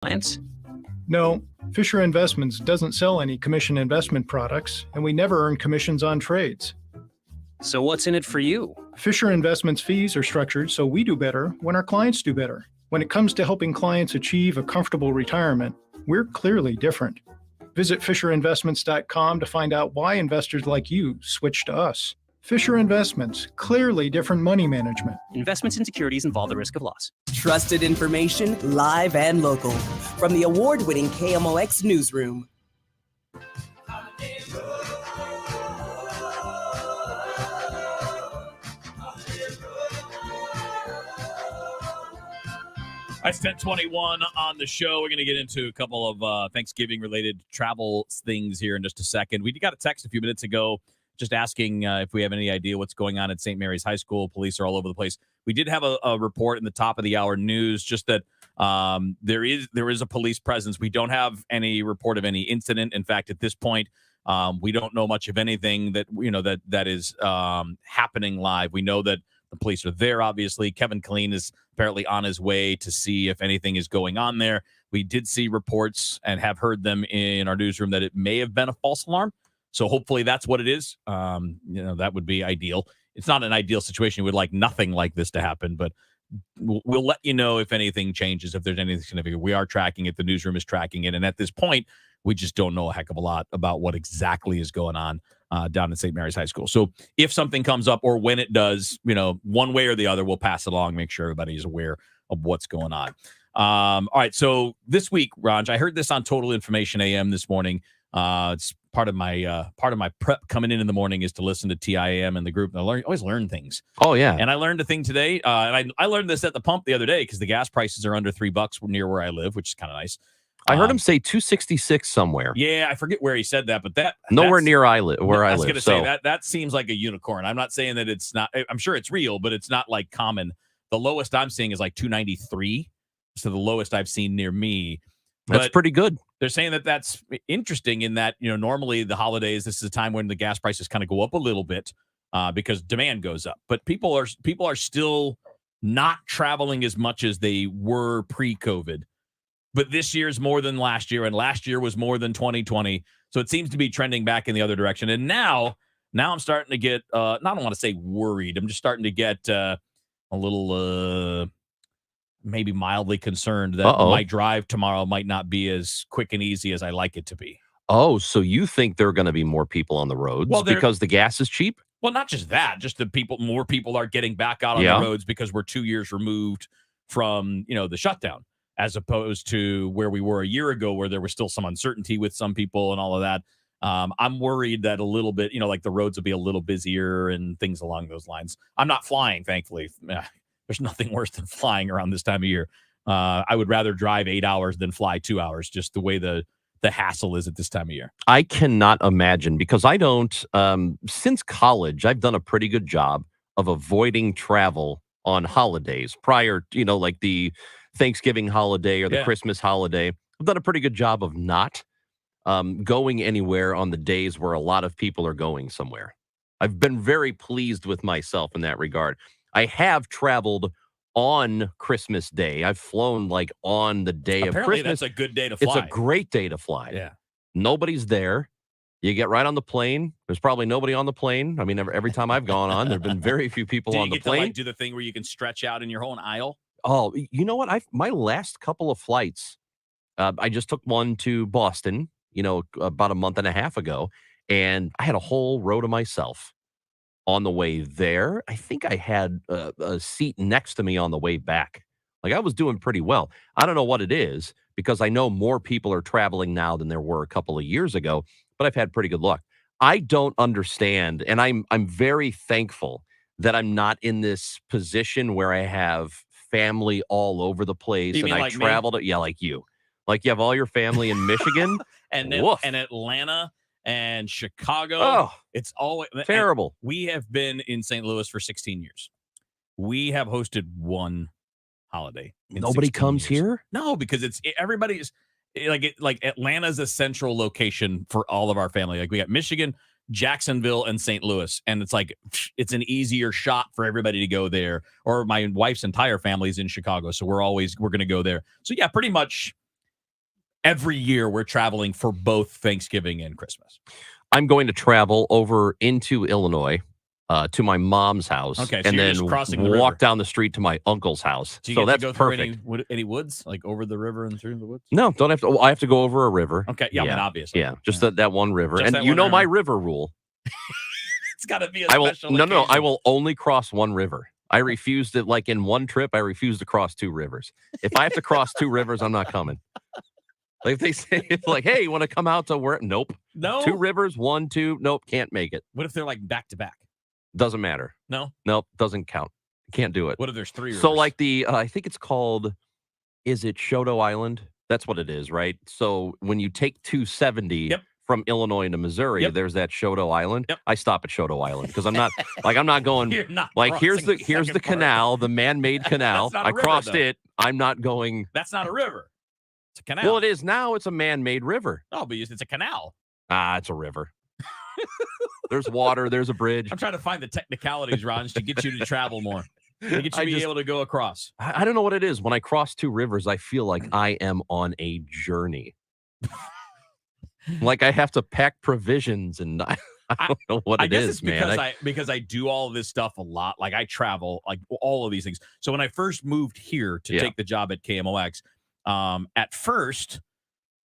Clients? No, Fisher Investments doesn't sell any commission investment products, and we never earn commissions on trades. So what's in it for you? Fisher Investments fees are structured so we do better when our clients do better. When it comes to helping clients achieve a comfortable retirement, we're clearly different. Visit FisherInvestments.com to find out why investors like you switch to us. Fisher Investments, clearly different money management. Investments in securities involve the risk of loss. Trusted information, live and local. From the award-winning KMOX Newsroom. It's 10:21 on the show. We're going to get into a couple of Thanksgiving-related travel things here in just a second. We got a text a few minutes ago just asking if we have any idea what's going on at St. Mary's High School. Police are all over the place. We did have a report in the top of the hour news just that there is a police presence. We don't have any report of any incident. In fact, at this point, we don't know much of anything that is happening live. We know that the police are there, obviously. Kevin Killeen is apparently on his way to see if anything is going on there. We did see reports and have heard them in our newsroom that it may have been a false alarm. So hopefully that's what it is. That would be ideal. It's not an ideal situation. We'd like nothing like this to happen, but we'll let you know if anything changes, if there's anything significant. We are tracking it. The newsroom is tracking it. And at this point, we just don't know a heck of a lot about what exactly is going on down at St. Mary's High School. So if something comes up or when it does, one way or the other, we'll pass it along, make sure everybody is aware of what's going on. All right. So this week, Ranj, I heard this on Total Information AM this morning. It's part of my prep coming in the morning is to listen to TIAM and the group. And I always learn things. Oh, yeah. And I learned a thing today. And I learned this at the pump the other day because the gas prices are under $3 near where I live, which is kind of nice. I heard him say 266 somewhere. Yeah, I forget where he said that, but nowhere near I live. I was live. going to say that seems like a unicorn. I'm not saying that it's not. I'm sure it's real, but it's not like common. The lowest I'm seeing is like 293. So the lowest I've seen near me. That's pretty good. They're saying that that's interesting in that, normally the holidays, this is a time when the gas prices kind of go up a little bit because demand goes up. But people are still not traveling as much as they were pre-COVID. But this year's more than last year, and last year was more than 2020. So it seems to be trending back in the other direction. And now I'm starting to get, I don't want to say worried. I'm just starting to get a little maybe mildly concerned that my drive tomorrow might not be as quick and easy as I like it to be. Oh, so you think there are going to be more people on the roads because the gas is cheap? Well, not just that, just more people are getting back out on the roads because we're 2 years removed from, the shutdown, as opposed to where we were a year ago, where there was still some uncertainty with some people and all of that. I'm worried that a little bit, like the roads will be a little busier and things along those lines. I'm not flying, thankfully. There's nothing worse than flying around this time of year. I would rather drive 8 hours than fly 2 hours, just the way the hassle is at this time of year. I cannot imagine because I don't, since college, I've done a pretty good job of avoiding travel on holidays prior, like the Thanksgiving holiday or the Christmas holiday. I've done a pretty good job of not going anywhere on the days where a lot of people are going somewhere. I've been very pleased with myself in that regard. I have traveled on Christmas Day. I've flown like on the day of Christmas. That's a good day to fly. It's a great day to fly. Yeah. Nobody's there. You get right on the plane. There's probably nobody on the plane. I mean, every time I've gone on, there have been very few people on the plane. Do you get to do the thing where you can stretch out in your own aisle? Oh, you know what? My last couple of flights, I just took one to Boston, about a month and a half ago, and I had a whole row to myself. On the way there, I think I had a seat next to me on the way back. Like I was doing pretty well. I don't know what it is because I know more people are traveling now than there were a couple of years ago, but I've had pretty good luck. I don't understand, and I'm very thankful that I'm not in this position where I have family all over the place and I traveled. Like you. Like you have all your family in Michigan and Atlanta. And Chicago. Oh, it's always terrible. We have been in St. Louis for 16 years. We have hosted one holiday. Nobody comes here? No, because everybody's like Atlanta's a central location for all of our family. Like we got Michigan, Jacksonville, and St. Louis. And it's an easier shot for everybody to go there. Or my wife's entire family's in Chicago. So we're going to go there. So yeah, pretty much every year we're traveling for both Thanksgiving and Christmas. I'm going to travel over into Illinois to my mom's house, Okay, so and you're then just crossing the walk river. down the street to my uncle's house. Do you So get that's to go through perfect. any woods, like over the river and through the woods? No, don't have to. I have to go over a river. Okay, yeah, I mean, obviously. Yeah, just that one river. Just And that you one know my river. river rule. It's got to be a I will special no, I occasion. will only cross one river. I refuse to, like in one trip, I refuse to cross two rivers. If I have to cross two rivers, I'm not coming. Like if they say, like, hey, you want to come out to where? Nope. No? Two rivers, 1, 2. Nope, can't make it. What if they're like back to back? Doesn't matter. No? Nope, doesn't count. Can't do it. What if there's 3 rivers? So like I think it's called, is it Shoto Island? That's what it is, right? So when you take 270 Yep. from Illinois to Missouri, Yep. there's that Shoto Island. Yep. I stop at Shoto Island because I'm not going You're not like here's crossing the second part. canal, the man-made canal. not a I river, crossed though. it. I'm not going. That's not a river. It's a canal. Well, it is now. It's a man-made river. No, but it's a canal. It's a river. There's water. There's a bridge. I'm trying to find the technicalities, Ron, to get you to travel more. To get you to be able to go across. I don't know what it is. When I cross two rivers, I feel like I am on a journey. Like I have to pack provisions, and I don't know what I it guess is, it's man. because I do all of this stuff a lot. Like I travel, like all of these things. So when I first moved here to Yeah. take the job at KMOX, at first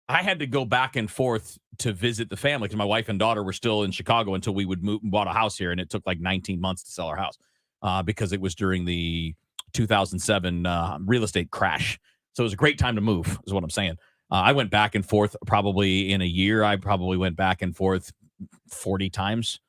I had to go back and forth to visit the family because my wife and daughter were still in Chicago until we would move and bought a house here, and it took like 19 months to sell our house because it was during the 2007 real estate crash. So it was a great time to move, is what I'm saying. I went back and forth probably in a year. I probably went back and forth 40 times.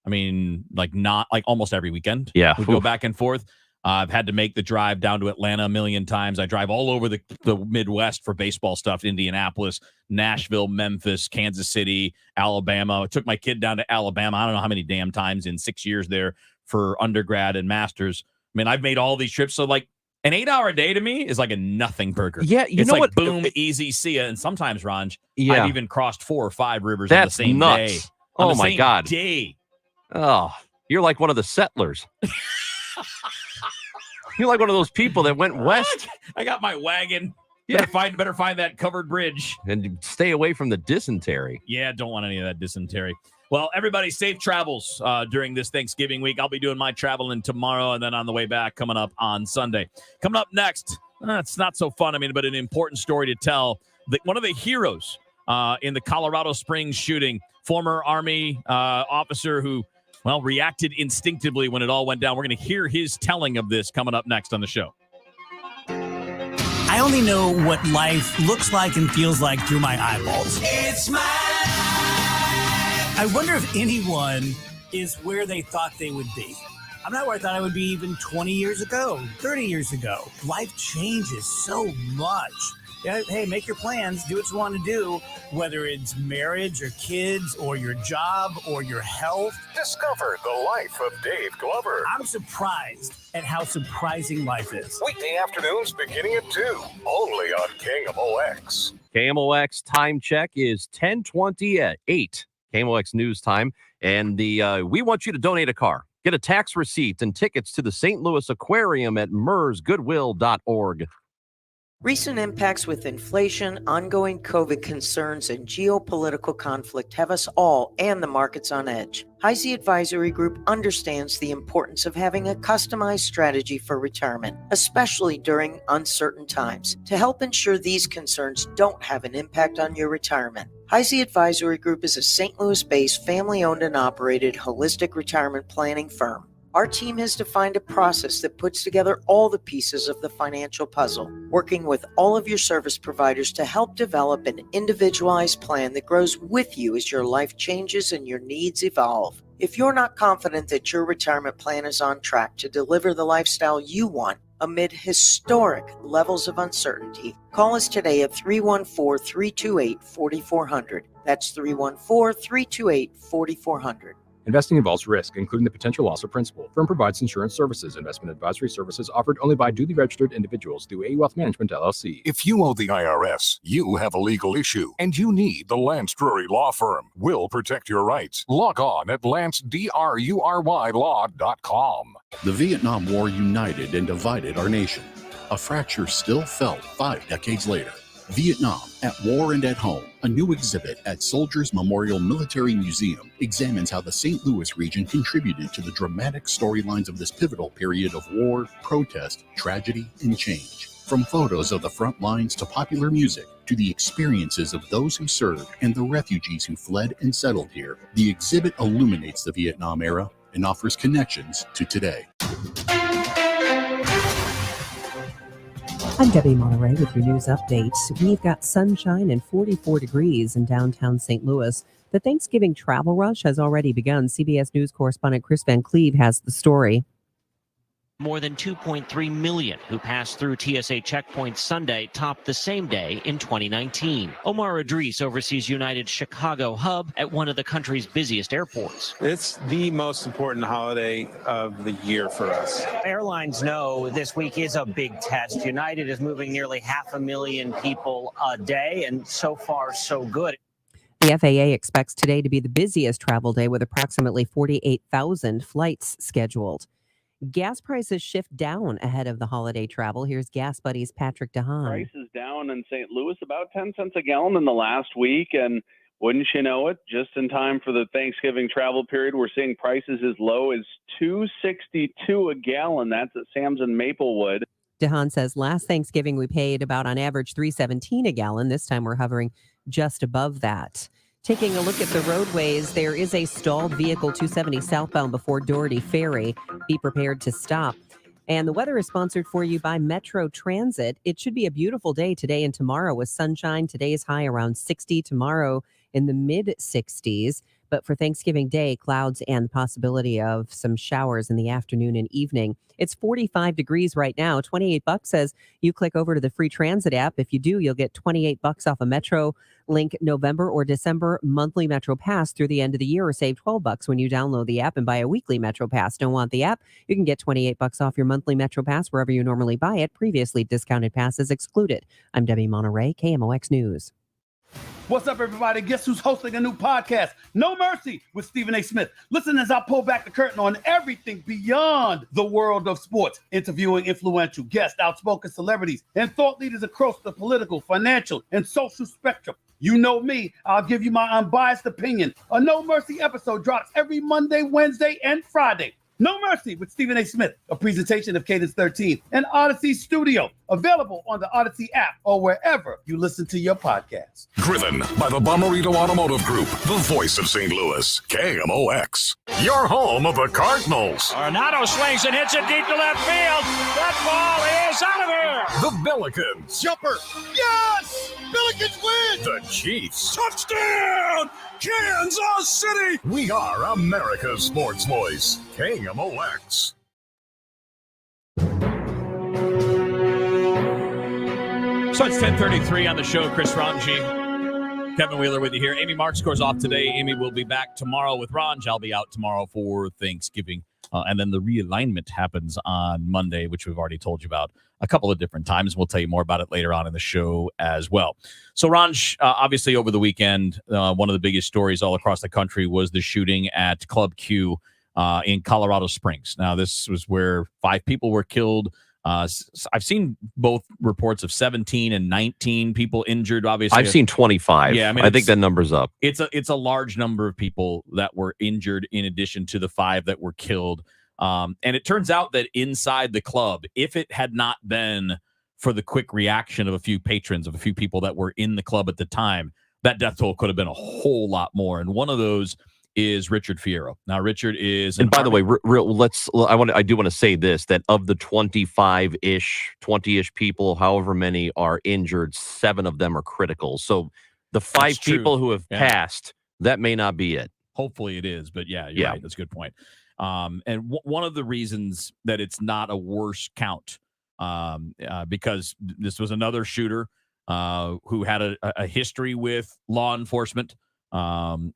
I mean, like not like almost every weekend. Yeah. We go back and forth. I've had to make the drive down to Atlanta a million times. I drive all over the Midwest for baseball stuff, Indianapolis, Nashville, Memphis, Kansas City, Alabama. I took my kid down to Alabama. I don't know how many damn times in 6 years there for undergrad and masters. I mean, I've made all these trips. So like an 8-hour day to me is like a nothing burger. Yeah, you It's know like what? boom, easy, see ya. And sometimes, Ranj, Yeah, I've even crossed 4 or 5 rivers on the that's same nuts. day. On Oh the my same God. day. Oh, you're like one of the settlers. You're like one of those people that went west I got my wagon. Yeah. Better find that covered bridge. and stay away from the dysentery. Yeah, don't want any of that dysentery. Well, everybody, safe travels during this Thanksgiving week. I'll be doing my traveling tomorrow and then on the way back coming up on Sunday. Coming up next, it's not so fun, but an important story to tell. One of the heroes in the Colorado Springs shooting, former Army officer who, reacted instinctively when it all went down. We're going to hear his telling of this coming up next on the show. I only know what life looks like and feels like through my eyeballs. It's my life. I wonder if anyone is where they thought they would be. I'm not where I thought I would be even 20 years ago, 30 years ago. Life changes so much. Yeah, hey, make your plans, do what you want to do, whether it's marriage or kids or your job or your health. Discover the life of Dave Glover. I'm surprised at how surprising life is. Weekday afternoons beginning at 2, only on KMOX. KMOX time check is 10:20 at 8. KMOX news time. And we want you to donate a car. Get a tax receipt and tickets to the St. Louis Aquarium at mersgoodwill.org. Recent impacts with inflation, ongoing COVID concerns, and geopolitical conflict have us all and the markets on edge. Heisey Advisory Group understands the importance of having a customized strategy for retirement, especially during uncertain times, to help ensure these concerns don't have an impact on your retirement. Heisey Advisory Group is a St. Louis-based, family-owned and operated holistic retirement planning firm. Our team has defined a process that puts together all the pieces of the financial puzzle, working with all of your service providers to help develop an individualized plan that grows with you as your life changes and your needs evolve. If you're not confident that your retirement plan is on track to deliver the lifestyle you want amid historic levels of uncertainty, call us today at 314-328-4400. That's 314-328-4400. Investing involves risk, including the potential loss of principal. Firm provides insurance services. Investment advisory services offered only by duly registered individuals through A Wealth Management, LLC. If you owe the IRS, you have a legal issue, and you need the Lance Drury Law Firm. We'll protect your rights. Log on at lancedrurylaw.com. The Vietnam War united and divided our nation. A fracture still felt 5 decades later. Vietnam at War and at Home, a new exhibit at Soldiers Memorial Military Museum, examines how the St. Louis region contributed to the dramatic storylines of this pivotal period of war, protest, tragedy, and change. From photos of the front lines to popular music to the experiences of those who served and the refugees who fled and settled here, the exhibit illuminates the Vietnam era and offers connections to today. I'm Debbie Monterey with your news update. We've got sunshine and 44 degrees in downtown St. Louis. The Thanksgiving travel rush has already begun. CBS News correspondent Chris Van Cleve has the story. More than 2.3 million who passed through TSA checkpoints Sunday topped the same day in 2019. Omar Idris oversees United's Chicago hub at one of the country's busiest airports. It's the most important holiday of the year for us. Airlines know this week is a big test. United is moving nearly 500,000 people a day, and so far, so good. The FAA expects today to be the busiest travel day with approximately 48,000 flights scheduled. Gas prices shift down ahead of the holiday travel. Here's Gas Buddy's Patrick DeHaan. Prices down in St. Louis about 10 cents a gallon in the last week. And wouldn't you know it, just in time for the Thanksgiving travel period, we're seeing prices as low as $2.62 a gallon. That's at Sam's in Maplewood. DeHaan says last Thanksgiving we paid about on average $3.17 a gallon. This time we're hovering just above that. Taking a look at the roadways, there is a stalled vehicle 270 southbound before Doherty Ferry. Be prepared to stop. And the weather is sponsored for you by Metro Transit. It should be a beautiful day today and tomorrow with sunshine. Today's high around 60, tomorrow in the mid 60s. But for Thanksgiving Day, clouds and the possibility of some showers in the afternoon and evening. It's 45 degrees right now. $28 says you click over to the free transit app. If you do, you'll get $28 off a Metro Link November or December monthly Metro Pass through the end of the year, or save $12 when you download the app and buy a weekly Metro Pass. Don't want the app? You can get $28 off your monthly Metro Pass wherever you normally buy it. Previously discounted passes excluded. I'm Debbie Monterey, KMOX News. What's up, everybody? Guess who's hosting a new podcast? No Mercy with Stephen A. Smith. Listen as I pull back the curtain on everything beyond the world of sports, interviewing influential guests, outspoken celebrities, and thought leaders across the political, financial, and social spectrum. You know me, I'll give you my unbiased opinion. A No Mercy episode drops every Monday, Wednesday, and Friday. No Mercy with Stephen A. Smith, a presentation of Cadence 13 and Odyssey Studio, available on the Odyssey app or wherever you listen to your podcast. Driven by the Bomarito Automotive Group, the voice of St. Louis, KMOX. Your home of the Cardinals. Arnado swings and hits it deep to left field. That ball is out of here. The Billikens. Jumper. Yes! Billikens win! The Chiefs. Touchdown! Kansas City! We are America's sports voice, KMOX. So it's 10:33 on the show. Chris Ranji, Kevin Wheeler with you here. Amy Marks scores off today. Amy will be back tomorrow with Ranj. I'll be out tomorrow for Thanksgiving. And then the realignment happens on Monday, which we've already told you about a couple of different times. We'll tell you more about it later on in the show as well. So, Ranj, obviously over the weekend, one of the biggest stories all across the country was the shooting at Club Q in Colorado Springs. Now, this was where 5 people were killed. I've seen both reports of 17 and 19 people injured. Obviously, I've seen 25. Yeah, I think that number's up. It's a large number of people that were injured in addition to the 5 that were killed. And it turns out that inside the club, if it had not been for the quick reaction of a few patrons, of a few people that were in the club at the time, that death toll could have been a whole lot more. And one of those is Richard Fierro. Now, Richard is, and by the way, I do want to say this, that of the 25-ish, 20-ish people, however many are injured, 7 of them are critical. So the 5 people who have passed, that may not be it. Hopefully it is, but yeah, you're right. That's a good point. And one of the reasons that it's not a worse count, because this was another shooter who had a history with law enforcement.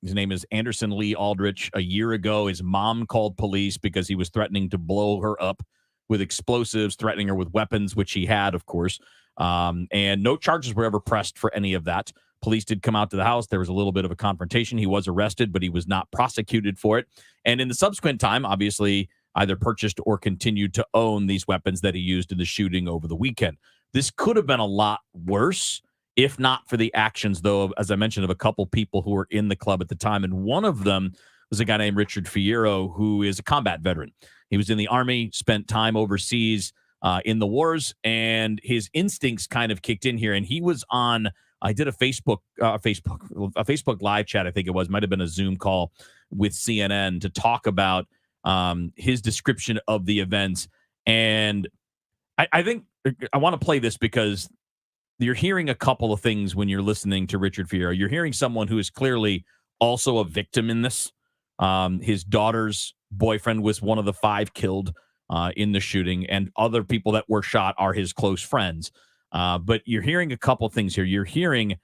His name is Anderson Lee Aldrich. A year ago, his mom called police because he was threatening to blow her up with explosives, threatening her with weapons, which he had, of course. And no charges were ever pressed for any of that. Police did come out to the house. There was a little bit of a confrontation. He was arrested, but he was not prosecuted for it. And in the subsequent time, obviously, either purchased or continued to own these weapons that he used in the shooting over the weekend. This could have been a lot worse if not for the actions, though, as I mentioned, of a couple people who were in the club at the time. And one of them was a guy named Richard Fierro, who is a combat veteran. He was in the Army, spent time overseas in the wars, and his instincts kind of kicked in here. And he was on, I did a Facebook live chat, I think it was, might have been a Zoom call with CNN to talk about his description of the events. And I think I want to play this because you're hearing a couple of things when you're listening to Richard Fierro. You're hearing someone who is clearly also a victim in this. His daughter's boyfriend was one of the 5 killed in the shooting, and other people that were shot are his close friends. But you're hearing a couple things here. You're hearing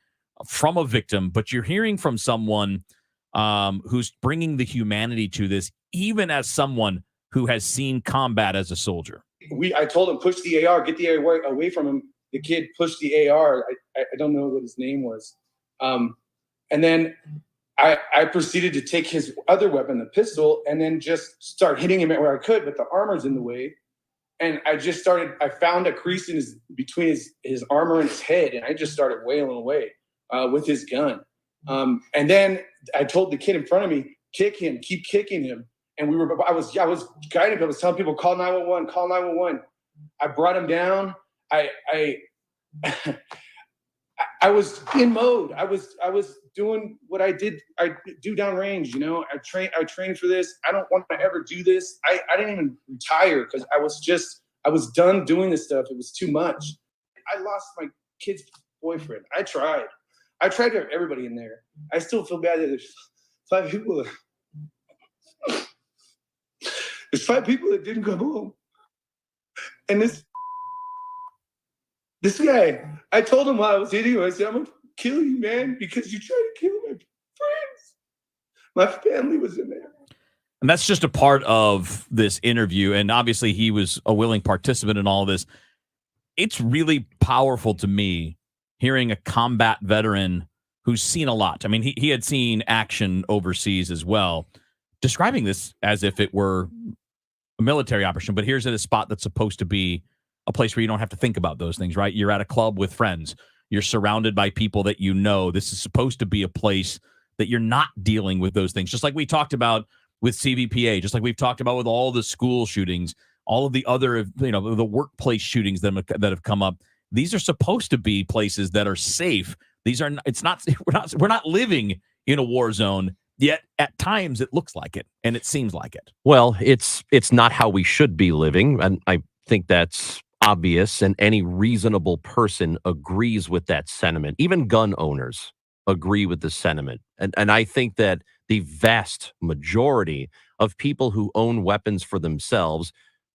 from a victim, but you're hearing from someone who's bringing the humanity to this, even as someone who has seen combat as a soldier. I told him, push the AR, get the AR away from him. The kid pushed the AR. I don't know what his name was. And then I proceeded to take his other weapon, the pistol, and then just start hitting him where I could, but the armor's in the way. And I found a crease between his armor and his head, and I just started wailing away with his gun. And then I told the kid in front of me, kick him, keep kicking him. And I was guiding him. I was telling people, call 911, call 911. I brought him down. I was in mode. I was doing what I do downrange. I trained for this. I don't want to ever do this. I didn't even retire because I was done doing this stuff. It was too much. I lost my kid's boyfriend. I tried to have everybody in there. I still feel bad that there's 5 people. There's 5 people that didn't come home. And this guy, I told him while I was hitting him, I said, I'm going to kill you, man, because you tried to kill my friends. My family was in there. And that's just a part of this interview. And obviously he was a willing participant in all of this. It's really powerful to me hearing a combat veteran who's seen a lot. I mean, he had seen action overseas as well, describing this as if it were a military operation. But here's at a spot that's supposed to be a place where you don't have to think about those things, right? You're at a club with friends. You're surrounded by people that you know. This is supposed to be a place that you're not dealing with those things. Just like we talked about with CVPA, just like we've talked about with all the school shootings, all of the other, the workplace shootings that have come up. These are supposed to be places that are safe. We're not living in a war zone, yet at times it looks like it and it seems like it. Well, it's not how we should be living. And I think that's obvious, and any reasonable person agrees with that sentiment. Even gun owners agree with the sentiment. And I think that the vast majority of people who own weapons for themselves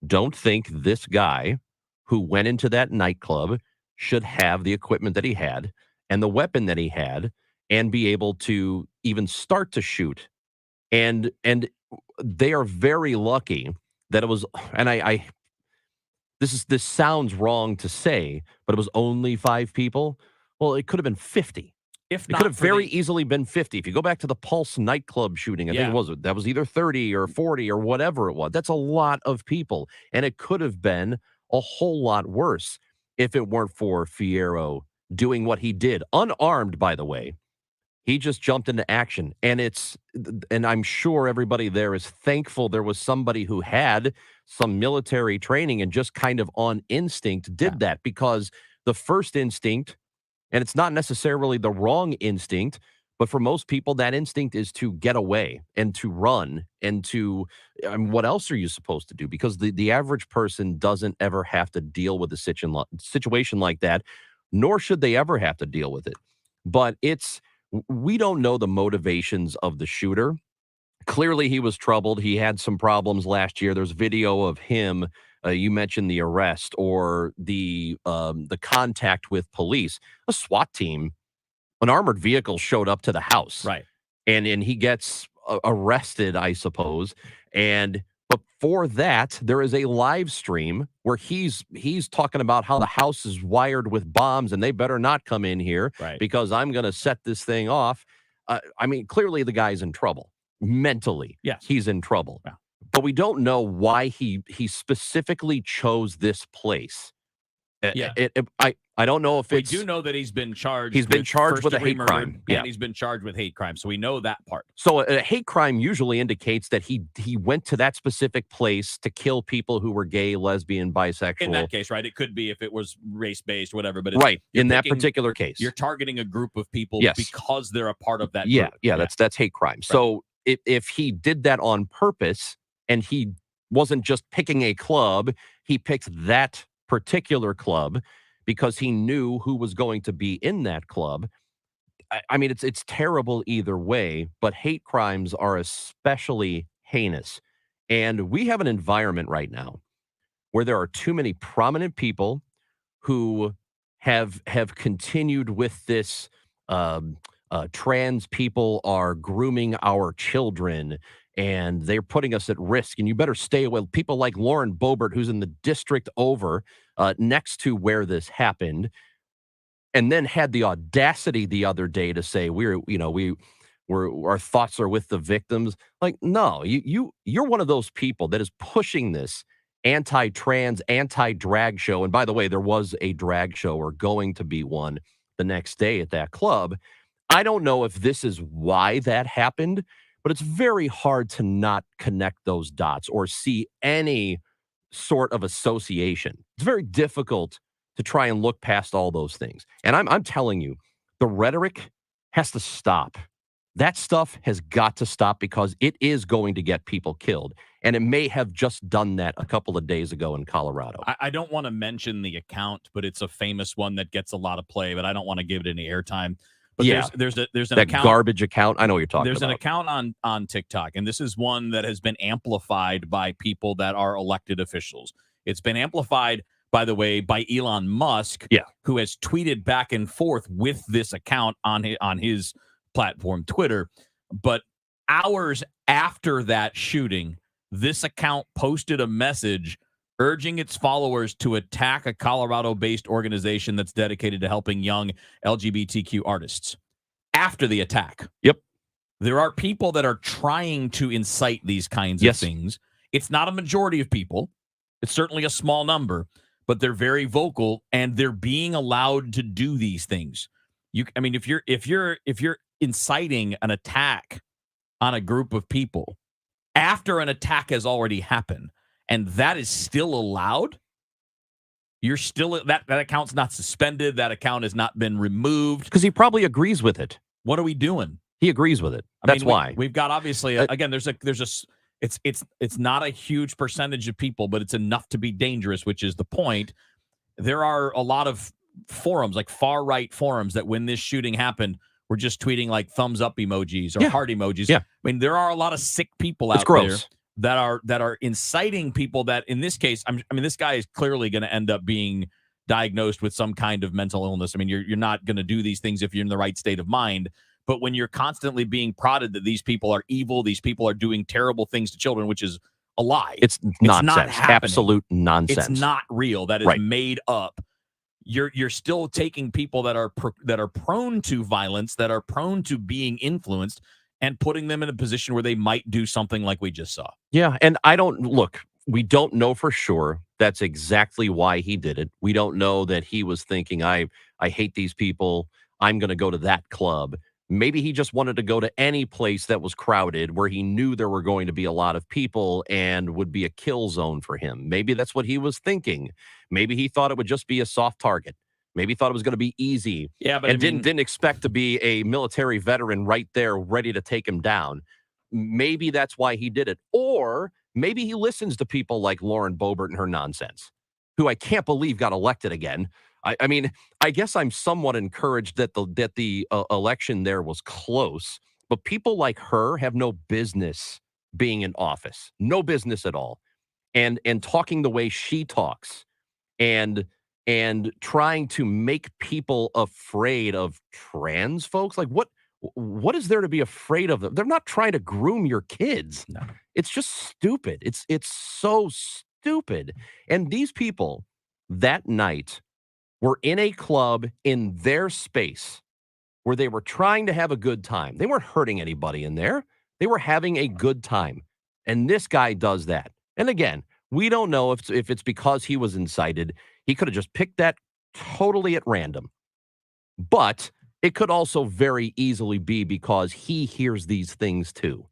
don't think this guy who went into that nightclub should have the equipment that he had and the weapon that he had and be able to even start to shoot. And they are very lucky that it was, and this sounds wrong to say, but it was only 5 people. Well, it could have been 50. If It not could have for very the- easily been 50. If you go back to the Pulse nightclub shooting, I think that was either 30 or 40 or whatever it was. That's a lot of people. And it could have been a whole lot worse if it weren't for Fierro doing what he did. Unarmed, by the way. He just jumped into action. And I'm sure everybody there is thankful there was somebody who had some military training and just kind of on instinct did that, because the first instinct, and it's not necessarily the wrong instinct, but for most people, that instinct is to get away and to run and to, what else are you supposed to do? Because the average person doesn't ever have to deal with a situation like that, nor should they ever have to deal with it. But we don't know the motivations of the shooter. Clearly, he was troubled. He had some problems last year. There's video of him. You mentioned the arrest or the contact with police. A SWAT team, an armored vehicle showed up to the house. Right. And he gets arrested, I suppose. And before that, there is a live stream where he's talking about how the house is wired with bombs and they better not come in here because I'm going to set this thing off. I mean, clearly the guy's in trouble. Mentally, yes, he's in trouble. Yeah. But we don't know why he specifically chose this place. I don't know if we it's. do know that he's been charged. He's been charged with a hate crime. Yeah. And he's been charged with hate crime. So we know that part. So a hate crime usually indicates that he went to that specific place to kill people who were gay, lesbian, bisexual. In that case, right? It could be if it was race-based, whatever. But right. In that particular case. You're targeting a group of people because they're a part of that group. Yeah, that's hate crime. Right. So if he did that on purpose and he wasn't just picking a club, he picked that particular club because he knew who was going to be in that club. I mean, it's terrible either way, but hate crimes are especially heinous. And we have an environment right now where there are too many prominent people who have continued with this trans people are grooming our children and they're putting us at risk, and you better stay away. People like Lauren Boebert, who's in the district over next to where this happened, and then had the audacity the other day to say our thoughts are with the victims. Like, no, you're one of those people that is pushing this anti-trans, anti-drag show. And by the way, there was a drag show or going to be one the next day at that club. I don't know if this is why that happened, but it's very hard to not connect those dots or see any sort of association. It's very difficult to try and look past all those things. And I'm telling you, the rhetoric has to stop. That stuff has got to stop because it is going to get people killed. And it may have just done that a couple of days ago in Colorado. I don't want to mention the account, but it's a famous one that gets a lot of play, but I don't want to give it any airtime. But there's an that account, garbage account. I know what you're talking there's about. There's an account on TikTok, and this is one that has been amplified by people that are elected officials. It's been amplified, by the way, by Elon Musk, who has tweeted back and forth with this account on his platform, Twitter. But hours after that shooting, this account posted a message urging its followers to attack a Colorado-based organization that's dedicated to helping young LGBTQ artists. After the attack. Yep. There are people that are trying to incite these kinds of things. It's not a majority of people. It's certainly a small number, but they're very vocal and they're being allowed to do these things. If you're inciting an attack on a group of people after an attack has already happened, and that is still allowed, you're still that account's not suspended. That account has not been removed because he probably agrees with it. What are we doing? He agrees with it. That's why we've got obviously again. It's not a huge percentage of people, but it's enough to be dangerous, which is the point. There are a lot of forums, like far right forums, that when this shooting happened, were just tweeting like thumbs up emojis or heart emojis. Yeah. I mean, there are a lot of sick people out there that are inciting people that, in this case, this guy is clearly going to end up being diagnosed with some kind of mental illness. I mean, you're not going to do these things if you're in the right state of mind. But when you're constantly being prodded that these people are evil, these people are doing terrible things to children, which is a lie. It's nonsense. Not happening. Absolute nonsense. It's not real. That is made up. You're still taking people that are prone to violence, that are prone to being influenced, and putting them in a position where they might do something like we just saw. Yeah, and we don't know for sure that's exactly why he did it. We don't know that he was thinking, I hate these people, I'm going to go to that club. Maybe he just wanted to go to any place that was crowded where he knew there were going to be a lot of people and would be a kill zone for him. Maybe that's what he was thinking. Maybe he thought it would just be a soft target. Maybe he thought it was going to be easy. Yeah, but didn't expect to be a military veteran right there ready to take him down. Maybe that's why he did it. Or maybe he listens to people like Lauren Boebert and her nonsense, who I can't believe got elected again. I mean, I guess I'm somewhat encouraged that the election there was close, but people like her have no business being in office, no business at all, and talking the way she talks, and trying to make people afraid of trans folks. Like, what is there to be afraid of them? They're not trying to groom your kids. No, it's just stupid. It's so stupid. And these people that night were in a club in their space where they were trying to have a good time. They weren't hurting anybody in there. They were having a good time. And this guy does that. And again, we don't know if it's because he was incited. He could have just picked that totally at random. But it could also very easily be because he hears these things too.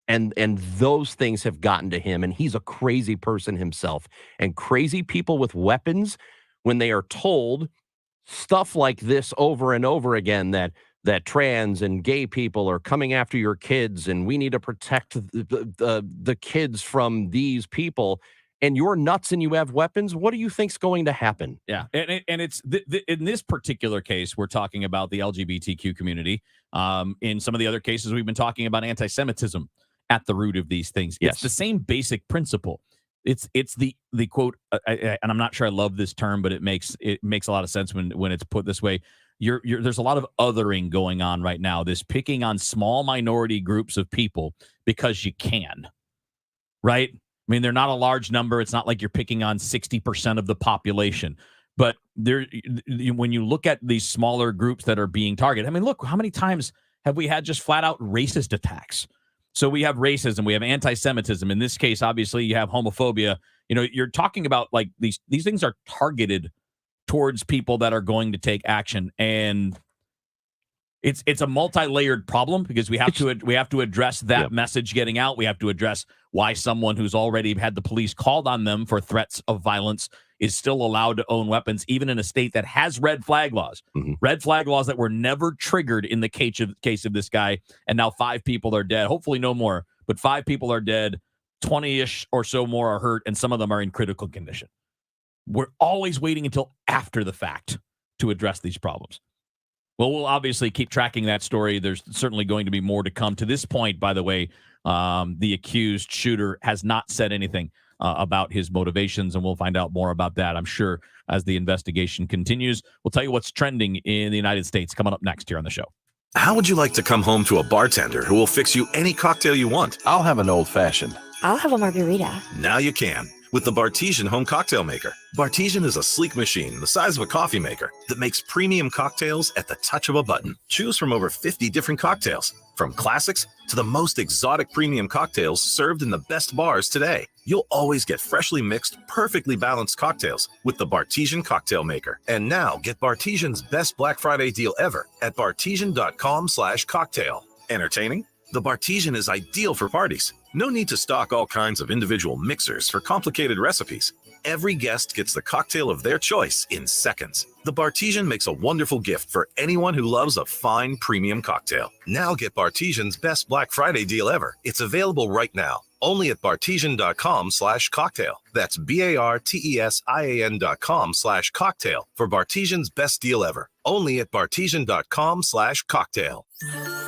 And those things have gotten to him, and he's a crazy person himself. And crazy people with weapons, when they are told stuff like this over and over again, that trans and gay people are coming after your kids, and we need to protect the kids from these people, and you're nuts and you have weapons, what do you think's going to happen? Yeah, and it's in this particular case, we're talking about the LGBTQ community. In some of the other cases, we've been talking about anti-Semitism at the root of these things. Yes. It's the same basic principle. It's the quote, and I'm not sure I love this term, but it makes a lot of sense when it's put this way. There's a lot of othering going on right now. This picking on small minority groups of people because you can, right? I mean, they're not a large number. It's not like you're picking on 60% of the population. But when you look at these smaller groups that are being targeted, I mean, look, how many times have we had just flat out racist attacks? So we have racism, we have anti-Semitism. In this case, obviously, you have homophobia. You know, you're talking about like these things are targeted towards people that are going to take action, and it's a multi-layered problem because we have to address that message getting out. We have to address why someone who's already had the police called on them for threats of violence is still allowed to own weapons, even in a state that has red flag laws. Red flag laws that were never triggered in the case of this guy, and now 5 people are dead. Hopefully no more, but 5 people are dead, 20-ish or so more are hurt, and some of them are in critical condition. We're always waiting until after the fact to address these problems. Well, we'll obviously keep tracking that story. There's certainly going to be more to come. To this point, by the way, the accused shooter has not said anything about his motivations, and we'll find out more about that, I'm sure, as the investigation continues. We'll tell you what's trending in the United States coming up next here on the show. How would you like to come home to a bartender who will fix you any cocktail you want? I'll have an old-fashioned. I'll have a margarita. Now you can with the Bartesian Home Cocktail Maker. Bartesian is a sleek machine the size of a coffee maker that makes premium cocktails at the touch of a button. Choose from over 50 different cocktails, from classics to the most exotic premium cocktails served in the best bars today. You'll always get freshly mixed, perfectly balanced cocktails with the Bartesian Cocktail Maker. And now get Bartesian's best Black Friday deal ever at bartesian.com/cocktail. Entertaining? The Bartesian is ideal for parties. No need to stock all kinds of individual mixers for complicated recipes. Every guest gets the cocktail of their choice in seconds. The Bartesian makes a wonderful gift for anyone who loves a fine premium cocktail. Now get Bartesian's best Black Friday deal ever. It's available right now, only at bartesian.com/cocktail. That's BARTESIAN.com/cocktail for Bartesian's best deal ever, only at bartesian.com/cocktail.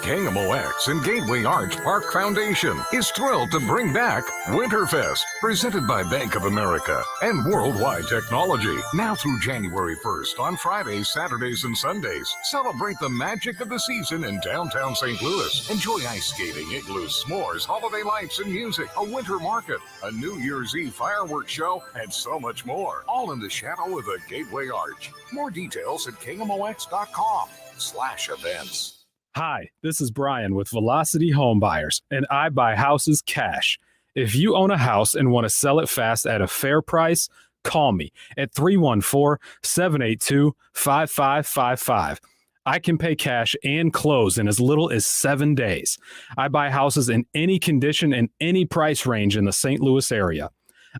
KMOX and Gateway Arch Park Foundation is thrilled to bring back Winterfest, presented by Bank of America and Worldwide Technology. Now through January 1st on Fridays, Saturdays, and Sundays. Celebrate the magic of the season in downtown St. Louis. Enjoy ice skating, igloos, s'mores, holiday lights and music, a winter market, a New Year's Eve fireworks show, and so much more. All in the shadow of the Gateway Arch. More details at KMOX.com/events. Hi, this is Brian with Velocity Home Buyers, and I buy houses cash. If you own a house and want to sell it fast at a fair price, call me at 314-782-5555. I can pay cash and close in as little as 7 days. I buy houses in any condition and any price range in the St. Louis area.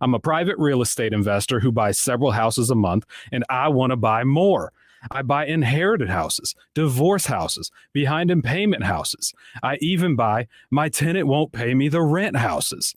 I'm a private real estate investor who buys several houses a month, and I want to buy more. I buy inherited houses, divorce houses, behind in payment houses. I even buy my tenant won't pay me the rent houses.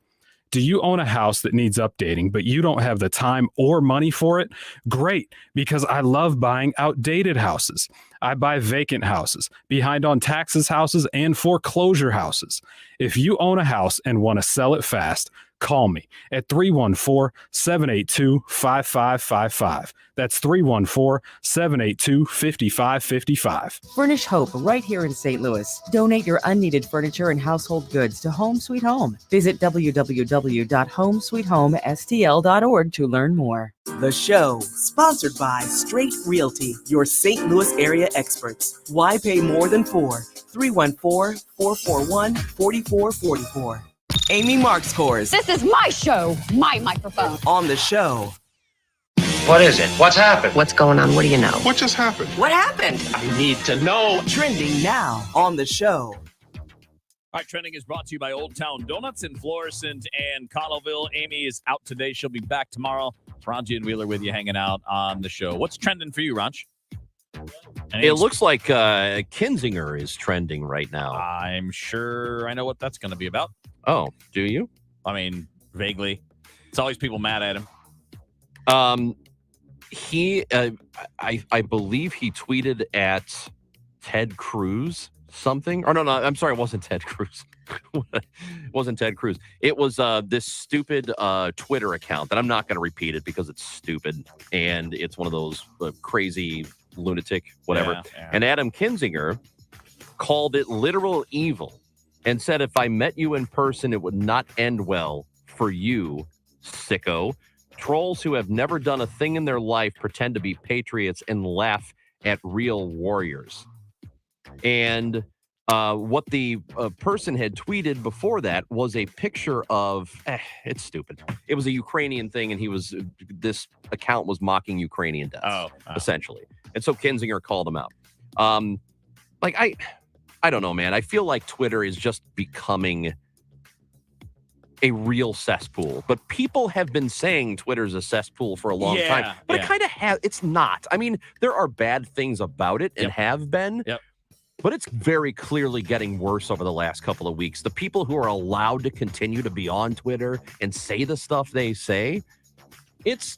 Do you own a house that needs updating, but you don't have the time or money for it? Great, because I love buying outdated houses. I buy vacant houses, behind on taxes houses, and foreclosure houses. If you own a house and want to sell it fast, call me at 314-782-5555. That's 314-782-5555. Furnish hope right here in St. Louis. Donate your unneeded furniture and household goods to Home Sweet Home. Visit www.homesweethomestl.org to learn more. The show, sponsored by Straight Realty, your St. Louis area experts. Why pay more than 4? 314-441-4444. Amy Markscores. This is my show, my microphone. On the show. What is it? What's happened? What's going on? What do you know? What just happened? What happened? I need to know. Trending now on the show. All right, trending is brought to you by Old Town Donuts in Florissant and Cottleville. Amy is out today. She'll be back tomorrow. Ranji and Wheeler with you hanging out on the show. What's trending for you, Ranj? It looks like Kinzinger is trending right now. I'm sure I know what that's going to be about. Oh, do you? I mean, vaguely. It's always people mad at him. I believe he tweeted at Ted Cruz something. Or no, I'm sorry, it wasn't Ted Cruz. It wasn't Ted Cruz. It was this stupid Twitter account that I'm not going to repeat it because it's stupid and it's one of those crazy lunatic whatever. Yeah. And Adam Kinzinger called it literal evil and said, if I met you in person, it would not end well for you, sicko. Trolls who have never done a thing in their life pretend to be patriots and laugh at real warriors. And what the person had tweeted before that was a picture of, it's stupid. It was a Ukrainian thing, and this account was mocking Ukrainian deaths, essentially. And so Kinzinger called him out. I don't know, man. I feel like Twitter is just becoming a real cesspool, but people have been saying Twitter's a cesspool for a long time, but it kind of it's not. I mean, there are bad things about it and have been, but it's very clearly getting worse over the last couple of weeks. The people who are allowed to continue to be on Twitter and say the stuff they say, it's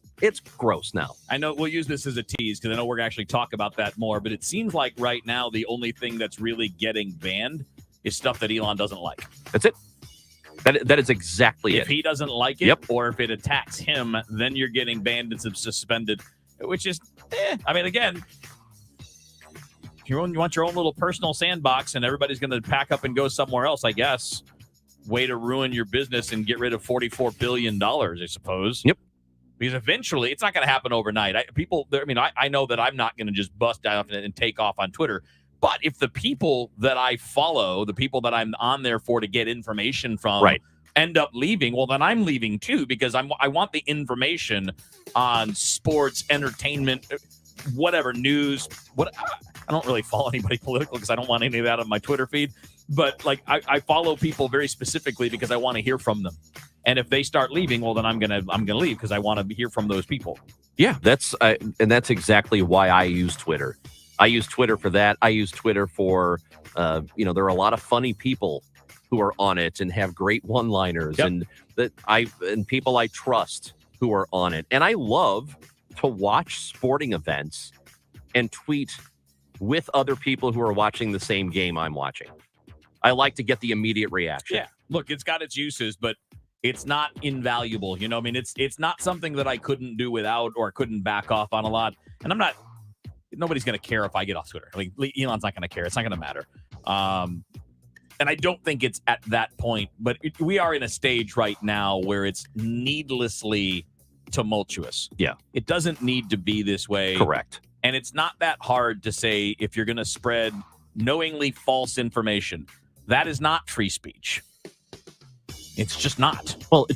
gross now. I know we'll use this as a tease because I know we're going to actually talk about that more, but it seems like right now the only thing that's really getting banned is stuff that Elon doesn't like. That's it. That is exactly it. If he doesn't like it, or if it attacks him, then you're getting banned and suspended, which is, I mean, again, you want your own little personal sandbox and everybody's going to pack up and go somewhere else, I guess. Way to ruin your business and get rid of $44 billion, I suppose. Yep. Because eventually, it's not going to happen overnight. I know that I'm not going to just bust down and take off on Twitter. But if the people that I follow, the people that I'm on there for to get information from, end up leaving, well, then I'm leaving too, because I want the information on sports, entertainment, whatever, news. I don't really follow anybody political because I don't want any of that on my Twitter feed. But like I follow people very specifically because I want to hear from them. And if they start leaving, well, then I'm gonna leave because I want to hear from those people. Yeah, that's exactly why I use Twitter. I use Twitter for that. I use Twitter for, there are a lot of funny people who are on it and have great one-liners, and people I trust who are on it. And I love to watch sporting events and tweet with other people who are watching the same game I'm watching. I like to get the immediate reaction. Yeah, look, it's got its uses, but it's not invaluable. You know, I mean, it's not something that I couldn't do without or couldn't back off on a lot. And nobody's going to care if I get off Twitter. Like, Elon's not going to care. It's not going to matter. And I don't think it's at that point, but we are in a stage right now where it's needlessly tumultuous. Yeah. It doesn't need to be this way. Correct. And it's not that hard to say if you're going to spread knowingly false information. That is not free speech. It's just not. Well,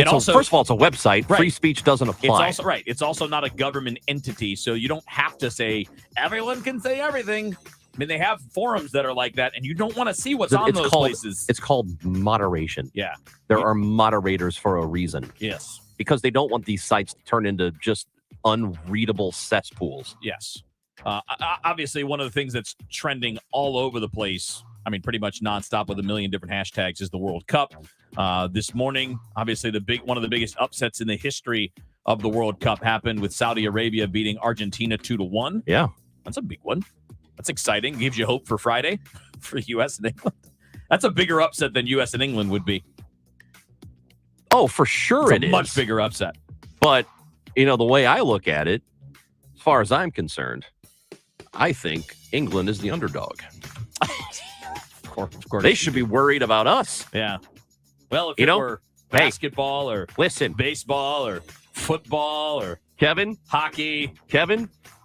also, first of all, it's a website. Right. Free speech doesn't apply. It's also right. It's also not a government entity, so you don't have to say everyone can say everything. I mean, they have forums that are like that, and you don't want to see what's on those places. It's called moderation. Yeah. There are moderators for a reason. Yes. Because they don't want these sites to turn into just unreadable cesspools. Yes. Obviously, one of the things that's trending all over the place, I mean, pretty much nonstop with a million different hashtags, is the World Cup. This morning, obviously, one of the biggest upsets in the history of the World Cup happened with Saudi Arabia beating Argentina 2-1. Yeah. That's a big one. That's exciting. Gives you hope for Friday for U.S. and England. That's a bigger upset than U.S. and England would be. Oh, for sure it's a much bigger upset. But, the way I look at it, as far as I'm concerned, I think England is the underdog. Of course. They should be worried about us. Yeah. Well, if it were basketball or baseball or football or hockey,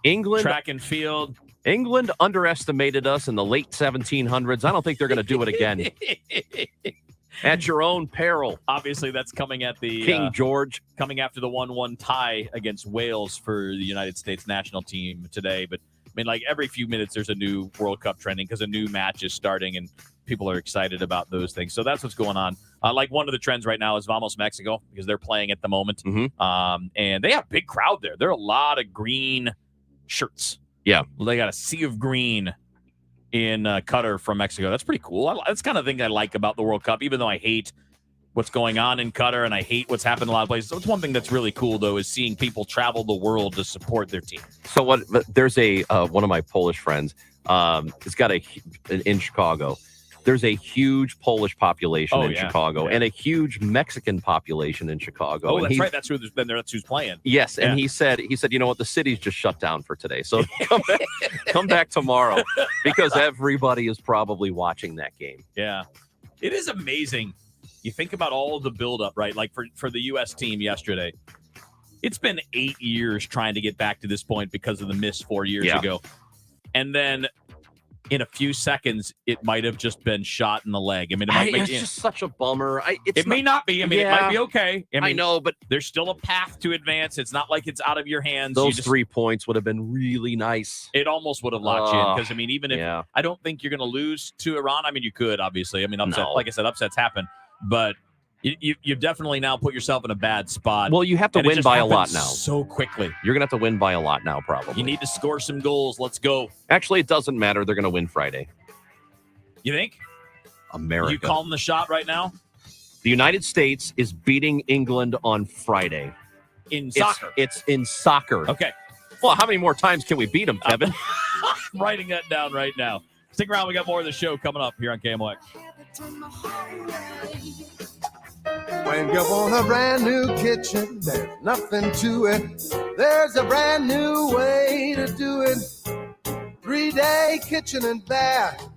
England, track and field. England underestimated us in the late 1700s. I don't think they're going to do it again. At your own peril. Obviously, that's coming at the King George. Coming after the 1-1 tie against Wales for the United States national team today. But I mean, like every few minutes, there's a new World Cup trending because a new match is starting and people are excited about those things. So that's what's going on. Like one of the trends right now is Vamos Mexico because they're playing at the moment. And they have a big crowd there. There are a lot of green shirts. Yeah. They got a sea of green in Qatar from Mexico. That's pretty cool. That's kind of thing I like about the World Cup, even though I hate what's going on in Qatar and I hate what's happened in a lot of places. So it's one thing that's really cool, though, is seeing people travel the world to support their team. So there's a one of my Polish friends. It's got in Chicago. There's a huge Polish population in Chicago and a huge Mexican population in Chicago. Oh, and that's right. That's who's playing. Yes, and he said, you know what, the city's just shut down for today. So come back tomorrow because everybody is probably watching that game. Yeah. It is amazing. You think about all of the buildup, right? Like for the U.S. team yesterday, it's been 8 years trying to get back to this point because of the miss 4 years ago. And then in a few seconds, it might have just been shot in the leg. I mean, it's just such a bummer. It may not be. I mean, it might be okay. I know, but there's still a path to advance. It's not like it's out of your hands. Those 3 points would have been really nice. It almost would have locked you in because, I mean, even if I don't think you're going to lose to Iran. I mean, you could, obviously. I mean, like I said, upsets happen. But you've definitely now put yourself in a bad spot. Well, you have to win by a lot now. So quickly. You're going to have to win by a lot now, probably. You need to score some goals. Let's go. Actually, it doesn't matter. They're going to win Friday. You think? America. You calling the shot right now? The United States is beating England on Friday. In soccer? It's in soccer. Okay. Well, how many more times can we beat them, Kevin? I'm writing that down right now. Stick around. We got more of the show coming up here on KMOX. When you want a brand new kitchen, there's nothing to it. There's a brand new way to do it. 3-day kitchen and bath.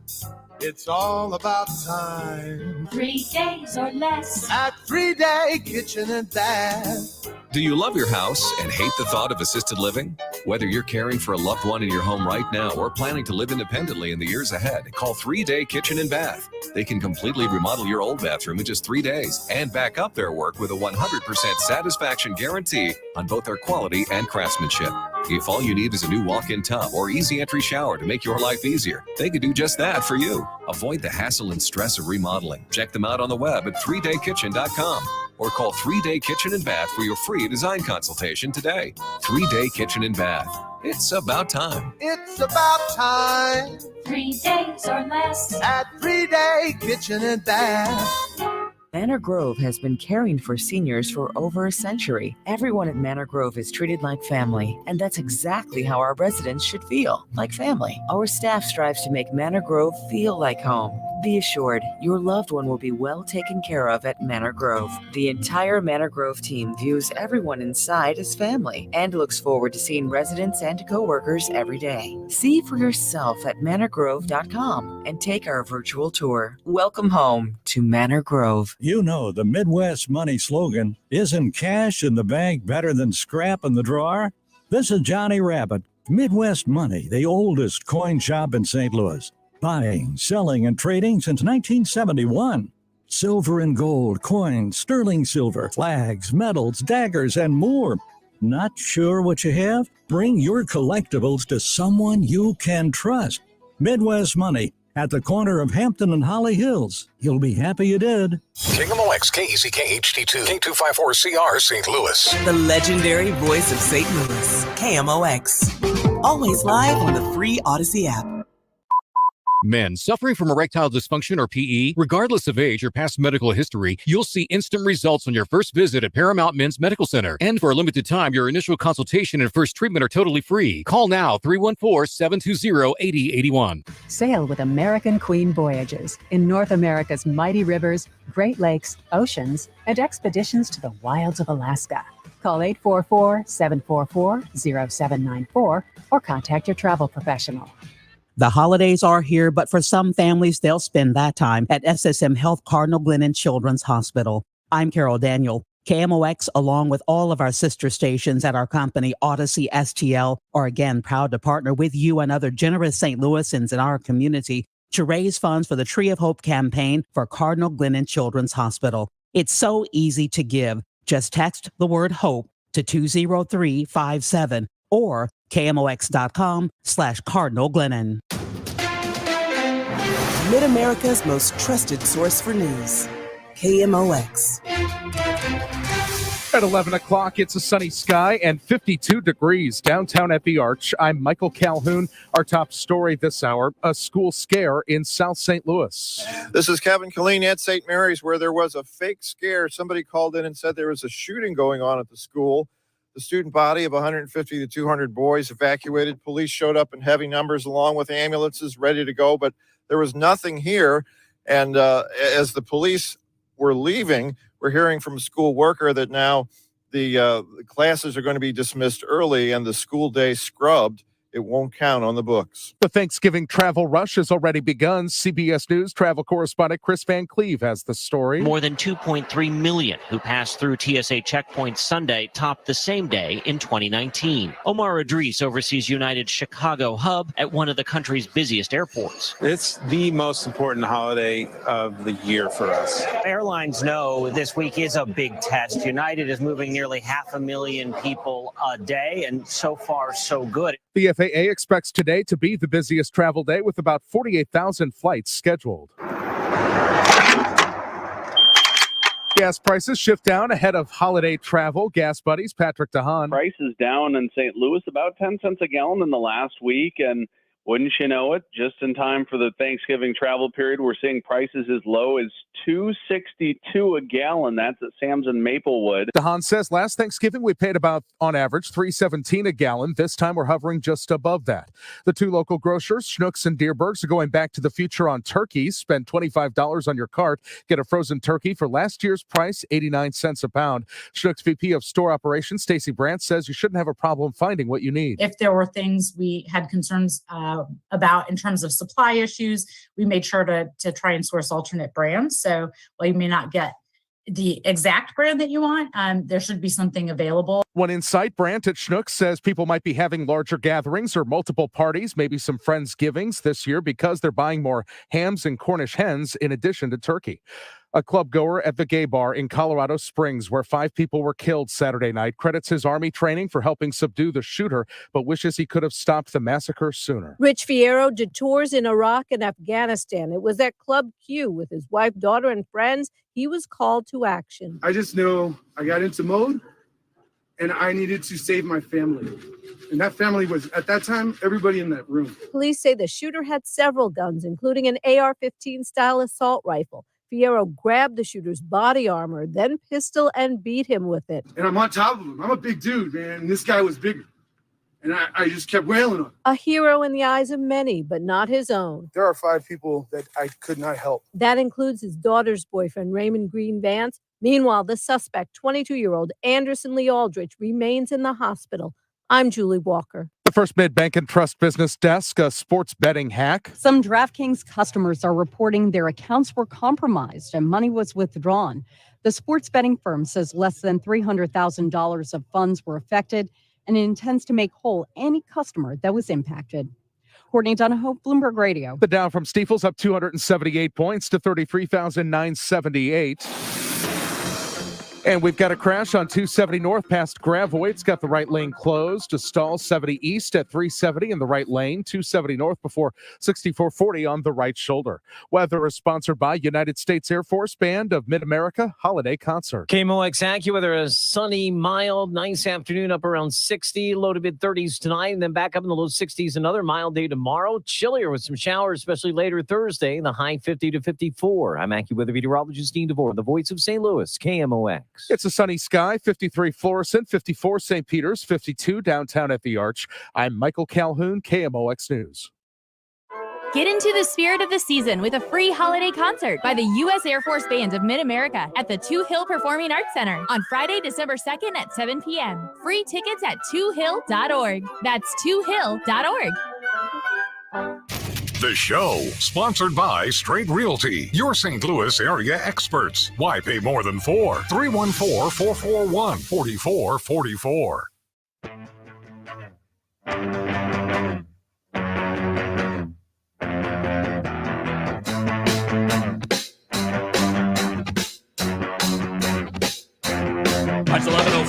It's all about time. 3 days or less. At 3-day kitchen and bath. Do you love your house and hate the thought of assisted living? Whether you're caring for a loved one in your home right now or planning to live independently in the years ahead, call 3-Day Kitchen and Bath. They can completely remodel your old bathroom in just 3 days and back up their work with a 100% satisfaction guarantee on both their quality and craftsmanship. If all you need is a new walk-in tub or easy entry shower to make your life easier, they could do just that for you. Avoid the hassle and stress of remodeling. Check them out on the web at 3daykitchen.com or call 3-Day Kitchen and Bath for your free design consultation today. 3-Day Kitchen and Bath. It's about time. It's about time. 3 days or less. At 3-Day Kitchen and Bath. Manor Grove has been caring for seniors for over a century. Everyone at Manor Grove is treated like family, and that's exactly how our residents should feel, like family. Our staff strives to make Manor Grove feel like home. Be assured, your loved one will be well taken care of at Manor Grove. The entire Manor Grove team views everyone inside as family and looks forward to seeing residents and coworkers every day. See for yourself at manorgrove.com and take our virtual tour. Welcome home to Manor Grove. You know, the Midwest Money slogan, isn't cash in the bank better than scrap in the drawer? This is Johnny Rabbit. Midwest Money, the oldest coin shop in St. Louis. Buying, selling, and trading since 1971. Silver and gold, coins, sterling silver, flags, medals, daggers, and more. Not sure what you have? Bring your collectibles to someone you can trust. Midwest Money, at the corner of Hampton and Holly Hills. You'll be happy you did. KMOX, KECK HD2, K254CR, St. Louis. The legendary voice of St. Louis, KMOX. Always live on the free Odyssey app. Men suffering from erectile dysfunction or PE, regardless of age or past medical history, you'll see instant results on your first visit at Paramount Men's Medical Center. And for a limited time, your initial consultation and first treatment are totally free. Call now, 314-720-8081. Sail with American Queen Voyages in North America's mighty rivers, Great Lakes, oceans, and expeditions to the wilds of Alaska. Call 844-744-0794 or contact your travel professional. The holidays are here, but for some families, they'll spend that time at SSM Health Cardinal Glennon Children's Hospital. I'm Carol Daniel. KMOX, along with all of our sister stations at our company, Odyssey STL, are again proud to partner with you and other generous St. Louisans in our community to raise funds for the Tree of Hope campaign for Cardinal Glennon Children's Hospital. It's so easy to give. Just text the word HOPE to 20357 or KMOX.com/Cardinal Glennon. Mid-America's most trusted source for news. KMOX. At 11 o'clock, it's a sunny sky and 52 degrees downtown at the Arch. I'm Michael Calhoun. Our top story this hour, a school scare in South St. Louis. This is Kevin Killeen at St. Mary's, where there was a fake scare. Somebody called in and said there was a shooting going on at the school. The student body of 150 to 200 boys evacuated. Police showed up in heavy numbers along with ambulances ready to go, but there was nothing here. And as the police were leaving, we're hearing from a school worker that now the classes are going to be dismissed early and the school day scrubbed. It won't count on the books. The Thanksgiving travel rush has already begun. CBS News travel correspondent Chris Van Cleve has the story. More than 2.3 million who passed through TSA checkpoints Sunday topped the same day in 2019. Omar Idris oversees United's Chicago hub at one of the country's busiest airports. It's the most important holiday of the year for us. Airlines know this week is a big test. United is moving nearly 500,000 people a day, and so far, so good. The FAA expects today to be the busiest travel day with about 48,000 flights scheduled. Gas prices shift down ahead of holiday travel. Gas Buddies, Patrick DeHaan. Prices down in St. Louis about 10 cents a gallon in the last week. And wouldn't you know it, just in time for the Thanksgiving travel period, we're seeing prices as low as $2.62 a gallon. That's at Sam's in Maplewood. DeHaan says last Thanksgiving we paid about, on average, $3.17 a gallon. This time we're hovering just above that. The two local grocers, Schnucks and Deerbergs, are going back to the future on turkeys. Spend $25 on your cart. Get a frozen turkey for last year's price, 89 cents a pound. Schnucks VP of Store Operations, Stacy Brandt, says you shouldn't have a problem finding what you need. If there were things we had concerns about in terms of supply issues, we made sure to try and source alternate brands. So while you may not get the exact brand that you want, there should be something available. One insight, Brandt at Schnucks says people might be having larger gatherings or multiple parties, maybe some Friendsgivings this year because they're buying more hams and Cornish hens in addition to turkey. A club goer at the Gay Bar in Colorado Springs, where 5 people were killed Saturday night, credits his Army training for helping subdue the shooter, but wishes he could have stopped the massacre sooner. Rich Fierro did tours in Iraq and Afghanistan. It was at Club Q with his wife, daughter, and friends. He was called to action. I just knew I got into mode and I needed to save my family. And that family was, at that time, everybody in that room. Police say the shooter had several guns, including an AR-15 style assault rifle. Fierro grabbed the shooter's body armor, then pistol, and beat him with it. And I'm on top of him. I'm a big dude, man. And this guy was bigger. And I just kept wailing on him. A hero in the eyes of many, but not his own. There are 5 people that I could not help. That includes his daughter's boyfriend, Raymond Green Vance. Meanwhile, the suspect, 22-year-old Anderson Lee Aldrich, remains in the hospital. I'm Julie Walker. The First Mid-Bank and Trust Business Desk, a sports betting hack. Some DraftKings customers are reporting their accounts were compromised and money was withdrawn. The sports betting firm says less than $300,000 of funds were affected and it intends to make whole any customer that was impacted. Courtney Donahoe, Bloomberg Radio. The Dow from Stifel's up 278 points to 33,978. And we've got a crash on 270 north past Gravois. It's got the right lane closed. A stall 70 east at 370 in the right lane. 270 north before 6440 on the right shoulder. Weather is sponsored by United States Air Force Band of Mid-America Holiday Concert. KMOX AccuWeather, a sunny, mild, nice afternoon up around 60, low to mid-30s tonight, and then back up in the low 60s. Another mild day tomorrow. Chillier with some showers, especially later Thursday, the high 50 to 54. I'm AccuWeather meteorologist Dean DeVore, the voice of St. Louis, KMOX. It's a sunny sky, 53 Florissant, 54 St. Peter's, 52 downtown at the Arch. I'm Michael Calhoun, KMOX News. Get into the spirit of the season with a free holiday concert by the U.S. Air Force Band of Mid-America at the Two Hill Performing Arts Center on Friday, December 2nd at 7 p.m. Free tickets at twohill.org. That's twohill.org. The show, sponsored by Straight Realty, your St. Louis area experts. Why pay more than 4? 314-441-4444.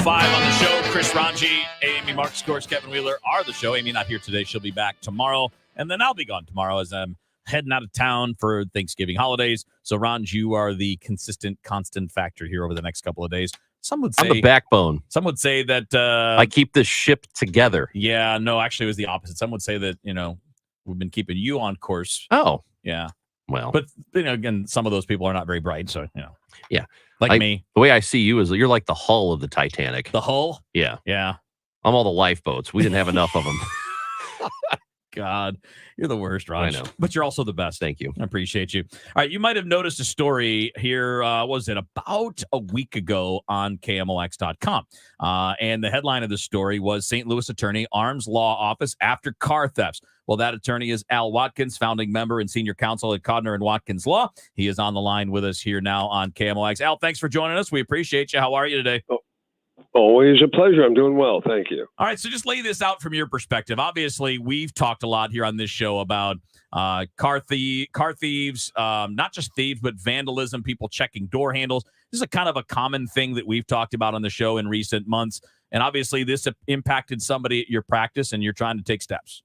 5 on the show. Chris Ranji, Amy Marks, of course, Kevin Wheeler are the show. Amy not here today. She'll be back tomorrow. And then I'll be gone tomorrow as I'm heading out of town for Thanksgiving holidays. So, Ranj, you are the constant factor here over the next couple of days. Some would say I'm the backbone. Some would say that I keep this ship together. Yeah, no, actually, it was the opposite. Some would say that we've been keeping you on course. Oh, yeah. Well, but again, some of those people are not very bright. So yeah, like me. The way I see you is you're like the hull of the Titanic. The hull? Yeah, yeah. I'm all the lifeboats. We didn't have enough of them. God, you're the worst, Raj. I know. But you're also the best. Thank you. I appreciate you. All right, you might have noticed a story here, was it about a week ago on KMOX.com. And the headline of the story was St. Louis attorney arms law office after car thefts. Well, that attorney is Al Watkins, founding member and senior counsel at Codner and Watkins Law. He is on the line with us here now on KMOX. Al, thanks for joining us. We appreciate you. How are you today? Always a pleasure. I'm doing well. Thank you. All right. So just lay this out from your perspective. Obviously, we've talked a lot here on this show about car thieves, not just thieves, but vandalism, people checking door handles. This is a kind of a common thing that we've talked about on the show in recent months. And obviously, this impacted somebody at your practice, and you're trying to take steps.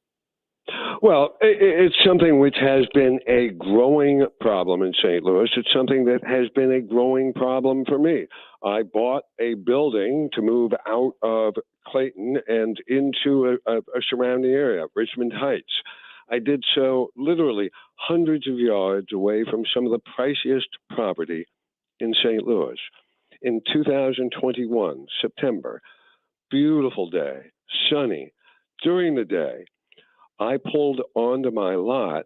Well, it's something which has been a growing problem in St. Louis. It's something that has been a growing problem for me. I bought a building to move out of Clayton and into a surrounding area, Richmond Heights. I did so literally hundreds of yards away from some of the priciest property in St. Louis. In 2021, September, beautiful day, sunny. During the day, I pulled onto my lot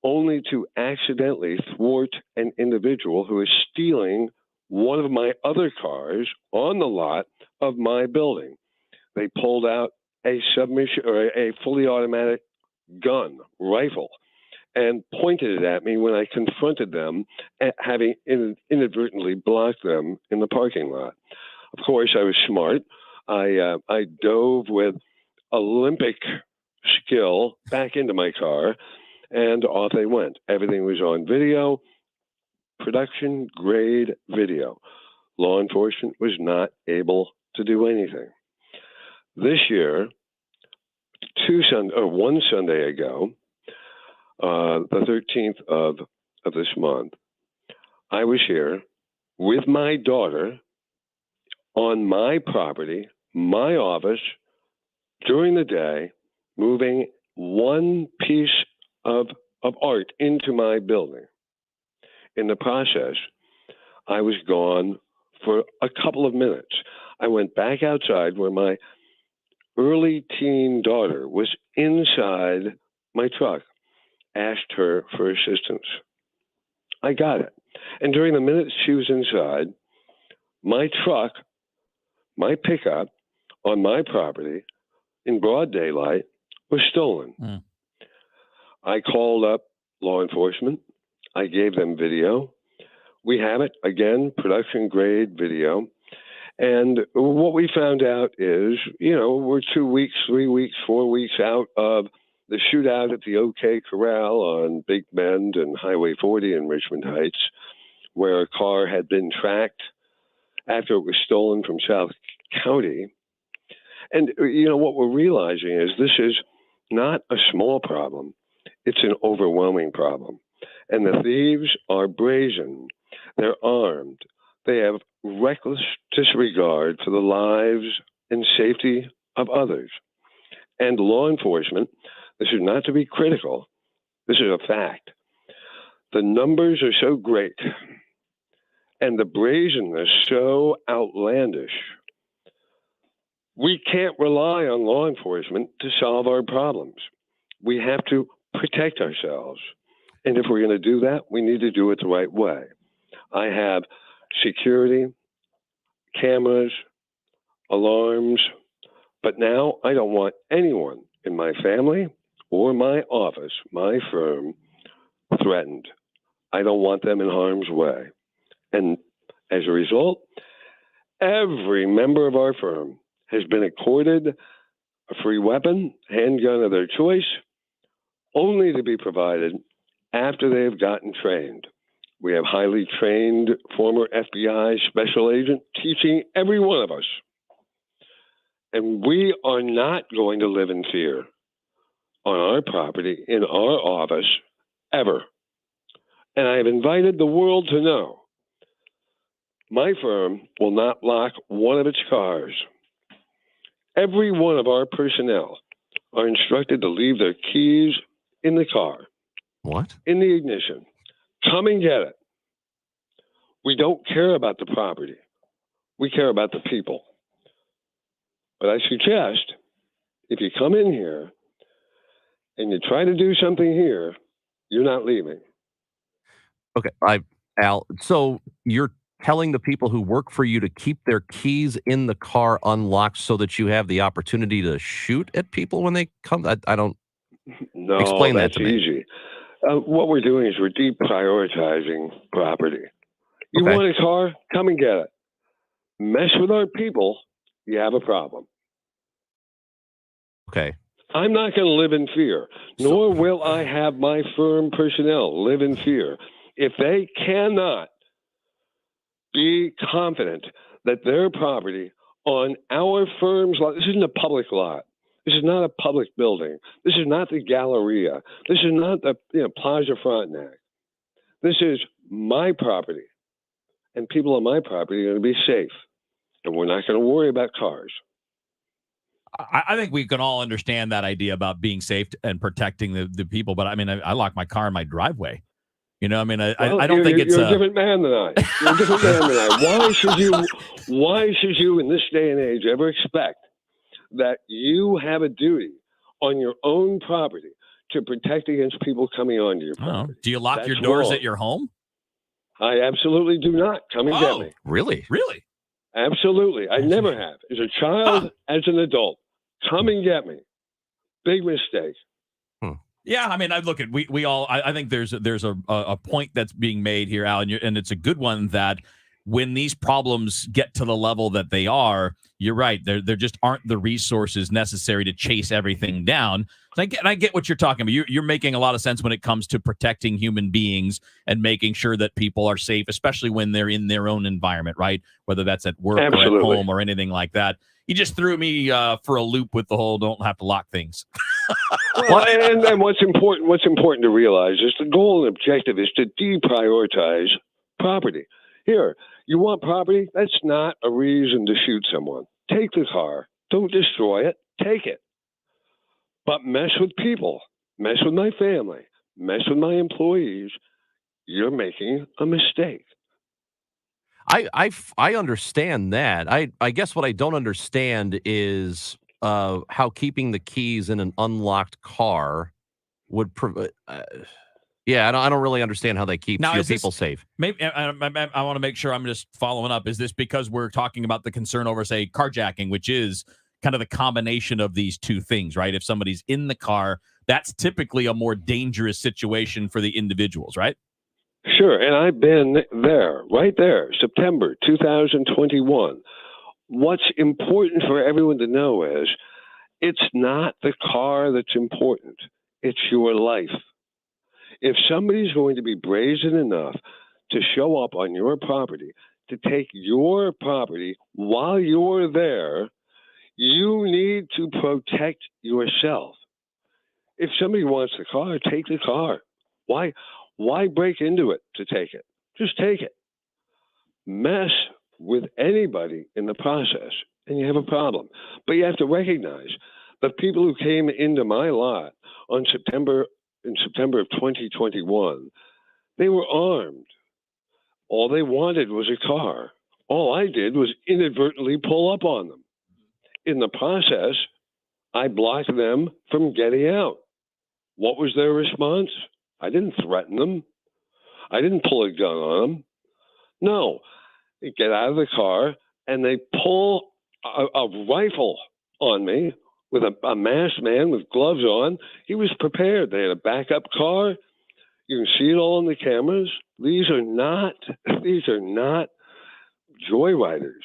only to accidentally thwart an individual who is stealing one of my other cars on the lot of my building. They pulled out a submachine or a fully automatic gun, rifle, and pointed it at me when I confronted them, having inadvertently blocked them in the parking lot. Of course, I was smart. I dove with Olympic skill back into my car, and off they went. Everything was on video, production grade video. Law enforcement was not able to do anything. This year, one Sunday ago, the 13th of this month, I was here with my daughter on my property, my office, during the day, moving one piece of art into my building. In the process, I was gone for a couple of minutes. I went back outside where my early teen daughter was inside my truck, asked her for assistance. I got it. And during the minutes she was inside, my truck, my pickup on my property in broad daylight was stolen. I called up law enforcement. I gave them video. We have it, again, production grade video. And what we found out is, we're 2 weeks, 3 weeks, 4 weeks out of the shootout at the OK Corral on Big Bend and Highway 40 in Richmond Heights, where a car had been tracked after it was stolen from South County. And, what we're realizing is this is not a small problem. It's an overwhelming problem. And the thieves are brazen. They're armed. They have reckless disregard for the lives and safety of others. And law enforcement, this is not to be critical. This is a fact. The numbers are so great and the brazenness so outlandish. We can't rely on law enforcement to solve our problems. We have to protect ourselves. And if we're going to do that, we need to do it the right way. I have security, cameras, alarms, but now I don't want anyone in my family or my office, my firm, threatened. I don't want them in harm's way. And as a result, every member of our firm has been accorded a free weapon, handgun of their choice, only to be provided after they have gotten trained. We have highly trained former FBI special agent teaching every one of us And we are not going to live in fear on our property, in our office, ever. And I have invited the world to know my firm will not lock one of its cars. Every one of our personnel are instructed to leave their keys in the car. What? In the ignition. Come and get it. We don't care about the property. We care about the people. But I suggest if you come in here and you try to do something here, you're not leaving. Okay, Al, so you're telling the people who work for you to keep their keys in the car unlocked so that you have the opportunity to shoot at people when they come? I don't. No, explain that that's to me. easy. What we're doing is we're deprioritizing property. You Okay. want a car? Come and get it. Mess with our people, you have a problem. Okay. I'm not going to live in fear, nor will I have my firm personnel live in fear. If they cannot be confident that their property on our firm's lot, this isn't a public lot. This is not a public building. This is not the Galleria. This is not the Plaza Frontenac. This is my property, and people on my property are going to be safe, and we're not going to worry about cars. I think we can all understand that idea about being safe and protecting the people. But I mean, I lock my car in my driveway. You know, I mean, I don't think it's you're a different man than I. You're a different man than I. Why should you in this day and age ever expect that you have a duty on your own property to protect against people coming onto your property? Do you lock your That's doors wrong. at your home? I absolutely do not. Come and get me. Really? Really? Absolutely. I never have. As a child, as an adult. Come and get me. Big mistake. Yeah, I mean, I look at we all. I think there's a point that's being made here, Al, and it's a good one that when these problems get to the level that they are, you're right. There just aren't the resources necessary to chase everything down. And I get what you're talking about. You're making a lot of sense when it comes to protecting human beings and making sure that people are safe, especially when they're in their own environment, right? Whether that's at work or at Absolutely. home or anything like that. You just threw me for a loop with the whole don't have to lock things. Well, and what's important to realize is the goal and objective is to deprioritize property. Here, you want property? That's not a reason to shoot someone. Take the car. Don't destroy it. Take it. But mess with people. Mess with my family. Mess with my employees. You're making a mistake. I understand that. I guess what I don't understand is how keeping the keys in an unlocked car would yeah, I don't really understand how that keeps Now, your is this- people safe. Maybe I want to make sure I'm just following up. Is this because we're talking about the concern over, say, carjacking, which is kind of the combination of these two things, right? If somebody's in the car, that's typically a more dangerous situation for the individuals, right? Sure, and I've been there, right there, September 2021. What's important for everyone to know is it's not the car that's important. It's your life. If somebody's going to be brazen enough to show up on your property, to take your property while you're there, you need to protect yourself. If somebody wants the car, take the car. Why break into it to take it? Just take it. Mess with anybody in the process, and you have a problem. But you have to recognize the people who came into my lot in September of 2021, they were armed. All they wanted was a car. All I did was inadvertently pull up on them. In the process, I blocked them from getting out. What was their response? I didn't threaten them. I didn't pull a gun on them. No, they get out of the car and they pull a rifle on me with a masked man with gloves on. He was prepared. They had a backup car. You can see it all on the cameras. These are not joyriders.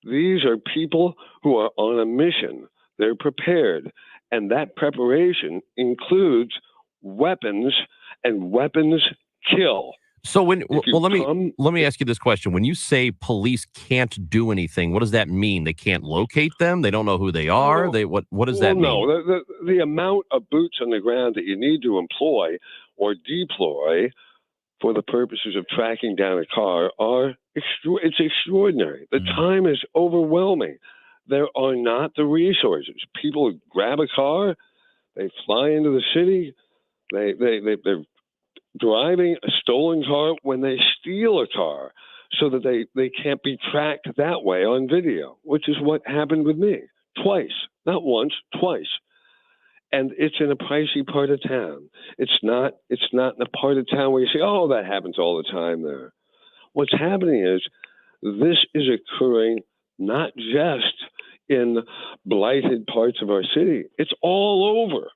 These are people who are on a mission. They're prepared. And that preparation includes weapons, and weapons kill. So when If you let me ask you this question. When you say police can't do anything, what does that mean? They can't locate them? They don't know who they are? Well, What does that mean? No, the amount of boots on the ground that you need to employ or deploy for the purposes of tracking down a car it's extraordinary. The time is overwhelming. There are not the resources. People grab a car, they fly into the city, they're driving a stolen car when they steal a car so that they can't be tracked that way on video, which is what happened with me twice, not once, twice. And it's in a pricey part of town. It's not in a part of town where you say, oh, that happens all the time there. What's happening is this is occurring not just in blighted parts of our city. It's all over.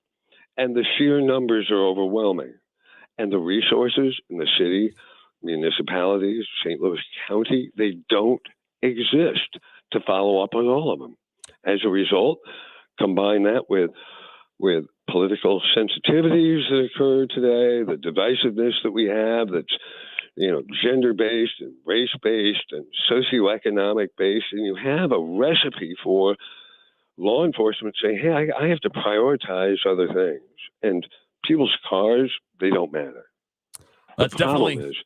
And the sheer numbers are overwhelming. And the resources in the city, municipalities, St. Louis County, they don't exist to follow up on all of them. As a result, combine that with political sensitivities that occur today, the divisiveness that we have that's, gender-based and race-based and socioeconomic-based, and you have a recipe for law enforcement saying, hey, I have to prioritize other things. And people's cars, they don't matter. That's the problem is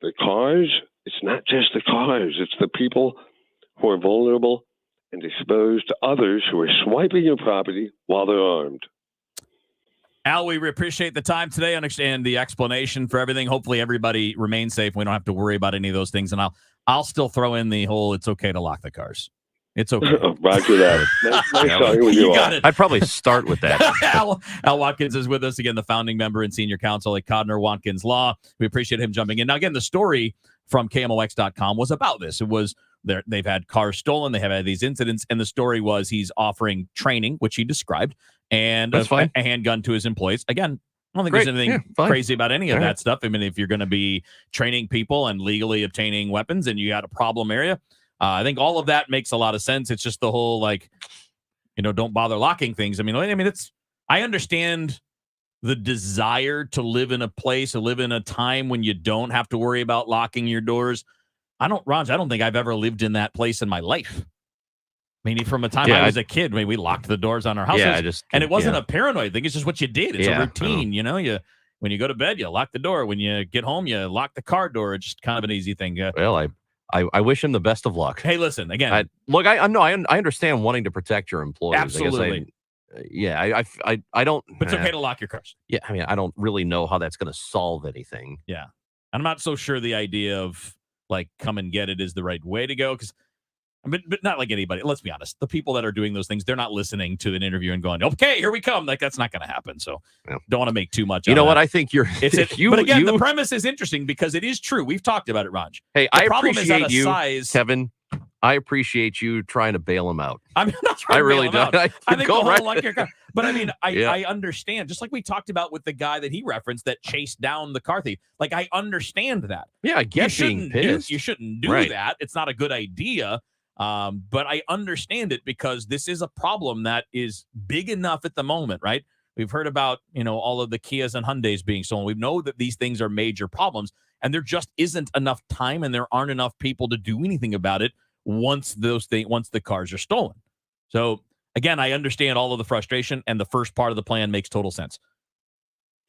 the cars, it's not just the cars, it's the people who are vulnerable and exposed to others who are swiping your property while they're armed. Al, we appreciate the time today, understand the explanation for everything. Hopefully everybody remains safe. We don't have to worry about any of those things. And I'll still throw in the whole, it's okay to lock the cars. It's okay. Roger that. Nice talking with you got all. it. I'd probably start with that. Al Watkins is with us again, the founding member and senior counsel at Codner Watkins Law. We appreciate him jumping in. Now, again, the story from KMOX.com was about this. It was they've had cars stolen. They have had these incidents. And the story was he's offering training, which he described, and a handgun to his employees. Again, I don't think there's anything crazy about any of that stuff. I mean, if you're going to be training people and legally obtaining weapons and you got a problem area, I think all of that makes a lot of sense. It's just the whole, don't bother locking things. I understand the desire to live in a place, to live in a time when you don't have to worry about locking your doors. I don't think I've ever lived in that place in my life. From a time I was a kid, we locked the doors on our houses. And it wasn't a paranoid thing. It's just what you did. It's a routine. When you go to bed, you lock the door. When you get home, you lock the car door. It's just kind of an easy thing. Well, I wish him the best of luck. Hey, listen, again. I understand wanting to protect your employees. Absolutely. I don't. But it's okay to lock your cars. Yeah, I don't really know how that's going to solve anything. Yeah. And I'm not so sure the idea of, come and get it is the right way to go. But not like anybody. Let's be honest. The people that are doing those things, they're not listening to an interview and going, okay, here we come. That's not going to happen. So don't want to make too much. You know what? I think you're. But again, the premise is interesting because it is true. We've talked about it, Raj. Hey, I appreciate you, size. Kevin. I appreciate you trying to bail him out. I'm not trying to bail him out. I think go the whole right. But I understand. Just like we talked about with the guy that he referenced that chased down the car thief. I understand that. Yeah, I get being pissed. You shouldn't do that. It's not a good idea. But I understand it because this is a problem that is big enough at the moment, right? We've heard about, all of the Kias and Hyundais being stolen. We know that these things are major problems, and there just isn't enough time and there aren't enough people to do anything about it once the cars are stolen. So again, I understand all of the frustration, and the first part of the plan makes total sense.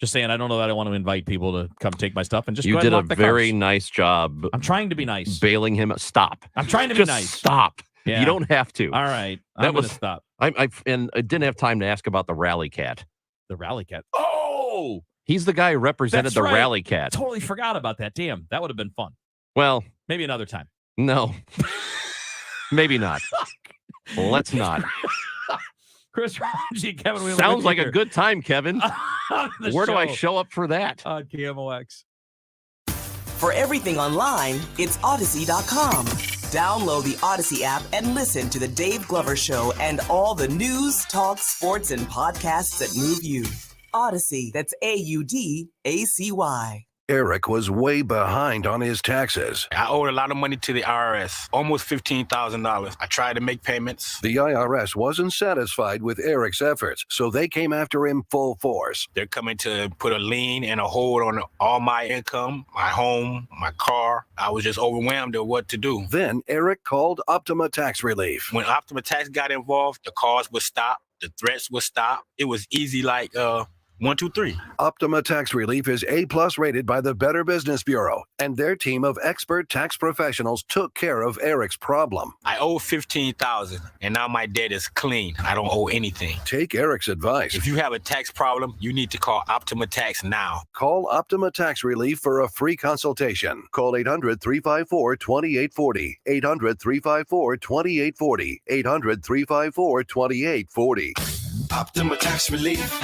Just saying, I don't know that I want to invite people to come take my stuff and just you go ahead did and a lock the very cars. nice job. I'm trying to be nice. Bailing him. Stop. I'm trying to just be nice. Stop. Yeah. You don't have to. All right. I'm going to stop. And I didn't have time to ask about the Rally Cat. The Rally Cat. Oh! He's the guy who represented the Rally Cat. Totally forgot about that. Damn, that would have been fun. Well, maybe another time. No. Maybe not. Let's not. Chris Raji, Kevin Wheeler. Sounds like a good time, Kevin. Where do I show up for that? On KMOX. For everything online, it's Odyssey.com. Download the Odyssey app and listen to The Dave Glover Show and all the news, talk, sports, and podcasts that move you. Odyssey, that's AUDACY. Eric was way behind on his taxes. I owed a lot of money to the IRS, almost $15,000. I tried to make payments. The IRS wasn't satisfied with Eric's efforts, so they came after him full force. They're coming to put a lien and a hold on all my income, my home, my car. I was just overwhelmed at what to do. Then Eric called Optima Tax Relief. When Optima Tax got involved, the calls would stop, the threats would stop. It was easy like 1, 2, 3. Optima Tax Relief is A+ rated by the Better Business Bureau, and their team of expert tax professionals took care of Eric's problem. I owe $15,000, and now my debt is clean. I don't owe anything. Take Eric's advice. If you have a tax problem, you need to call Optima Tax now. Call Optima Tax Relief for a free consultation. Call 800-354-2840. 800-354-2840. 800-354-2840. Optima Tax Relief.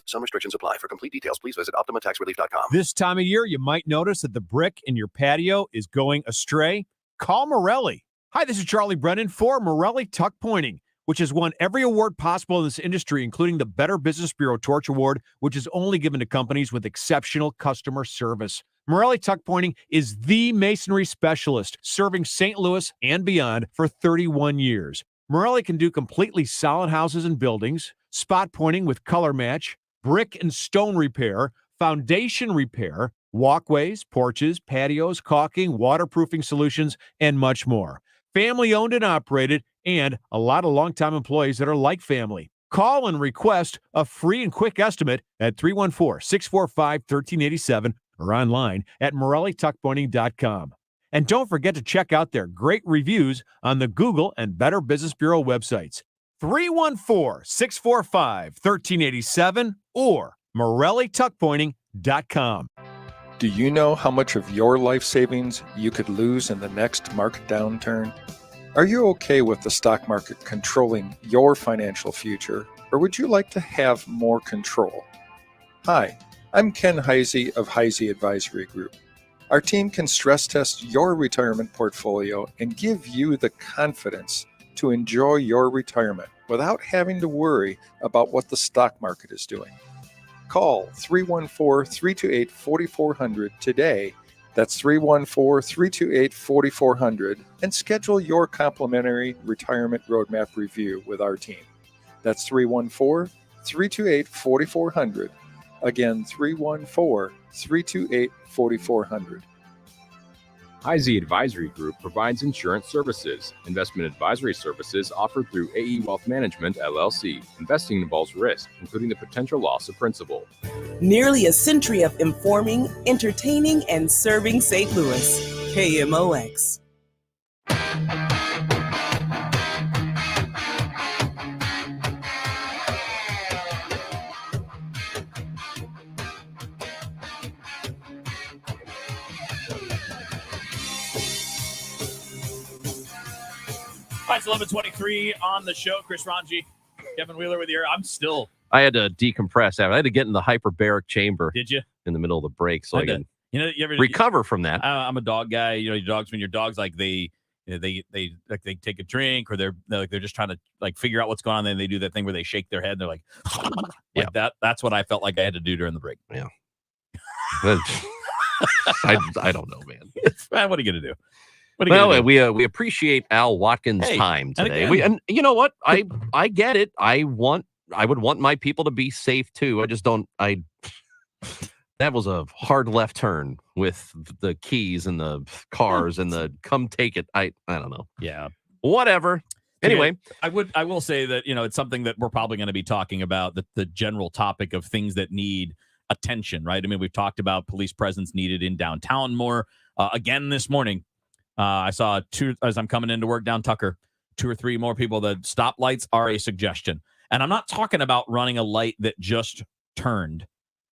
Some restrictions apply. For complete details, please visit OptimaTaxRelief.com. This time of year, you might notice that the brick in your patio is going astray. Call Morelli. Hi, this is Charlie Brennan for Morelli Tuck Pointing, which has won every award possible in this industry, including the Better Business Bureau Torch Award, which is only given to companies with exceptional customer service. Morelli Tuck Pointing is the masonry specialist, serving St. Louis and beyond for 31 years. Morelli can do completely solid houses and buildings, spot pointing with color match, brick and stone repair, foundation repair, walkways, porches, patios, caulking, waterproofing solutions, and much more. Family owned and operated, and a lot of longtime employees that are like family. Call and request a free and quick estimate at 314-645-1387 or online at MorelliTuckPointing.com. And don't forget to check out their great reviews on the Google and Better Business Bureau websites. 314-645-1387 or MorelliTuckPointing.com. Do you know how much of your life savings you could lose in the next market downturn? Are you okay with the stock market controlling your financial future, or would you like to have more control? Hi, I'm Ken Heisey of Heisey Advisory Group. Our team can stress test your retirement portfolio and give you the confidence to enjoy your retirement without having to worry about what the stock market is doing. Call 314-328-4400 today. That's 314-328-4400 and schedule your complimentary retirement roadmap review with our team. That's 314-328-4400. Again, 314-328-4400. Heisey Advisory Group provides insurance services. Investment advisory services offered through AE Wealth Management, LLC. Investing involves risk, including the potential loss of principal. Nearly a century of informing, entertaining, and serving St. Louis. KMOX. It's 11:23 on the show. Chris Ranji, Kevin Wheeler with you. I had to decompress. I had to get in the hyperbaric chamber. Did you? In the middle of the break, so I can you ever recover from that. I'm a dog guy. You know, your dogs like they take a drink or they're just trying to like figure out what's going on. Then they do that thing where they shake their head and they're like, that. That's what I felt like I had to do during the break. Yeah. I don't know, man. What are you gonna do? Well, we appreciate Al Watkins' time today. And you know what? I get it. I would want my people to be safe too. I just don't. That was a hard left turn with the keys and the cars and the come take it. I don't know. Yeah. Whatever. Anyway, I will say that it's something that we're probably going to be talking about, the general topic of things that need attention, right? I mean, we've talked about police presence needed in downtown more. Again this morning. I saw as I'm coming into work down Tucker, 2 or 3 more people. The stoplights are a suggestion. And I'm not talking about running a light that just turned.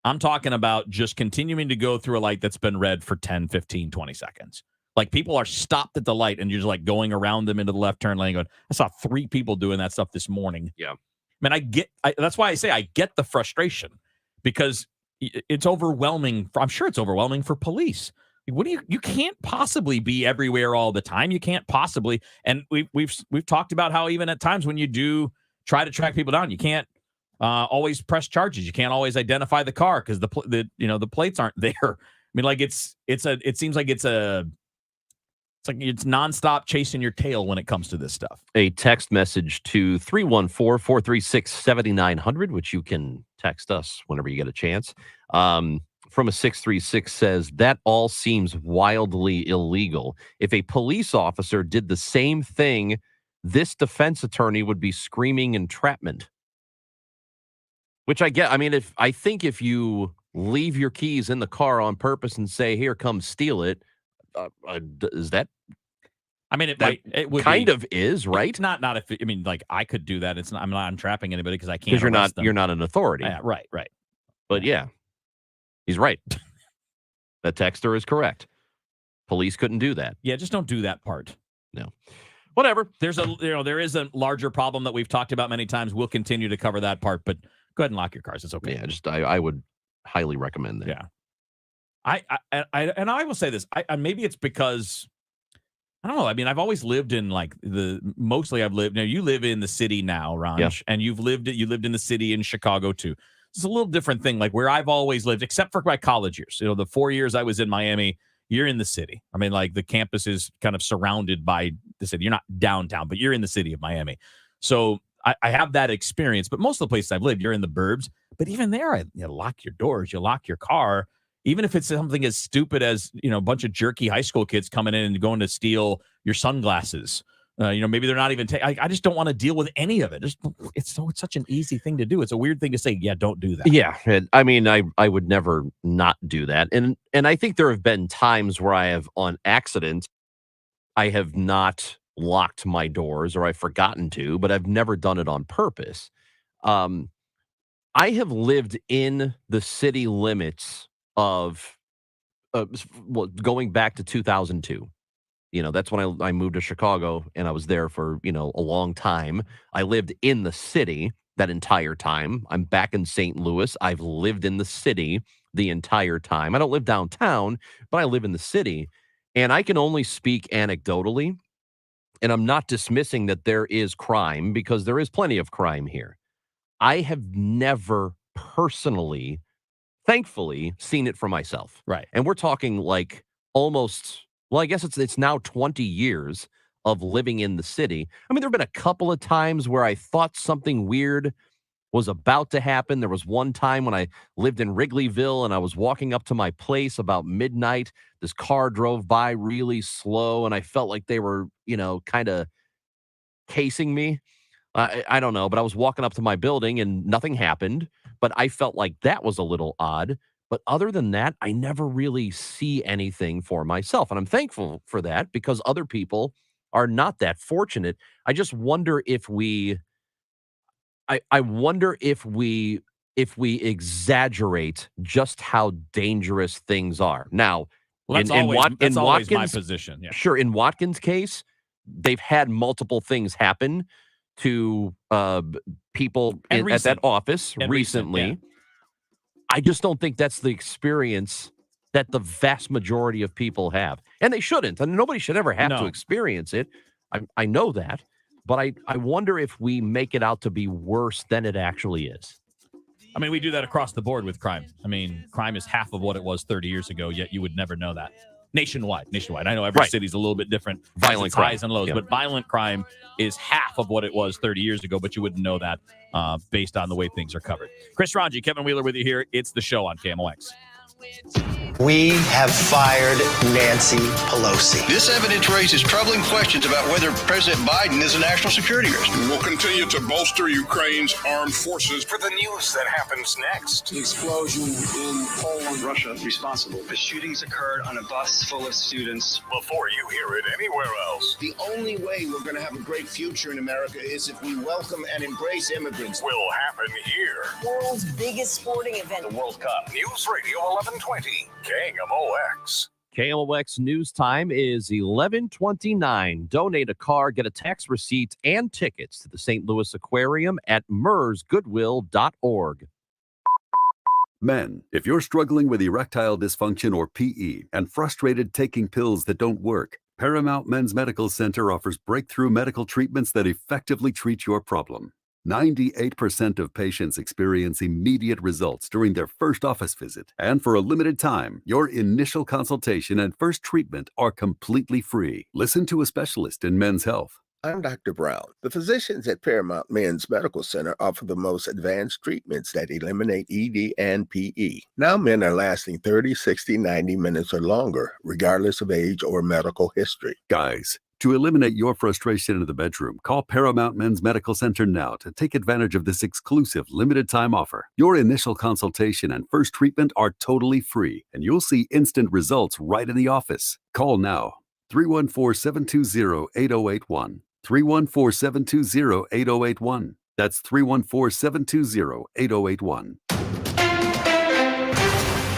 I'm talking about just continuing to go through a light that's been red for 10, 15, 20 seconds. Like people are stopped at the light and you're just like going around them into the left turn lane going, I saw 3 people doing that stuff this morning. Yeah. I mean, that's why I say I get the frustration because it's overwhelming. I'm sure it's overwhelming for police. You can't possibly be everywhere all the time. You can't possibly. And we've talked about how even at times when you do try to track people down, you can't always press charges. You can't always identify the car because the plates aren't there. I mean, like it seems like it's nonstop chasing your tail when it comes to this stuff. A text message to 314-436-7900, which you can text us whenever you get a chance. From a 636 says, that all seems wildly illegal. If a police officer did the same thing, this defense attorney would be screaming entrapment. Which I get. I mean, I think if you leave your keys in the car on purpose and say, here, come steal it, is that? I mean, it would kind of is, right? Not if I mean, like I could do that. It's not. I'm not entrapping anybody because I can't. Because you're not an authority. Yeah, right. But yeah, he's right. That texter is correct. Police couldn't do that. Yeah, just don't do that part. No. Whatever. There is a larger problem that we've talked about many times. We'll continue to cover that part, but go ahead and lock your cars. It's okay. Yeah, I would highly recommend that. Yeah. I will say this. Maybe it's because I don't know. I mean, I've always lived in mostly I've lived. Now you live in the city now, Ranj, and you lived in the city in Chicago too. It's a little different thing, like where I've always lived, except for my college years. The 4 years I was in Miami, you're in the city. I mean, like the campus is kind of surrounded by the city. You're not downtown, but you're in the city of Miami. So I have that experience. But most of the places I've lived, you're in the burbs. But even there, you lock your doors, you lock your car. Even if it's something as stupid as, a bunch of jerky high school kids coming in and going to steal your sunglasses. Maybe they're not even I just don't want to deal with any of it. It's such an easy thing to do. It's a weird thing to say, yeah, don't do that. Yeah. I mean, I would never not do that. And I think there have been times where I have, on accident, I have not locked my doors or I've forgotten to, but I've never done it on purpose. I have lived in the city limits of going back to 2002. That's when I moved to Chicago, and I was there for, a long time. I lived in the city that entire time. I'm back in St. Louis. I've lived in the city the entire time. I don't live downtown, but I live in the city. And I can only speak anecdotally, and I'm not dismissing that there is crime, because there is plenty of crime here. I have never personally, thankfully, seen it for myself. Right. And we're talking like almost... Well, I guess it's now 20 years of living in the city. I mean, there have been a couple of times where I thought something weird was about to happen. There was one time when I lived in Wrigleyville and I was walking up to my place about midnight. This car drove by really slow and I felt like they were, kind of casing me. I don't know, but I was walking up to my building and nothing happened. But I felt like that was a little odd. But other than that, I never really see anything for myself. And I'm thankful for that, because other people are not that fortunate. I just wonder if I wonder if we exaggerate just how dangerous things are. Now, that's always my position. Yeah. Sure. In Watkins' case, they've had multiple things happen to people at that office recently. Yeah. I just don't think that's the experience that the vast majority of people have. And they shouldn't. And nobody should ever have to experience it. I know that. But I wonder if we make it out to be worse than it actually is. I mean, we do that across the board with crime. I mean, crime is half of what it was 30 years ago, yet you would never know that. Nationwide. I know every city's a little bit different. Violent crime. Highs and lows. But violent crime is half of what it was 30 years ago, but you wouldn't know that based on the way things are covered. Chris Ranji, Kevin Wheeler with you here. It's the show on KMOX. We have fired Nancy Pelosi. This evidence raises troubling questions about whether President Biden is a national security risk. We will continue to bolster Ukraine's armed forces. For the news that happens next. The explosion in Poland. Russia responsible. The shootings occurred on a bus full of students. Before you hear it anywhere else. The only way we're going to have a great future in America is if we welcome and embrace immigrants. Will happen here. World's biggest sporting event. The World Cup. News Radio 1120. KMOX. KMOX news time is 11:29. Donate a car, get a tax receipt, and tickets to the St. Louis Aquarium at mersgoodwill.org. Men, if you're struggling with erectile dysfunction or PE and frustrated taking pills that don't work, Paramount Men's Medical Center offers breakthrough medical treatments that effectively treat your problem. 98% of patients experience immediate results during their first office visit. And for a limited time, your initial consultation and first treatment are completely free. Listen to a specialist in Men's Health. I'm Dr. Brown. The physicians at Paramount Men's Medical Center offer the most advanced treatments that eliminate ED and PE. Now men are lasting 30, 60, 90 minutes or longer, regardless of age or medical history. Guys, to eliminate your frustration in the bedroom, call Paramount Men's Medical Center now to take advantage of this exclusive limited-time offer. Your initial consultation and first treatment are totally free, and you'll see instant results right in the office. Call now, 314-720-8081. 314-720-8081. That's 314-720-8081.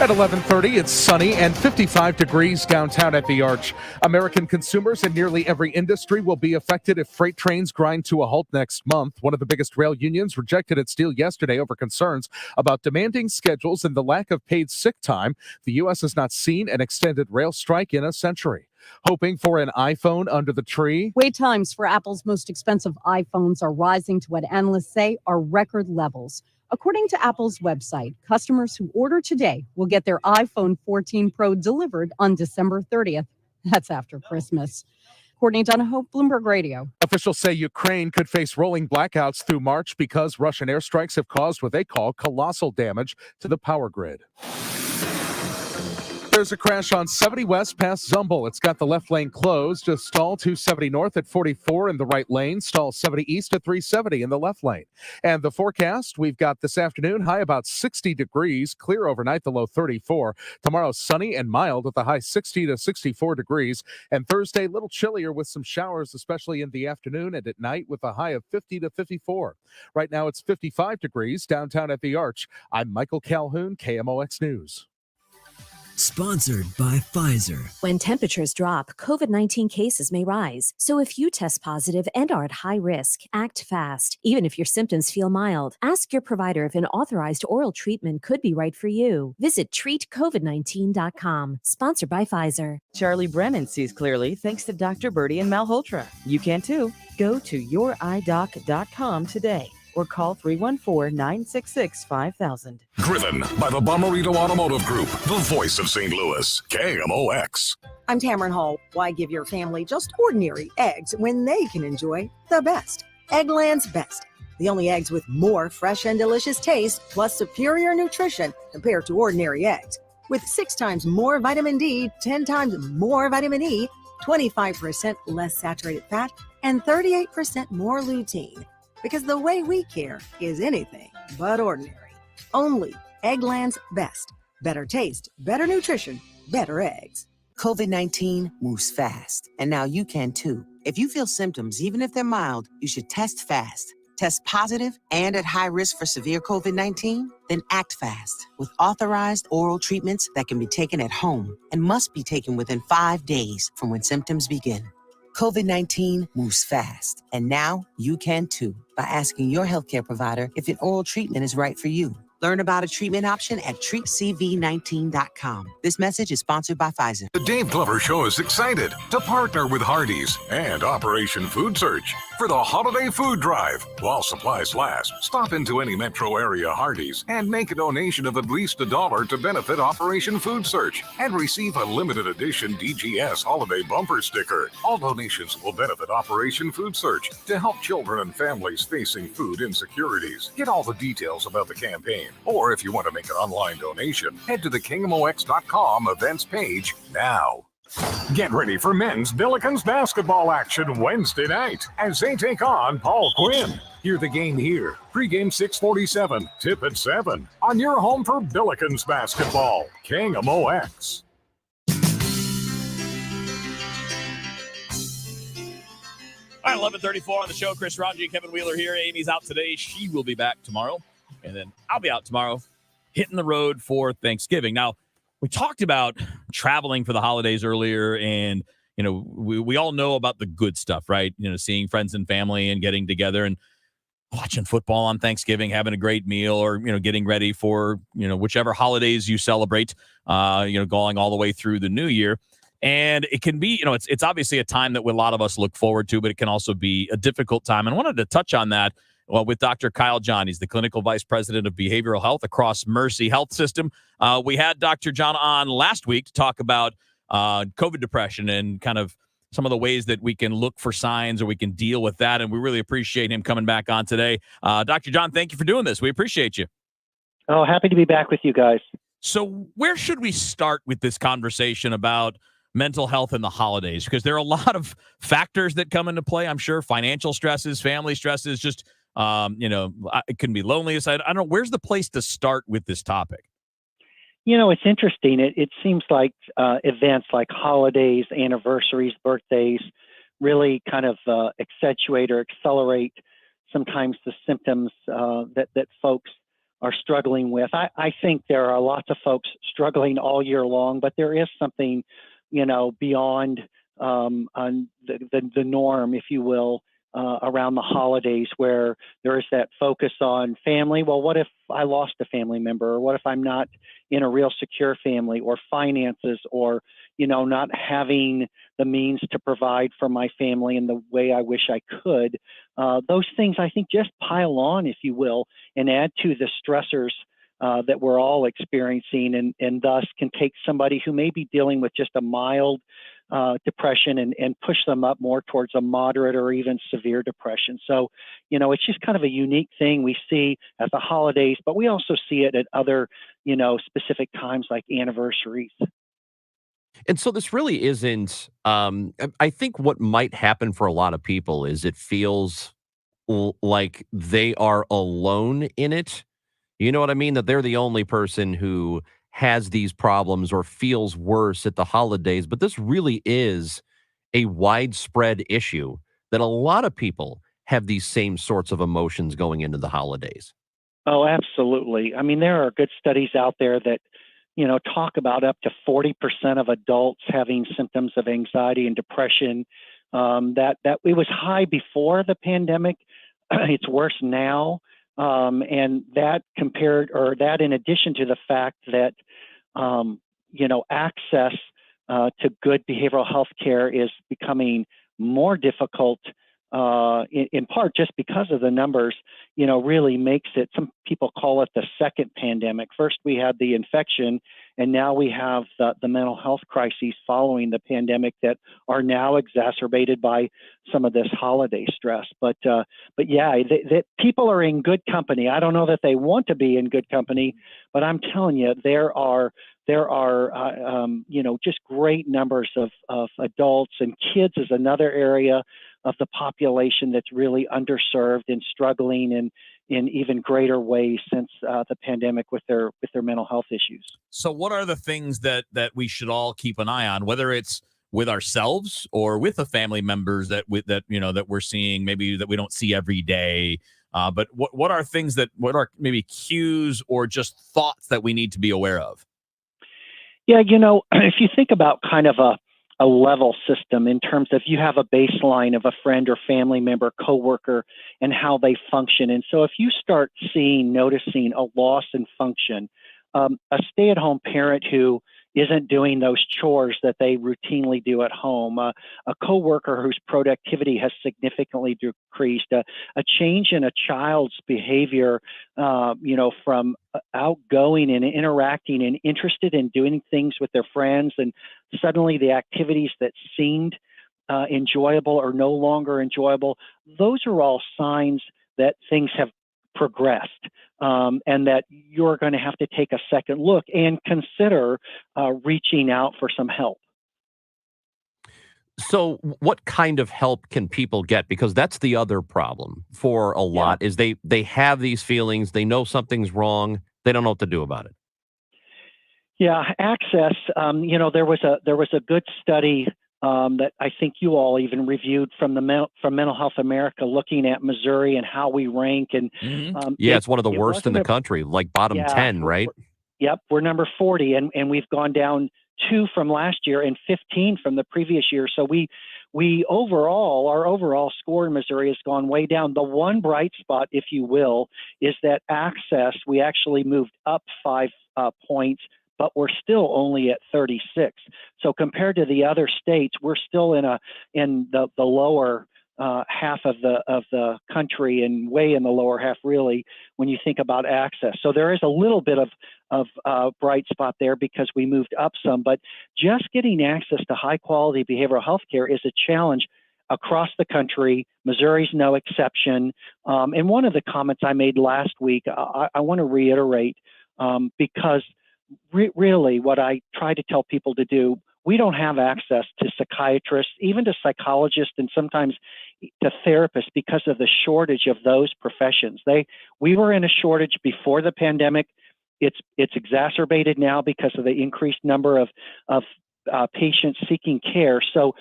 At 11:30, it's sunny and 55 degrees downtown at the Arch. American consumers in nearly every industry will be affected if freight trains grind to a halt next month. One of the biggest rail unions rejected its deal yesterday over concerns about demanding schedules and the lack of paid sick time. The U.S. has not seen an extended rail strike in a century. Hoping for an iPhone under the tree? Wait times for Apple's most expensive iPhones are rising to what analysts say are record levels. According to Apple's website, customers who order today will get their iPhone 14 Pro delivered on December 30th. That's after Christmas. According to Hope Bloomberg Radio. Officials say Ukraine could face rolling blackouts through March because Russian airstrikes have caused what they call colossal damage to the power grid. There's a crash on 70 West past Zumble. It's got the left lane closed. Just stall 270 North at 44 in the right lane. Stall 70 East at 370 in the left lane. And the forecast, we've got this afternoon, high about 60 degrees. Clear overnight, the low 34. Tomorrow, sunny and mild at the high 60 to 64 degrees. And Thursday, a little chillier with some showers, especially in the afternoon and at night with a high of 50 to 54. Right now, it's 55 degrees downtown at the Arch. I'm Michael Calhoun, KMOX News. Sponsored by Pfizer. When temperatures drop, COVID-19 cases may rise. So if you test positive and are at high risk, act fast. Even if your symptoms feel mild, ask your provider if an authorized oral treatment could be right for you. Visit treatcovid19.com. Sponsored by Pfizer. Charlie Brennan sees clearly thanks to Dr. Bertie and Malhotra. You can too. Go to youridoc.com today. Or call 314-966-5000. Driven by the Bomarito Automotive Group, the voice of St. Louis, KMOX. I'm Tamron Hall. Why give your family just ordinary eggs when they can enjoy the best? Eggland's Best. The only eggs with more fresh and delicious taste, plus superior nutrition compared to ordinary eggs. With 6 times more vitamin D, 10 times more vitamin E, 25% less saturated fat, and 38% more lutein. Because the way we care is anything but ordinary. Only Eggland's Best. Better taste, better nutrition, better eggs. COVID-19 moves fast, and now you can too. If you feel symptoms, even if they're mild, you should test fast. Test positive and at high risk for severe COVID-19? Then act fast with authorized oral treatments that can be taken at home and must be taken within 5 days from when symptoms begin. COVID-19 moves fast, and now you can too by asking your healthcare provider if an oral treatment is right for you. Learn about a treatment option at treatcv19.com. This message is sponsored by Pfizer. The Dave Glover Show is excited to partner with Hardee's and Operation Food Search for the Holiday Food Drive. While supplies last, stop into any metro area Hardee's and make a donation of at least $1 to benefit Operation Food Search and receive a limited edition DGS Holiday Bumper Sticker. All donations will benefit Operation Food Search to help children and families facing food insecurities. Get all the details about the campaign, or if you want to make an online donation, head to the KMOX.com events page now. Get ready for men's Billikens basketball action Wednesday night as they take on Paul Quinn. Hear the game here. Pre-game 6:47, tip at 7 on your home for Billikens basketball, KMOX. All right, 11:34 on the show. Chris Ranji, Kevin Wheeler here. Amy's out today. She will be back tomorrow. And then I'll be out tomorrow, hitting the road for Thanksgiving. Now, we talked about traveling for the holidays earlier, and, you know, we all know about the good stuff, right? You know, seeing friends and family and getting together and watching football on Thanksgiving, having a great meal, or, you know, getting ready for, you know, whichever holidays you celebrate, going all the way through the new year. And it can be, you know, it's obviously a time that a lot of us look forward to, but it can also be a difficult time. And I wanted to touch on that Well, with Dr. Kyle John. He's the Clinical Vice President of Behavioral Health across Mercy Health System. We had Dr. John on last week to talk about COVID depression and kind of some of the ways that we can look for signs or we can deal with that. And we really appreciate him coming back on today. Dr. John, thank you for doing this. We appreciate you. Oh, happy to be back with you guys. So where should we start with this conversation about mental health in the holidays? Because there are a lot of factors that come into play, I'm sure. Financial stresses, family stresses, just, it can be loneliness. I don't know. Where's the place to start with this topic? It's interesting. It seems like events like holidays, anniversaries, birthdays really kind of accentuate or accelerate sometimes the symptoms that folks are struggling with. I think there are lots of folks struggling all year long, but there is something, beyond the norm, if you will, around the holidays where there is that focus on family. Well, what if I lost a family member? Or what if I'm not in a real secure family, or finances, or, not having the means to provide for my family in the way I wish I could? Those things, I think, just pile on, if you will, and add to the stressors that we're all experiencing, and thus can take somebody who may be dealing with just a mild depression and push them up more towards a moderate or even severe depression. So, it's just kind of a unique thing we see at the holidays, but we also see it at other, specific times like anniversaries. And so this really isn't, I think what might happen for a lot of people is it feels like they are alone in it. You know what I mean? That they're the only person who has these problems or feels worse at the holidays. But this really is a widespread issue that a lot of people have these same sorts of emotions going into the holidays. Oh, absolutely. I mean, there are good studies out there that, talk about up to 40% of adults having symptoms of anxiety and depression. That it was high before the pandemic. It's worse now. And that in addition to the fact that, access to good behavioral health care is becoming more difficult, in part just because of the numbers, really makes it, some people call it the second pandemic. First, we had the infection, and now we have the mental health crises following the pandemic that are now exacerbated by some of this holiday stress. But yeah, people are in good company. I don't know that they want to be in good company, but I'm telling you, there are just great numbers of adults, and kids is another area of the population that's really underserved and struggling in even greater ways since the pandemic with their mental health issues. So what are the things that we should all keep an eye on, whether it's with ourselves or with the family members that we're seeing, maybe that we don't see every day? But what are things what are maybe cues or just thoughts that we need to be aware of? Yeah, if you think about kind of a level system in terms of you have a baseline of a friend or family member, coworker, and how they function. And so if you start noticing a loss in function, a stay-at-home parent who isn't doing those chores that they routinely do at home, a coworker whose productivity has significantly decreased, a change in a child's behavior, from outgoing and interacting and interested in doing things with their friends, and suddenly the activities that seemed enjoyable are no longer enjoyable. Those are all signs that things have progressed, and that you're going to have to take a second look and consider reaching out for some help. So what kind of help can people get? Because that's the other problem for a lot is they have these feelings, they know something's wrong, they don't know what to do about it. Yeah, access. There was a good study that I think you all even reviewed from Mental Health America, looking at Missouri and how we rank. And it's one of the worst in the country, like bottom 10, right? Yep, we're number 40, and we've gone down 2 from last year and 15 from the previous year. So our overall score in Missouri has gone way down. The one bright spot, if you will, is that access. We actually moved up 5 points, but we're still only at 36. So compared to the other states, we're still in the lower half of the country and way in the lower half, really, when you think about access. So there is a little bit of bright spot there because we moved up some, but just getting access to high quality behavioral health care is a challenge across the country. Missouri's no exception. And one of the comments I made last week, I want to reiterate, because really what I try to tell people to do, we don't have access to psychiatrists, even to psychologists, and sometimes to therapists because of the shortage of those professions. We were in a shortage before the pandemic. It's exacerbated now because of the increased number of patients seeking care. So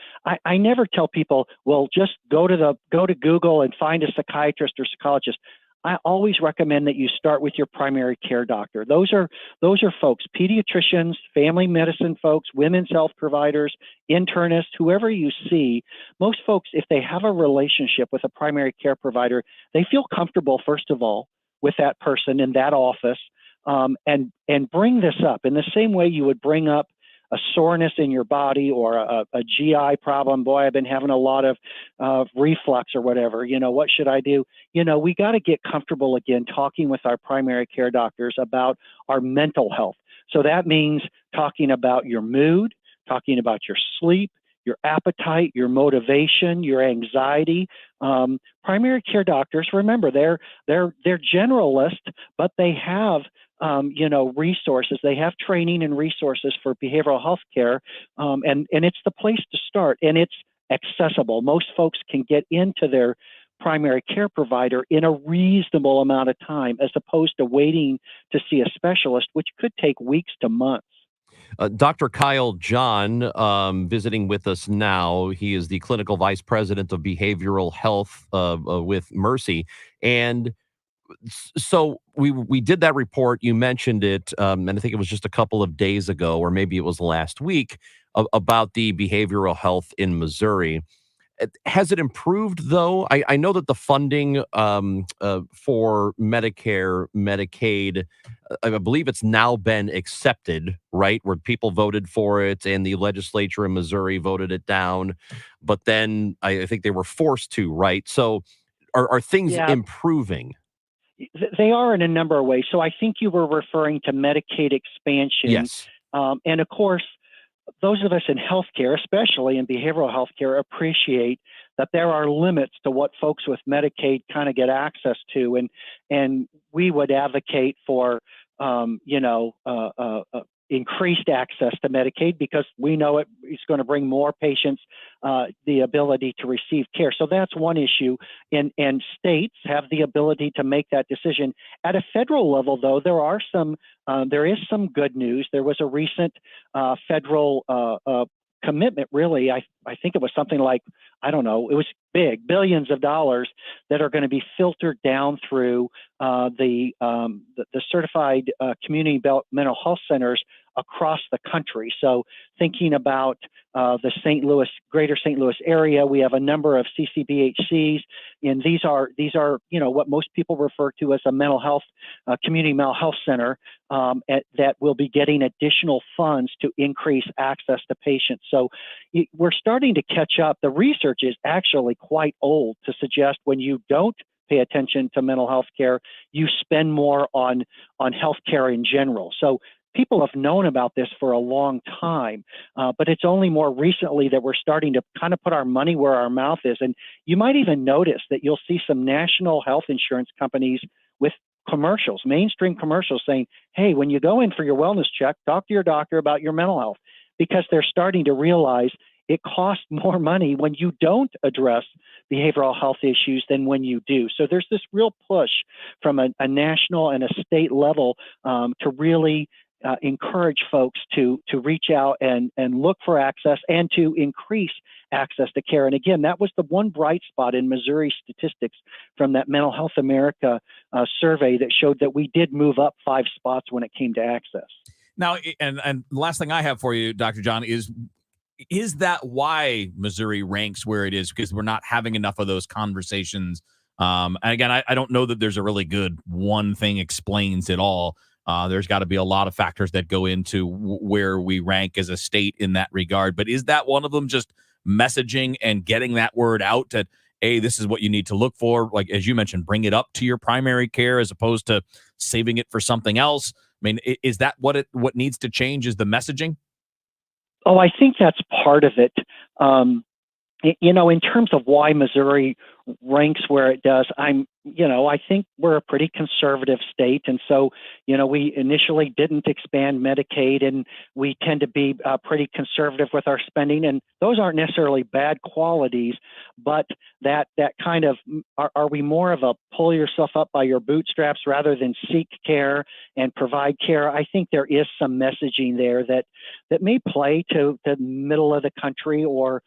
I never tell people, well, just go to Google and find a psychiatrist or psychologist. I always recommend that you start with your primary care doctor. Those are folks, pediatricians, family medicine folks, women's health providers, internists, whoever you see. Most folks, if they have a relationship with a primary care provider, they feel comfortable, first of all, with that person in that office, and bring this up in the same way you would bring up a soreness in your body or a GI problem. Boy, I've been having a lot of reflux or whatever. What should I do? We got to get comfortable again talking with our primary care doctors about our mental health. So that means talking about your mood, talking about your sleep, your appetite, your motivation, your anxiety. Primary care doctors, remember, they're generalists, but they have resources. They have training and resources for behavioral health care, and it's the place to start, and it's accessible. Most folks can get into their primary care provider in a reasonable amount of time, as opposed to waiting to see a specialist, which could take weeks to months. Dr. Kyle John visiting with us now. He is the clinical vice president of behavioral health with Mercy. And so we did that report. You mentioned it, and I think it was just a couple of days ago, or maybe it was last week, about the behavioral health in Missouri. Has it improved, though? I know that the funding for Medicare, Medicaid, I believe it's now been accepted, right? Where people voted for it and the legislature in Missouri voted it down. But then I think they were forced to, right? So are things improving? They are in a number of ways. So I think you were referring to Medicaid expansion. Yes. And of course, those of us in healthcare, especially in behavioral healthcare, appreciate that there are limits to what folks with Medicaid kind of get access to. And we would advocate for, increased access to Medicaid because we know it's going to bring more patients the ability to receive care. So that's one issue. And states have the ability to make that decision. At a federal level, though, there is some good news. There was a recent federal commitment, really. I think it was something like, I don't know, it was big, billions of dollars that are going to be filtered down through the certified community mental health centers across the country. So thinking about the greater St. Louis area, we have a number of CCBHCs, and these are what most people refer to as a mental health community mental health center that will be getting additional funds to increase access to patients. So we're starting to catch up. The research is actually quite old to suggest when you don't pay attention to mental health care, you spend more on health care in general. So people have known about this for a long time, but it's only more recently that we're starting to kind of put our money where our mouth is. And you might even notice that you'll see some national health insurance companies with commercials, mainstream commercials saying, hey, when you go in for your wellness check, talk to your doctor about your mental health, because they're starting to realize it costs more money when you don't address behavioral health issues than when you do. So there's this real push from a national and a state level to really encourage folks to reach out and look for access and to increase access to care. And again, that was the one bright spot in Missouri statistics from that Mental Health America survey that showed that we did move up 5 spots when it came to access. Now, and the last thing I have for you, Dr. John, is that why Missouri ranks where it is? Because we're not having enough of those conversations. And again, I don't know that there's a really good one thing explains it all. There's got to be a lot of factors that go into where we rank as a state in that regard. But is that one of them, just messaging and getting that word out that this is what you need to look for. Like, as you mentioned, bring it up to your primary care as opposed to saving it for something else. I mean, is that what needs to change, is the messaging? Oh, I think that's part of it. In terms of why Missouri ranks where it does, I think we're a pretty conservative state. And so, we initially didn't expand Medicaid, and we tend to be pretty conservative with our spending. And those aren't necessarily bad qualities, but that kind of, are we more of a pull yourself up by your bootstraps rather than seek care and provide care? I think there is some messaging there that may play to the middle of the country or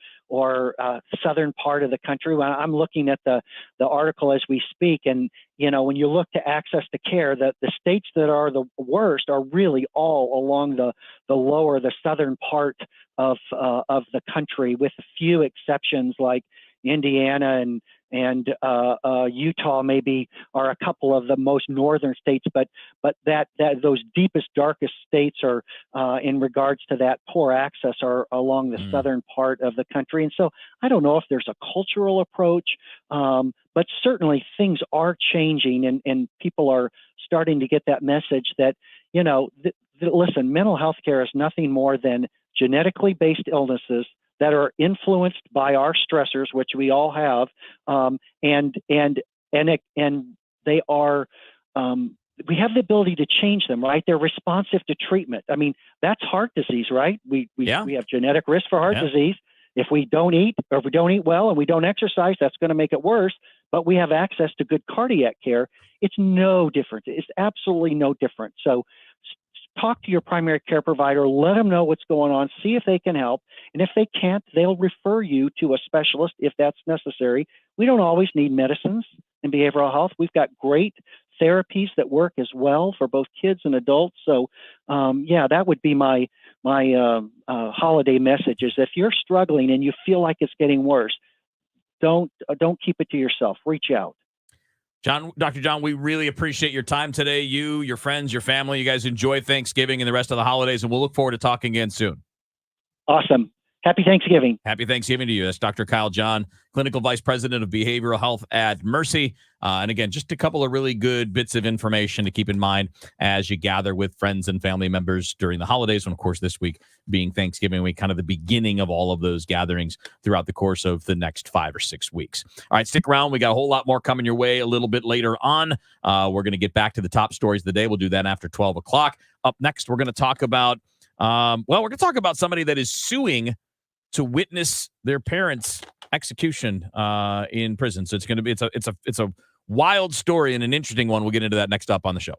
southern part of the country. When I'm looking at the article as we speak, and when you look to access to care, the states that are the worst are really all along the southern part of the country, with a few exceptions like Indiana and Utah maybe are a couple of the most northern states, but that those deepest, darkest states are in regards to that poor access are along the southern part of the country. And so I don't know if there's a cultural approach, but certainly things are changing, and people are starting to get that message that, listen, mental health care is nothing more than genetically based illnesses that are influenced by our stressors, which we all have, and they are. We have the ability to change them, right? They're responsive to treatment. I mean, that's heart disease, right? We have genetic risk for heart disease. If we don't eat, or if we don't eat well and we don't exercise, that's going to make it worse. But we have access to good cardiac care. It's no different. It's absolutely no different. So talk to your primary care provider, let them know what's going on, see if they can help. And if they can't, they'll refer you to a specialist if that's necessary. We don't always need medicines in behavioral health. We've got great therapies that work as well for both kids and adults. So, that would be my holiday message is, if you're struggling and you feel like it's getting worse, don't keep it to yourself. Reach out. Dr. John, we really appreciate your time today. You, your friends, your family, you guys enjoy Thanksgiving and the rest of the holidays, and we'll look forward to talking again soon. Awesome. Happy Thanksgiving. Happy Thanksgiving to you. That's Dr. Kyle John, Clinical Vice President of Behavioral Health at Mercy. And again, just a couple of really good bits of information to keep in mind as you gather with friends and family members during the holidays. And of course, this week being Thanksgiving week, kind of the beginning of all of those gatherings throughout the course of the next 5 or 6 weeks. All right, stick around. We got a whole lot more coming your way a little bit later on. We're going to get back to the top stories of the day. We'll do that after 12 o'clock. Up next, we're going to talk about, we're going to talk about somebody that is suing to witness their parents' execution in prison. So it's going to be it's a wild story and an interesting one. We'll get into that next up on the show.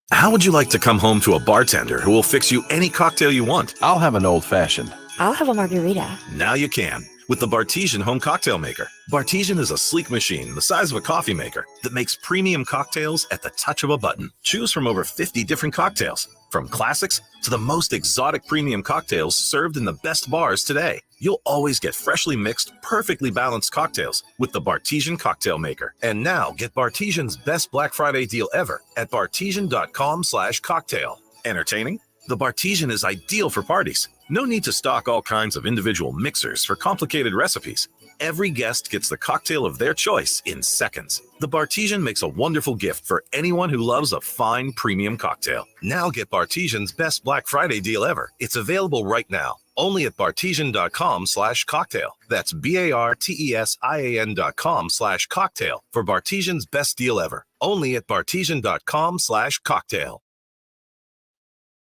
How would you like to come home to a bartender who will fix you any cocktail you want? I'll have an old fashioned. I'll have a margarita. Now you can with the Bartesian Home Cocktail Maker. Bartesian is a sleek machine the size of a coffee maker that makes premium cocktails at the touch of a button. Choose from over 50 different cocktails, from classics to the most exotic premium cocktails served in the best bars today. You'll always get freshly mixed, perfectly balanced cocktails with the Bartesian Cocktail Maker. And now get Bartesian's best Black Friday deal ever at bartesian.com/cocktail. Entertaining? The Bartesian is ideal for parties. No need to stock all kinds of individual mixers for complicated recipes. Every guest gets the cocktail of their choice in seconds. The Bartesian makes a wonderful gift for anyone who loves a fine premium cocktail. Now get Bartesian's best Black Friday deal ever. It's available right now, only at bartesian.com/cocktail. That's BARTESIAN.com/cocktail for Bartesian's best deal ever, only at bartesian.com/cocktail.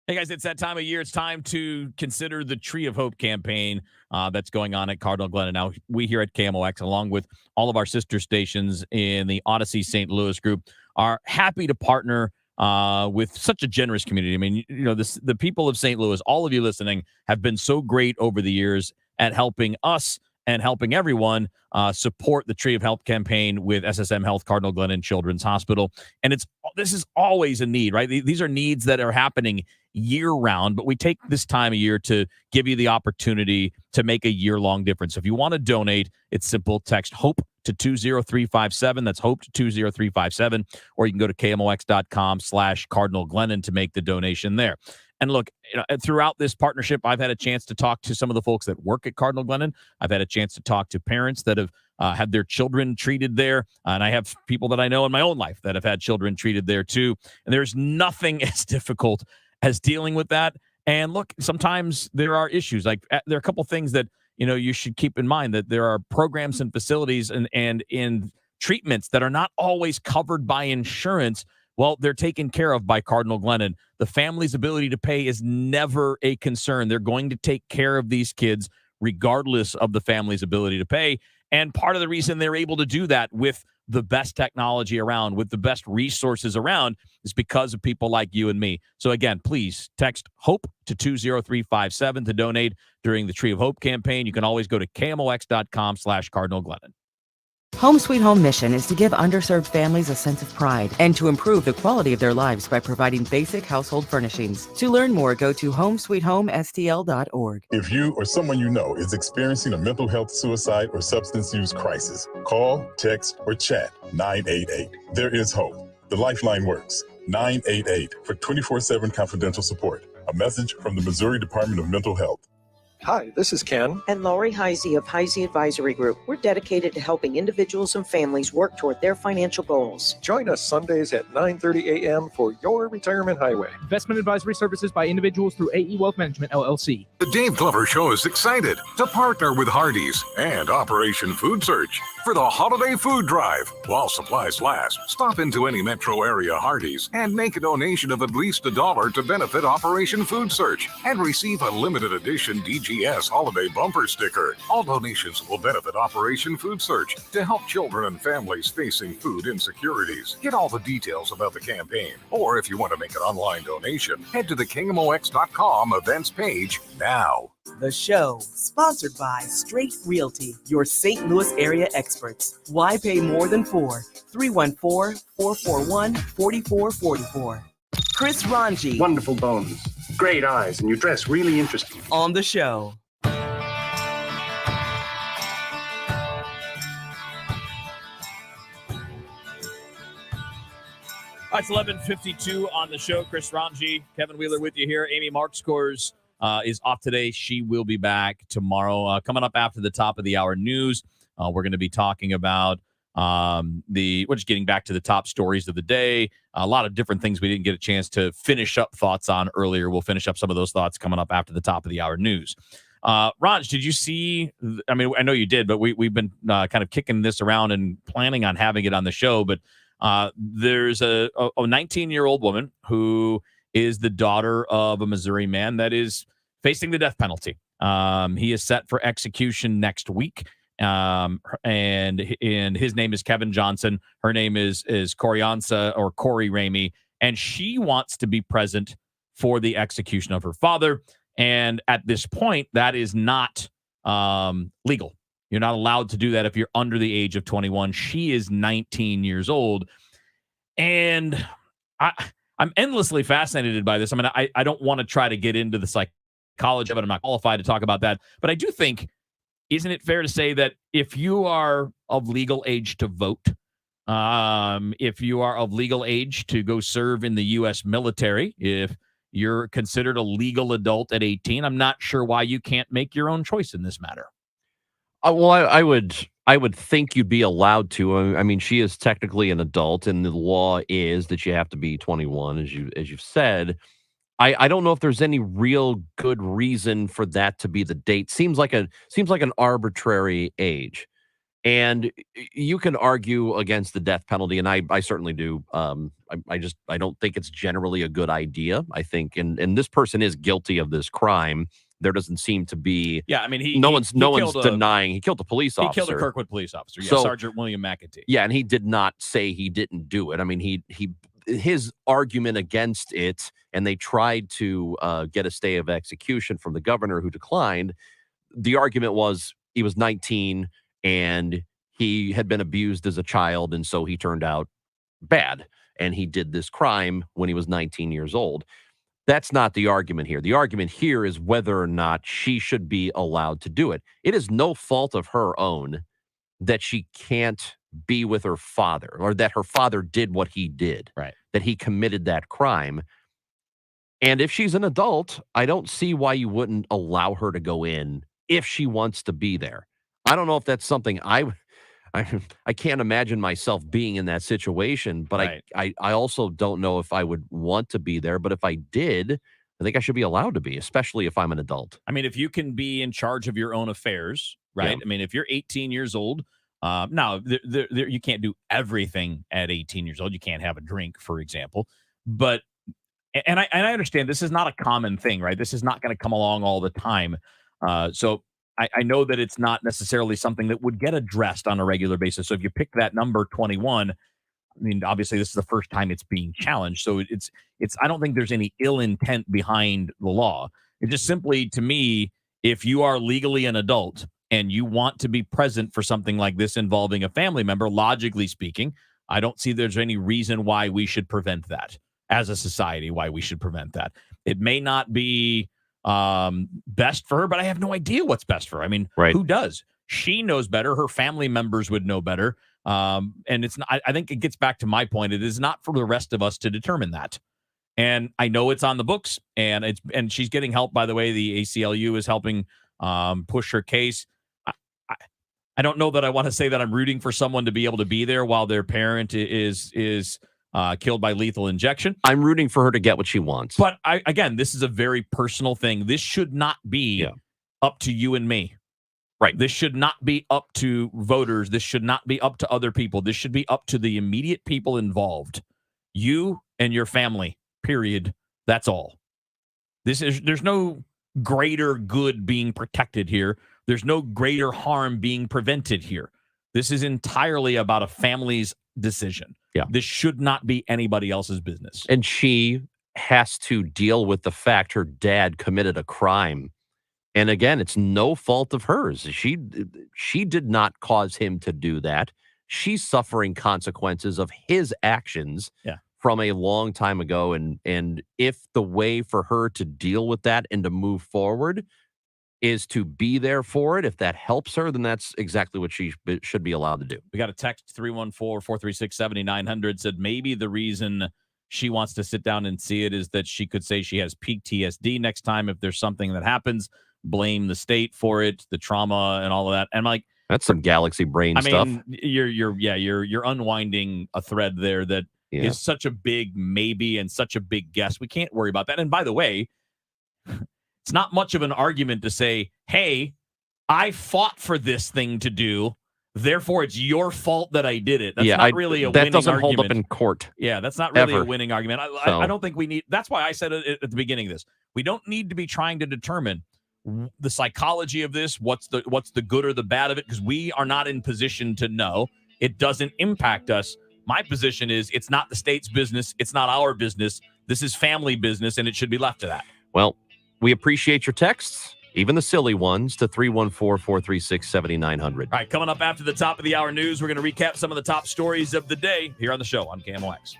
Hey guys, it's that time of year. It's time to consider the Tree of Hope campaign that's going on at Cardinal Glennon. Now, we here at KMOX, along with all of our sister stations in the Odyssey St. Louis group, are happy to partner with such a generous community. I mean, the people of St. Louis, all of you listening, have been so great over the years at helping us and helping everyone support the Tree of Health campaign with SSM Health Cardinal Glennon Children's Hospital. And this is always a need, right? These are needs that are happening year-round, but we take this time of year to give you the opportunity to make a year-long difference. If you want to donate, it's simple. Text HOPE to 20357. That's HOPE to 20357. Or you can go to KMOX.com/Cardinal Glennon to make the donation there. And look, throughout this partnership, I've had a chance to talk to some of the folks that work at Cardinal Glennon. I've had a chance to talk to parents that have had their children treated there. And I have people that I know in my own life that have had children treated there too. And there's nothing as difficult as dealing with that. And look, sometimes there are issues. Like there are a couple things that, you should keep in mind, that there are programs and facilities and in treatments that are not always covered by insurance. Well, they're taken care of by Cardinal Glennon. The family's ability to pay is never a concern. They're going to take care of these kids regardless of the family's ability to pay. And part of the reason they're able to do that with the best technology around, with the best resources around, is because of people like you and me. So again, please text HOPE to 20357 to donate during the Tree of Hope campaign. You can always go to KMOX.com/Cardinal Glennon. Home Sweet Home mission is to give underserved families a sense of pride and to improve the quality of their lives by providing basic household furnishings. To learn more, go to homesweethomestl.org. If you or someone you know is experiencing a mental health, suicide, or substance use crisis, call, text, or chat 988. There is hope. The Lifeline works. 988 for 24/7 confidential support. A message from the Missouri Department of Mental Health. Hi, this is Ken. And Laurie Heisey of Heisey Advisory Group. We're dedicated to helping individuals and families work toward their financial goals. Join us Sundays at 9:30 a.m. for Your Retirement Highway. Investment advisory services by individuals through AE Wealth Management, LLC. The Dave Glover Show is excited to partner with Hardee's and Operation Food Search for the Holiday Food Drive. While supplies last, stop into any metro area Hardee's and make a donation of at least $1 to benefit Operation Food Search and receive a limited edition DGS Holiday Bumper Sticker. All donations will benefit Operation Food Search to help children and families facing food insecurities. Get all the details about the campaign, or if you want to make an online donation, head to the KMOX.com events page now. The show, sponsored by Straight Realty, your St. Louis area experts. Why pay more than 4? 314-441-4444. Chris Ranji. Wonderful bones, great eyes, and you dress really interesting. On the show. It's 11:52 on the show. Chris Ranji, Kevin Wheeler with you here. Amy Markscores is off today. She will be back tomorrow. Coming up after the top of the hour news, we're going to be talking about we're just getting back to the top stories of the day. A lot of different things we didn't get a chance to finish up thoughts on earlier. We'll finish up some of those thoughts coming up after the top of the hour news. Raj, did you see? I mean, I know you did, but we've been kind of kicking this around and planning on having it on the show. But there's a 19-year-old woman who is the daughter of a Missouri man that is facing the death penalty. He is set for execution next week. And his name is Kevin Johnson. Her name is Corianza or Corey Ramey, and she wants to be present for the execution of her father. And at this point, that is not legal. You're not allowed to do that if you're under the age of 21. She is 19 years old. And I'm endlessly fascinated by this. I mean, I don't want to try to get into the psychology of it. I'm not qualified to talk about that. But I do think, isn't it fair to say that if you are of legal age to vote, if you are of legal age to go serve in the U.S. military, if you're considered a legal adult at 18, I'm not sure why you can't make your own choice in this matter. Well, I would think you'd be allowed to. I mean, she is technically an adult, and the law is that you have to be 21, as you've said. I don't know if there's any real good reason for that to be the date. Seems like an arbitrary age, and you can argue against the death penalty, and I certainly do. I don't think it's generally a good idea. I think, and this person is guilty of this crime. There doesn't seem to be. Yeah, I mean, no one's denying he killed a police officer. He killed a Kirkwood police officer. Yeah, So- Sergeant William McAtee. Yeah, and he did not say he didn't do it. I mean, his argument against it, and they tried to get a stay of execution from the governor, who declined. The argument was he was 19 and he had been abused as a child, and so he turned out bad, and he did this crime when he was 19 years old. That's not the argument here. The argument here is whether or not she should be allowed to do it. It is no fault of her own that she can't be with her father, or that her father did what he did, right? That he committed that crime. And if she's an adult, I don't see why you wouldn't allow her to go in if she wants to be there. I don't know if that's something I can't imagine myself being in that situation, but Right. I also don't know if I would want to be there. But if I did, I think I should be allowed to be, especially if I'm an adult. I mean, if you can be in charge of your own affairs, right? Yeah. I mean, if you're 18 years old, now you can't do everything at 18 years old. You can't have a drink, for example. But and I understand this is not a common thing, right? This is not going to come along all the time. So I know that it's not necessarily something that would get addressed on a regular basis. So if you pick that number 21, I mean, obviously this is the first time it's being challenged. So it's I don't think there's any ill intent behind the law. It just simply, to me, if you are legally an adult and you want to be present for something like this involving a family member, logically speaking, I don't see there's any reason why we should prevent that as a society, why we should prevent that. It may not be best for her, but I have no idea what's best for her. I mean, Right. who does? She knows better. Her family members would know better. And it's not, I think it gets back to my point. It is not for the rest of us to determine that. And I know it's on the books, and she's getting help. By the way, the ACLU is helping push her case. I don't know that I want to say that I'm rooting for someone to be able to be there while their parent is killed by lethal injection. I'm rooting for her to get what she wants. But again, this is a very personal thing. This should not be up to you and me. Right. This should not be up to voters. This should not be up to other people. This should be up to the immediate people involved. You and your family, period. That's all. There's no greater good being protected here. There's no greater harm being prevented here. This is entirely about a family's decision. Yeah. This should not be anybody else's business. And she has to deal with the fact her dad committed a crime. And again, it's no fault of hers. She did not cause him to do that. She's suffering consequences of his actions from a long time ago. And if the way for her to deal with that and to move forward is to be there for it, if that helps her, then that's exactly what she should be allowed to do. We got a text 314-436-7900 said maybe the reason she wants to sit down and see it is that she could say she has PTSD next time if there's something that happens, blame the state for it, the trauma and all of that. And I'm like, that's some galaxy brain stuff. I mean, you're unwinding a thread there that is such a big maybe and such a big guess. We can't worry about that. And by the way, it's not much of an argument to say, hey, I fought for this thing to do, therefore it's your fault that I did it. That's not really a winning argument. That doesn't hold up in court. Yeah, that's not really ever. a winning argument. I don't think we need, that's why I said it at the beginning of this. We don't need to be trying to determine the psychology of this, what's the good or the bad of it, because we are not in position to know. It doesn't impact us. My position is it's not the state's business. It's not our business. This is family business, and it should be left to that. Well, we appreciate your texts, even the silly ones, to 314-436-7900. All right, coming up after the top of the hour news, we're going to recap some of the top stories of the day here on the show on KMOX.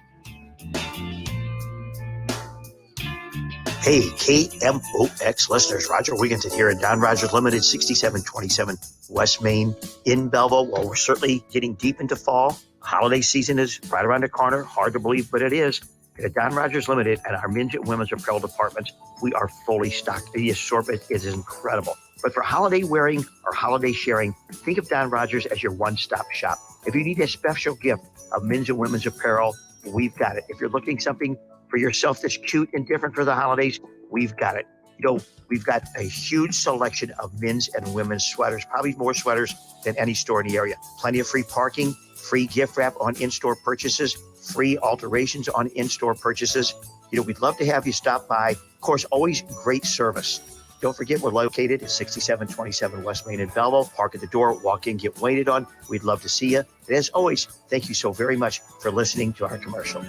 Hey, KMOX listeners, Roger Wigginton here at Don Rogers Limited, 6727 West Main in Belleville. Well, we're certainly getting deep into fall. Holiday season is right around the corner. Hard to believe, but it is. At Don Rogers Limited and our men's and women's apparel departments, we are fully stocked. The assortment is incredible. But for holiday wearing or holiday sharing, think of Don Rogers as your one-stop shop. If you need a special gift of men's and women's apparel, we've got it. If you're looking something for yourself that's cute and different for the holidays, we've got it. You know, we've got a huge selection of men's and women's sweaters, probably more sweaters than any store in the area. Plenty of free parking, free gift wrap on in-store purchases, free alterations on in-store purchases. You know, we'd love to have you stop by. Of course, always great service. Don't forget, we're located at 6727 West Main in Belleville. Park at the door, walk in, get waited on. We'd love to see you. And as always, thank you so very much for listening to our commercial.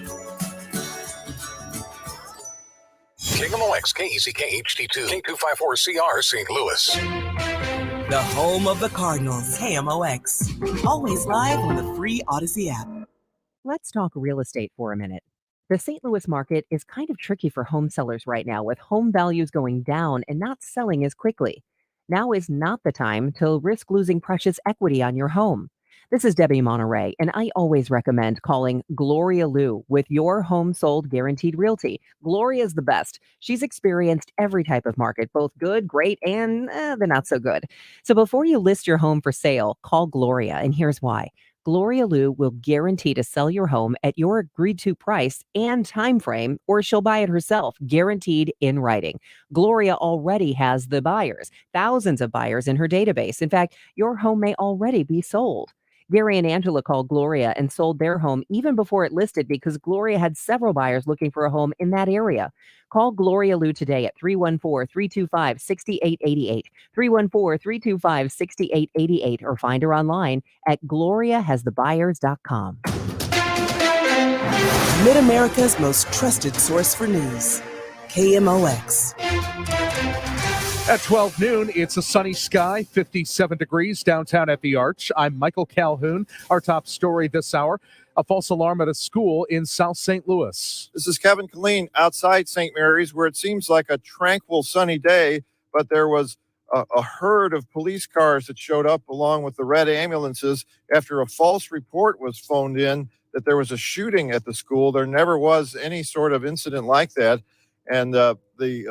KMOX, KECK HD2, K254CR St. Louis. The home of the Cardinals, KMOX. Always live on the free Odyssey app. Let's talk real estate for a minute. The St. Louis market is kind of tricky for home sellers right now, with home values going down and not selling as quickly. Now is not the time to risk losing precious equity on your home. This is Debbie Monterey, and I always recommend calling Gloria Liu with your home sold guaranteed realty. Gloria is the best. She's experienced every type of market, both good, great, and the not so good. So before you list your home for sale, call Gloria, and here's why. Gloria Liu will guarantee to sell your home at your agreed to price and time frame, or she'll buy it herself, guaranteed in writing. Gloria already has the buyers, thousands of buyers in her database. In fact, your home may already be sold. Gary and Angela called Gloria and sold their home even before it listed because Gloria had several buyers looking for a home in that area. Call Gloria Liu today at 314-325-6888, 314-325-6888, or find her online at gloriahasthebuyers.com. Mid-America's most trusted source for news. KMOX. At 12 noon, it's a sunny sky, 57 degrees downtown at the Arch. I'm Michael Calhoun. Our top story this hour, a false alarm at a school in South St. Louis. This is Kevin Killeen outside St. Mary's, where it seems like a tranquil, sunny day, but there was a herd of police cars that showed up along with the red ambulances after a false report was phoned in that there was a shooting at the school. There never was any sort of incident like that, and the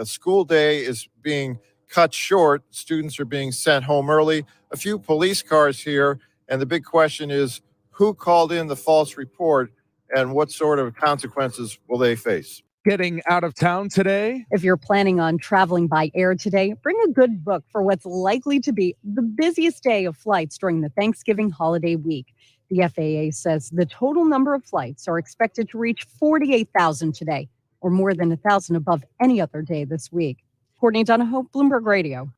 school day is being cut short. Students are being sent home early. A few police cars here, and the big question is who called in the false report and what sort of consequences will they face? Getting out of town today? If you're planning on traveling by air today, bring a good book for what's likely to be the busiest day of flights during the Thanksgiving holiday week. The FAA says the total number of flights are expected to reach 48,000 today, or more than 1,000 above any other day this week. Courtney Donahoe, Bloomberg Radio.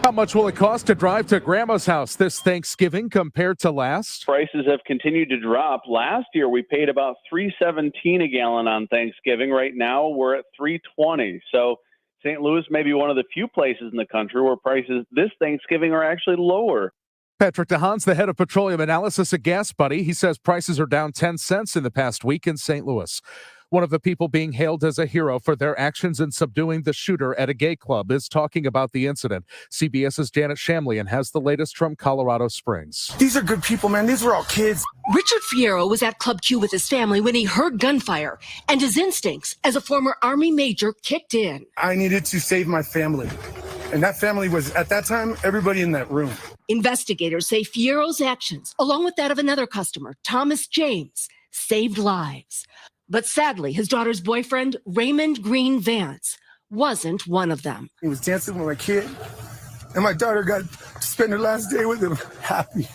How much will it cost to drive to Grandma's house this Thanksgiving compared to last? Prices have continued to drop. Last year, we paid about $3.17 a gallon on Thanksgiving. Right now, we're at $3.20. So St. Louis may be one of the few places in the country where prices this Thanksgiving are actually lower. Patrick DeHaan's the head of petroleum analysis at Gas Buddy. He says prices are down 10 cents in the past week in St. Louis. One of the people being hailed as a hero for their actions in subduing the shooter at a gay club is talking about the incident. CBS's Janet Shamlian has the latest from Colorado Springs. These are good people, man. These were all kids. Richard Fierro was at Club Q with his family when he heard gunfire, and his instincts as a former Army major kicked in. I needed to save my family. And that family was, at that time, everybody in that room. Investigators say Fierro's actions, along with that of another customer, Thomas James, saved lives. But sadly, his daughter's boyfriend, Raymond Green Vance, wasn't one of them. He was dancing with my kid, and my daughter got to spend her last day with him happy.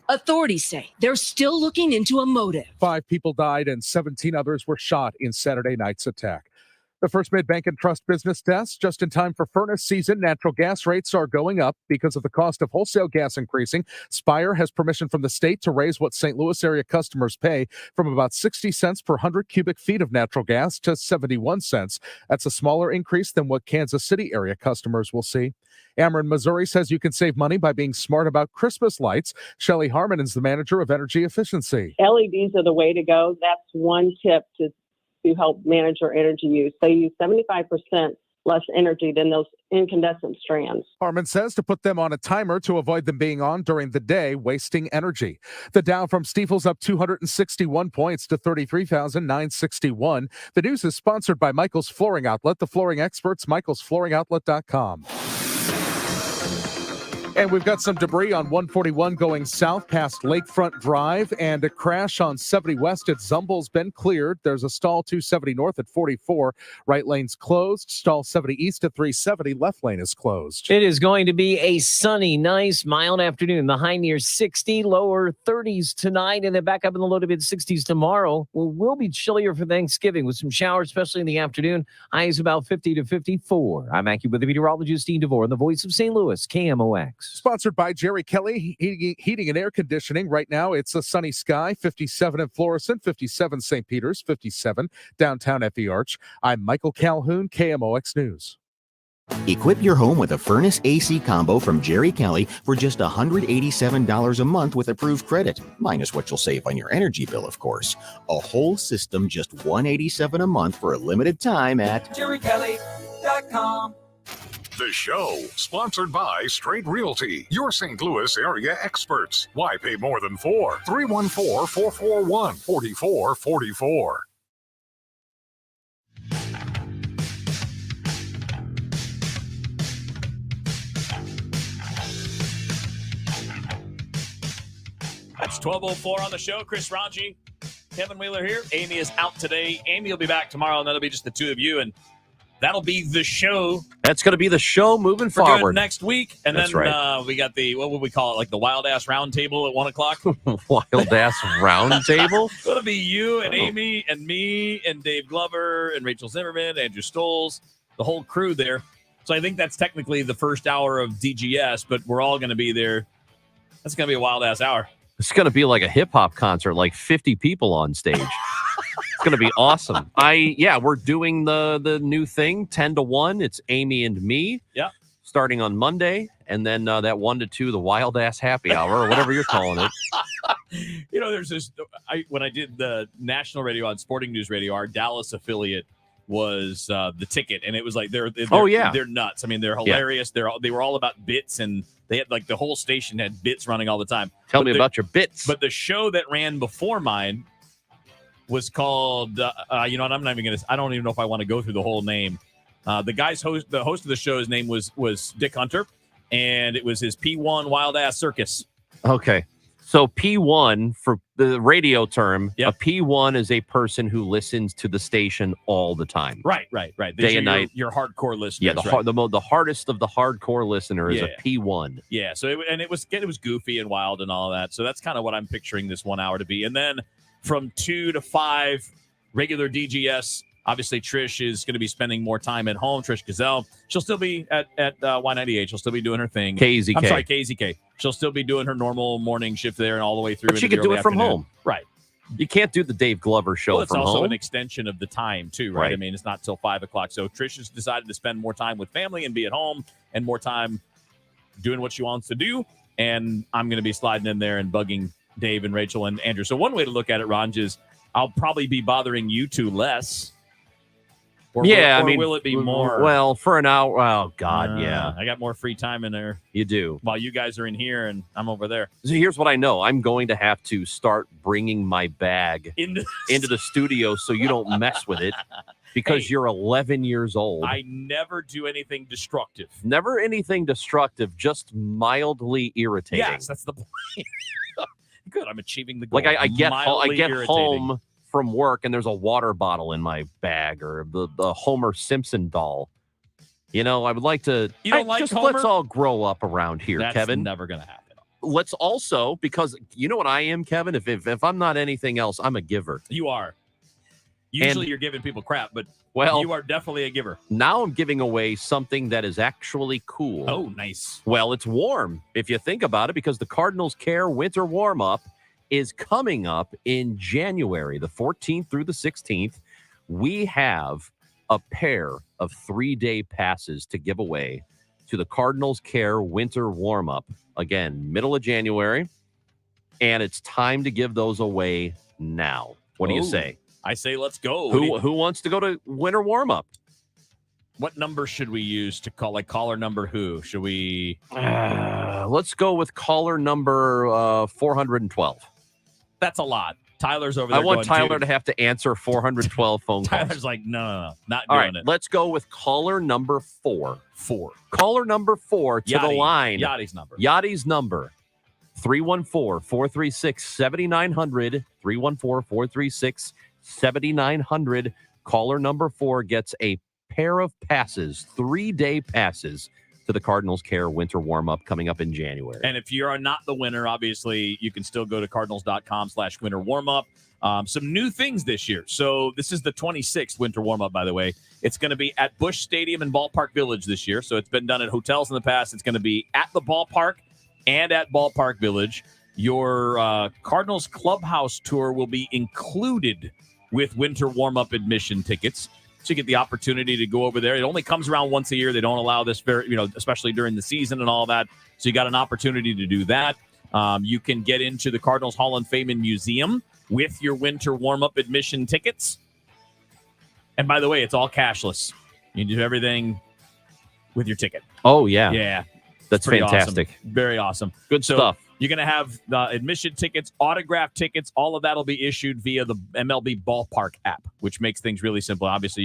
Authorities say they're still looking into a motive. 5 people died and 17 others were shot in Saturday night's attack. The First Mid Bank and Trust business desk, just in time for furnace season. Natural gas rates are going up because of the cost of wholesale gas increasing. Spire has permission from the state to raise what St. Louis area customers pay from about 60 cents per 100 cubic feet of natural gas to 71 cents. That's a smaller increase than what Kansas City area customers will see. Ameren, Missouri says you can save money by being smart about Christmas lights. Shelley Harmon is the manager of energy efficiency. LEDs are the way to go. That's one tip to help manage your energy use. They use 75% less energy than those incandescent strands. Harmon says to put them on a timer to avoid them being on during the day, wasting energy. The Dow from Stifel's up 261 points to 33,961. The news is sponsored by Michael's Flooring Outlet, the flooring experts, michaelsflooringoutlet.com. And we've got some debris on 141 going south past Lakefront Drive, and a crash on 70 West at Zumble's been cleared. There's a stall 270 north at 44. Right lane's closed. Stall 70 east at 370. Left lane is closed. It is going to be a sunny, nice, mild afternoon. The high near 60, lower 30s tonight, and then back up in the low to mid 60s tomorrow. Will be chillier for Thanksgiving with some showers, especially in the afternoon. Highs about 50 to 54. I'm AccuWeather meteorologist Dean DeVore, the voice of St. Louis, KMOX. Sponsored by Jerry Kelly Heating and Air Conditioning. Right now, it's a sunny sky, 57 in Florissant, 57 St. Peters, 57 downtown at the Arch. I'm Michael Calhoun, KMOX News. Equip your home with a furnace AC combo from Jerry Kelly for just $187 a month with approved credit, minus what you'll save on your energy bill, of course. A whole system, just $187 a month for a limited time at JerryKelly.com. The Show, sponsored by Straight Realty, your St. Louis area experts. Why pay more than 4? 314-441-4444. It's 12:04 on the show. Chris Ranji, Kevin Wheeler here. Amy is out today. Amy will be back tomorrow, and that'll be just the two of you, and that'll be the show. That's going to be the show moving for forward good next week. And That's then right. We got the, what would we call it, like the Wild Ass Round Table at 1 o'clock? Wild Ass Round Table? It'll be you and Amy and me and Dave Glover and Rachel Zimmerman, Andrew Stolz, the whole crew there. So I think that's technically the first hour of DGS, but we're all going to be there. That's going to be a wild ass hour. It's going to be like a hip hop concert, like 50 people on stage. It's going to be awesome. We're doing the new thing, 10 to 1. It's Amy and me. Yeah. Starting on Monday, and then that 1 to 2, the wild ass happy hour, or whatever you're calling it. You know, there's this. When I did the national radio on Sporting News Radio, our Dallas affiliate was the ticket, and it was like they're nuts. I mean, they're hilarious. Yeah. They were all about bits, and they had like the whole station had bits running all the time. Tell me about your bits. But the show that ran before mine was called. You know what? I'm not even gonna. I don't even know if I want to go through the whole name. The host of the show's name was Dick Hunter, and it was his P1 Wild Ass Circus. Okay. So P1, for the radio term, a P1 is a person who listens to the station all the time. Right. Day and night. Your hardcore listeners. Yeah, the hardest of the hardcore listener is a P1. Yeah, so it was goofy and wild and all of that. So that's kind of what I'm picturing this 1 hour to be. And then from 2 to 5, regular DGS. Obviously, Trish is going to be spending more time at home. Trish Gazelle. She'll still be at Y98. She'll still be doing her thing. KZK. I'm sorry, KZK. She'll still be doing her normal morning shift there and all the way through. But she could do it from home. Right. You can't do the Dave Glover show Well, it's from also home. an extension of the time, too, right? I mean, it's not till 5 o'clock. So Trish has decided to spend more time with family and be at home and more time doing what she wants to do. And I'm going to be sliding in there and bugging Dave and Rachel and Andrew. So one way to look at it, Ron, is I'll probably be bothering you two less. Or will it be more? Well, for an hour. Oh, God, yeah. I got more free time in there. You do. While you guys are in here and I'm over there. So here's what I know. I'm going to have to start bringing my bag into the studio so you don't mess with it because you're 11 years old. I never do anything destructive. Never anything destructive, just mildly irritating. Yes, that's the point. Good, I'm achieving the goal. Like I get irritating. home from work and there's a water bottle in my bag or the Homer Simpson doll. You know, I would like to. You don't like Homer? Let's all grow up around here, That's Kevin. Never gonna happen. Let's also, because you know what I am, Kevin. If I'm not anything else, I'm a giver. You are. Usually you're giving people crap, but you are definitely a giver. Now I'm giving away something that is actually cool. Oh, nice. Well, it's warm if you think about it, because the Cardinals Care Winter Warm-Up is coming up in January, the 14th through the 16th. We have a pair of 3-day passes to give away to the Cardinals Care Winter Warm-Up. Again, middle of January. And it's time to give those away now. What do you say? I say let's go. Who wants to go to Winter Warm-Up? What number should we use to call? Like caller number who? Should we? Let's go with caller number 412. That's a lot. Tyler's over there. I want Tyler to have to answer 412 phone calls. Tyler's like, no, not All doing right, it. let's go with caller number 4. 4. Caller number 4 to the line. Yachty's number. Yachty's number. 314-436-7900. 314-436-7900. Caller number 4 gets a pair of passes, 3-day passes to the Cardinals Care Winter Warm-Up coming up in January. And if you are not the winner, obviously, you can still go to cardinals.com/winter warm-up. Some new things this year. So this is the 26th Winter Warm-Up, by the way. It's going to be at Busch Stadium in Ballpark Village this year. So it's been done at hotels in the past. It's going to be at the ballpark and at Ballpark Village. Your Cardinals Clubhouse tour will be included with Winter Warm-Up admission tickets. So you get the opportunity to go over there. It only comes around once a year. They don't allow this especially during the season and all that. So you got an opportunity to do that. You can get into the Cardinals Hall of Fame and Museum with your Winter Warm-Up admission tickets. And by the way, it's all cashless. You do everything with your ticket. Oh, yeah. Yeah. That's Pretty fantastic. Awesome. Very awesome. Good stuff. You're going to have admission tickets, autograph tickets. All of that will be issued via the MLB Ballpark app, which makes things really simple. Obviously,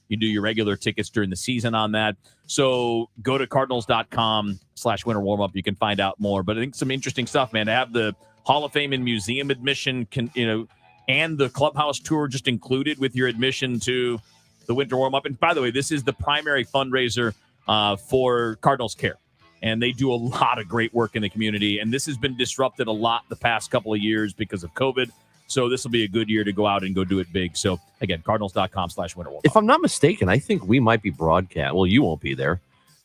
you do your regular tickets during the season on that. So go to Cardinals.com/winter warmup. You can find out more. But I think some interesting stuff, man. To have the Hall of Fame and museum admission, and the clubhouse tour just included with your admission to the winter warmup. And by the way, this is the primary fundraiser for Cardinals Care. And they do a lot of great work in the community. And this has been disrupted a lot the past couple of years because of COVID. So this will be a good year to go out and go do it big. So, again, Cardinals.com/winter warmup. If I'm not mistaken, I think we might be broadcast. Well, you won't be there.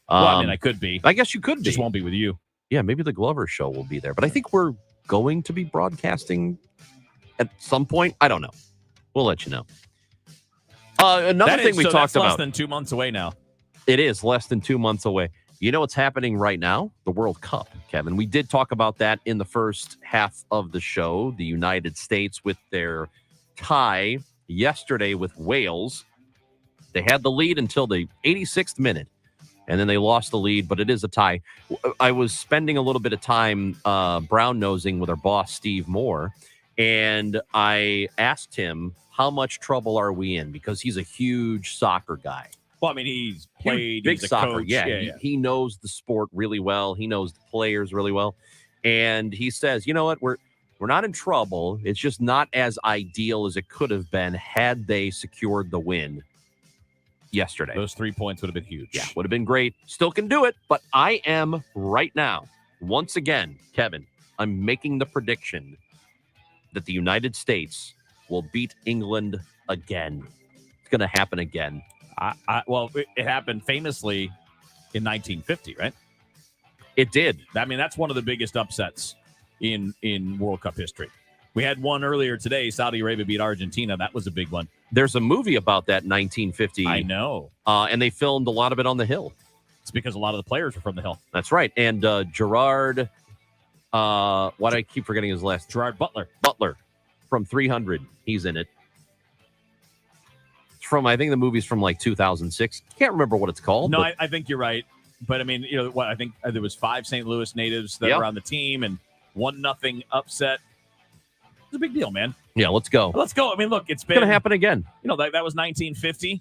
Well, I mean, I could be. I guess you could be. Just won't be with you. Yeah, maybe the Glover show will be there. But I think we're going to be broadcasting at some point. I don't know. We'll let you know. Another thing we talked about. Less than 2 months away now. It is less than 2 months away. You know what's happening right now? The World Cup, Kevin. We did talk about that in the first half of the show. The United States with their tie yesterday with Wales. They had the lead until the 86th minute, and then they lost the lead, but it is a tie. I was spending a little bit of time brown-nosing with our boss, Steve Moore, and I asked him, how much trouble are we in? Because he's a huge soccer guy. Well, I mean, he's played big he's a soccer. coach. Yeah. He knows the sport really well. He knows the players really well. And he says, you know what? We're not in trouble. It's just not as ideal as it could have been had they secured the win yesterday. Those 3 points would have been huge. Yeah, would have been great. Still can do it. But I am right now, once again, Kevin, I'm making the prediction that the United States will beat England again. It's going to happen again. Well, it happened famously in 1950, right? It did. I mean, that's one of the biggest upsets in World Cup history. We had one earlier today. Saudi Arabia beat Argentina. That was a big one. There's a movie about that in 1950. I know. And they filmed a lot of it on the Hill. It's because a lot of the players were from the Hill. That's right. And Gerard, why do I keep forgetting his last? Gerard Butler. Butler from 300. He's in it. I think the movie's from like 2006. Can't remember what it's called. No, I think you're right. But I mean, I think there was 5 St. Louis natives that were on the team and 1-0 upset. It's a big deal, man. Yeah, let's go. Let's go. I mean, look, it's going to happen again. That was 1950.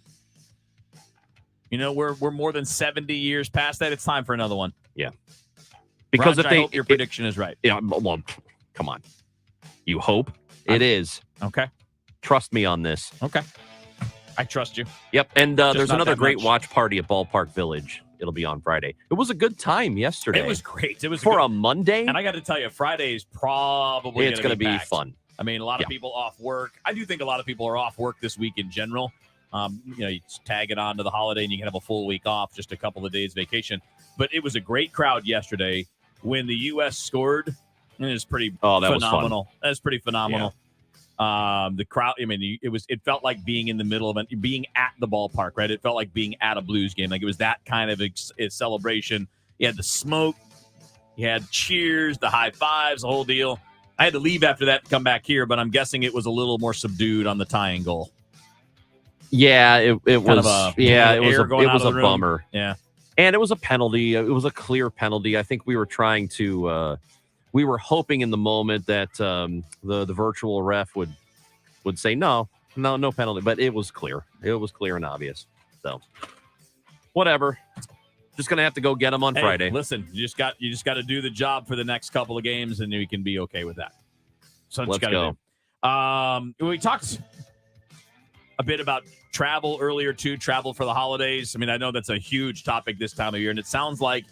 We're more than 70 years past that. It's time for another one. Yeah. Because Raj, I hope your prediction is right. Yeah, well, come on. You hope? It is. Okay. Trust me on this. Okay. I trust you. Yep. And there's not another that great much. watch party at Ballpark Village. It'll be on Friday. It was a good time yesterday. It was great. It was for good. a Monday. And I got to tell you, Friday is probably it's going to be packed. fun. I mean, a lot of people off work. I do think a lot of people are off work this week in general. You just tag it on to the holiday and you can have a full week off, just a couple of days vacation. But it was a great crowd yesterday when the U.S. scored. It was pretty phenomenal. That was pretty phenomenal. Yeah. The crowd, I mean, it felt like being in the middle of it, being at the ballpark, right? It felt like being at a Blues game. Like it was that kind of a celebration. You had the smoke, you had cheers, the high fives, the whole deal. I had to leave after that to come back here, but I'm guessing it was a little more subdued on the tying goal. Yeah, it was. It was a bummer. Yeah, and it was a penalty. It was a clear penalty. I think we were trying to. We were hoping in the moment that the virtual ref would say no penalty, but it was clear. It was clear and obvious. So, whatever. Just gonna have to go get them on Friday. Listen, you just got to do the job for the next couple of games, and you can be okay with that. So let's go. We talked a bit about travel earlier too. Travel for the holidays. I mean, I know that's a huge topic this time of year, and it sounds like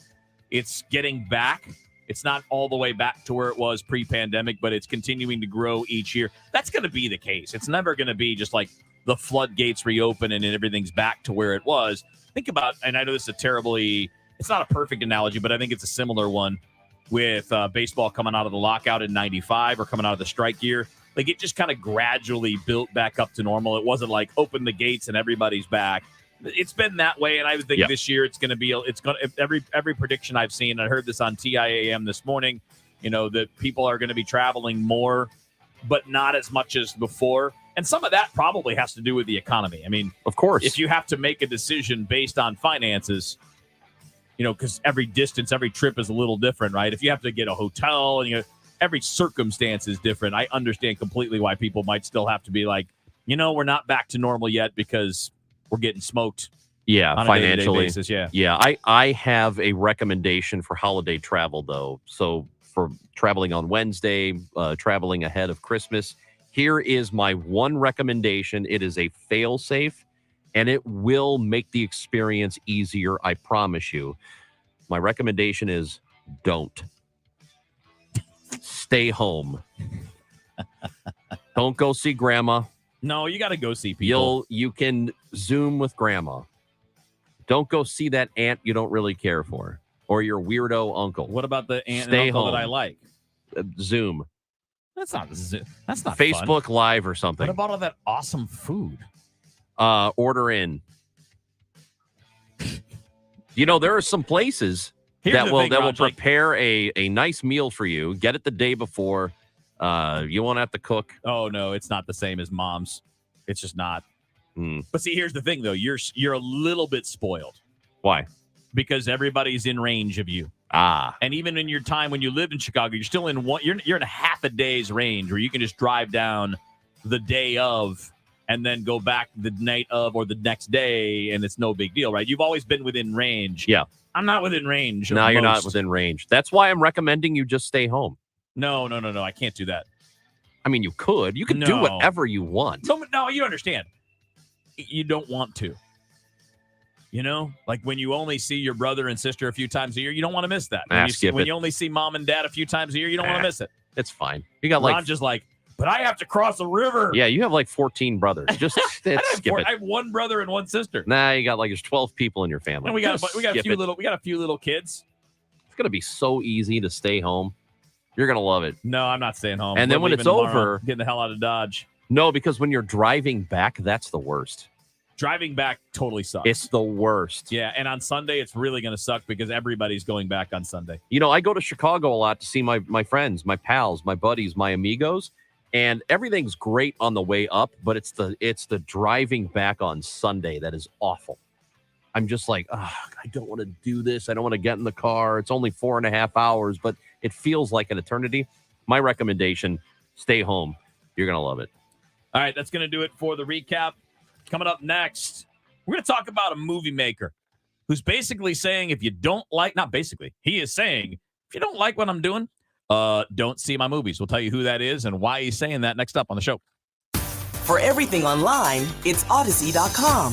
it's getting back. It's not all the way back to where it was pre-pandemic, but it's continuing to grow each year. That's going to be the case. It's never going to be just like the floodgates reopen and everything's back to where it was. Think about, and I know this is it's not a perfect analogy, but I think it's a similar one with baseball coming out of the lockout in 95 or coming out of the strike year. Like it just kind of gradually built back up to normal. It wasn't like open the gates and everybody's back. It's been that way, and I would think this year it's going to be. Every prediction I've seen. I heard this on TIAM this morning. That people are going to be traveling more, but not as much as before. And some of that probably has to do with the economy. I mean, of course, if you have to make a decision based on finances, because every distance, every trip is a little different, right? If you have to get a hotel and every circumstance is different, I understand completely why people might still have to be like, we're not back to normal yet because we're getting smoked. Yeah, on a financially. day-to-day basis, yeah. Yeah, I have a recommendation for holiday travel, though. So for traveling on Wednesday, traveling ahead of Christmas, here is my one recommendation. It is a fail-safe, and it will make the experience easier, I promise you. My recommendation is don't. Stay home. Don't go see grandma. No, you got to go see people. You can Zoom with grandma. Don't go see that aunt you don't really care for or your weirdo uncle. What about the aunt Stay and uncle home. that I like? Zoom. That's not Facebook fun. Live or something. What about all that awesome food? Order in. There are some places that will prepare a nice meal for you. Get it the day before. You won't have to cook. Oh no, it's not the same as mom's. It's just not. But see, here's the thing, though. You're a little bit spoiled. Why? Because everybody's in range of you. And even in your time when you lived in Chicago, you're still in you're in a half a day's range where you can just drive down the day of and then go back the night of or the next day, and it's no big deal, right? You've always been within range. Yeah. I'm not within range. No, you're not within range. That's why I'm recommending you just stay home. No. I can't do that. I mean, you could. You can do whatever you want. No, you understand. You don't want to. Like when you only see your brother and sister a few times a year, you don't want to miss that. When you only see mom and dad a few times a year, you don't want to miss it. It's fine. You got Ron's just like, but I have to cross a river. Yeah, you have like 14 brothers. Just skip it. I have one brother and one sister. Nah, you got there's 12 people in your family. And we got a few little kids. It's gonna be so easy to stay home. You're gonna love it. No, I'm not staying home. And then when it's over, getting the hell out of Dodge. No, because when you're driving back, that's the worst. Driving back totally sucks. It's the worst. Yeah, and on Sunday, it's really going to suck because everybody's going back on Sunday. I go to Chicago a lot to see my friends, my pals, my buddies, my amigos, and everything's great on the way up, but it's the driving back on Sunday that is awful. I'm just like, I don't want to do this. I don't want to get in the car. It's only 4.5 hours, but it feels like an eternity. My recommendation, stay home. You're going to love it. All right, that's going to do it for the recap. Coming up next, we're going to talk about a movie maker who's basically saying he is saying, if you don't like what I'm doing, don't see my movies. We'll tell you who that is and why he's saying that next up on the show. For everything online, it's Odyssey.com.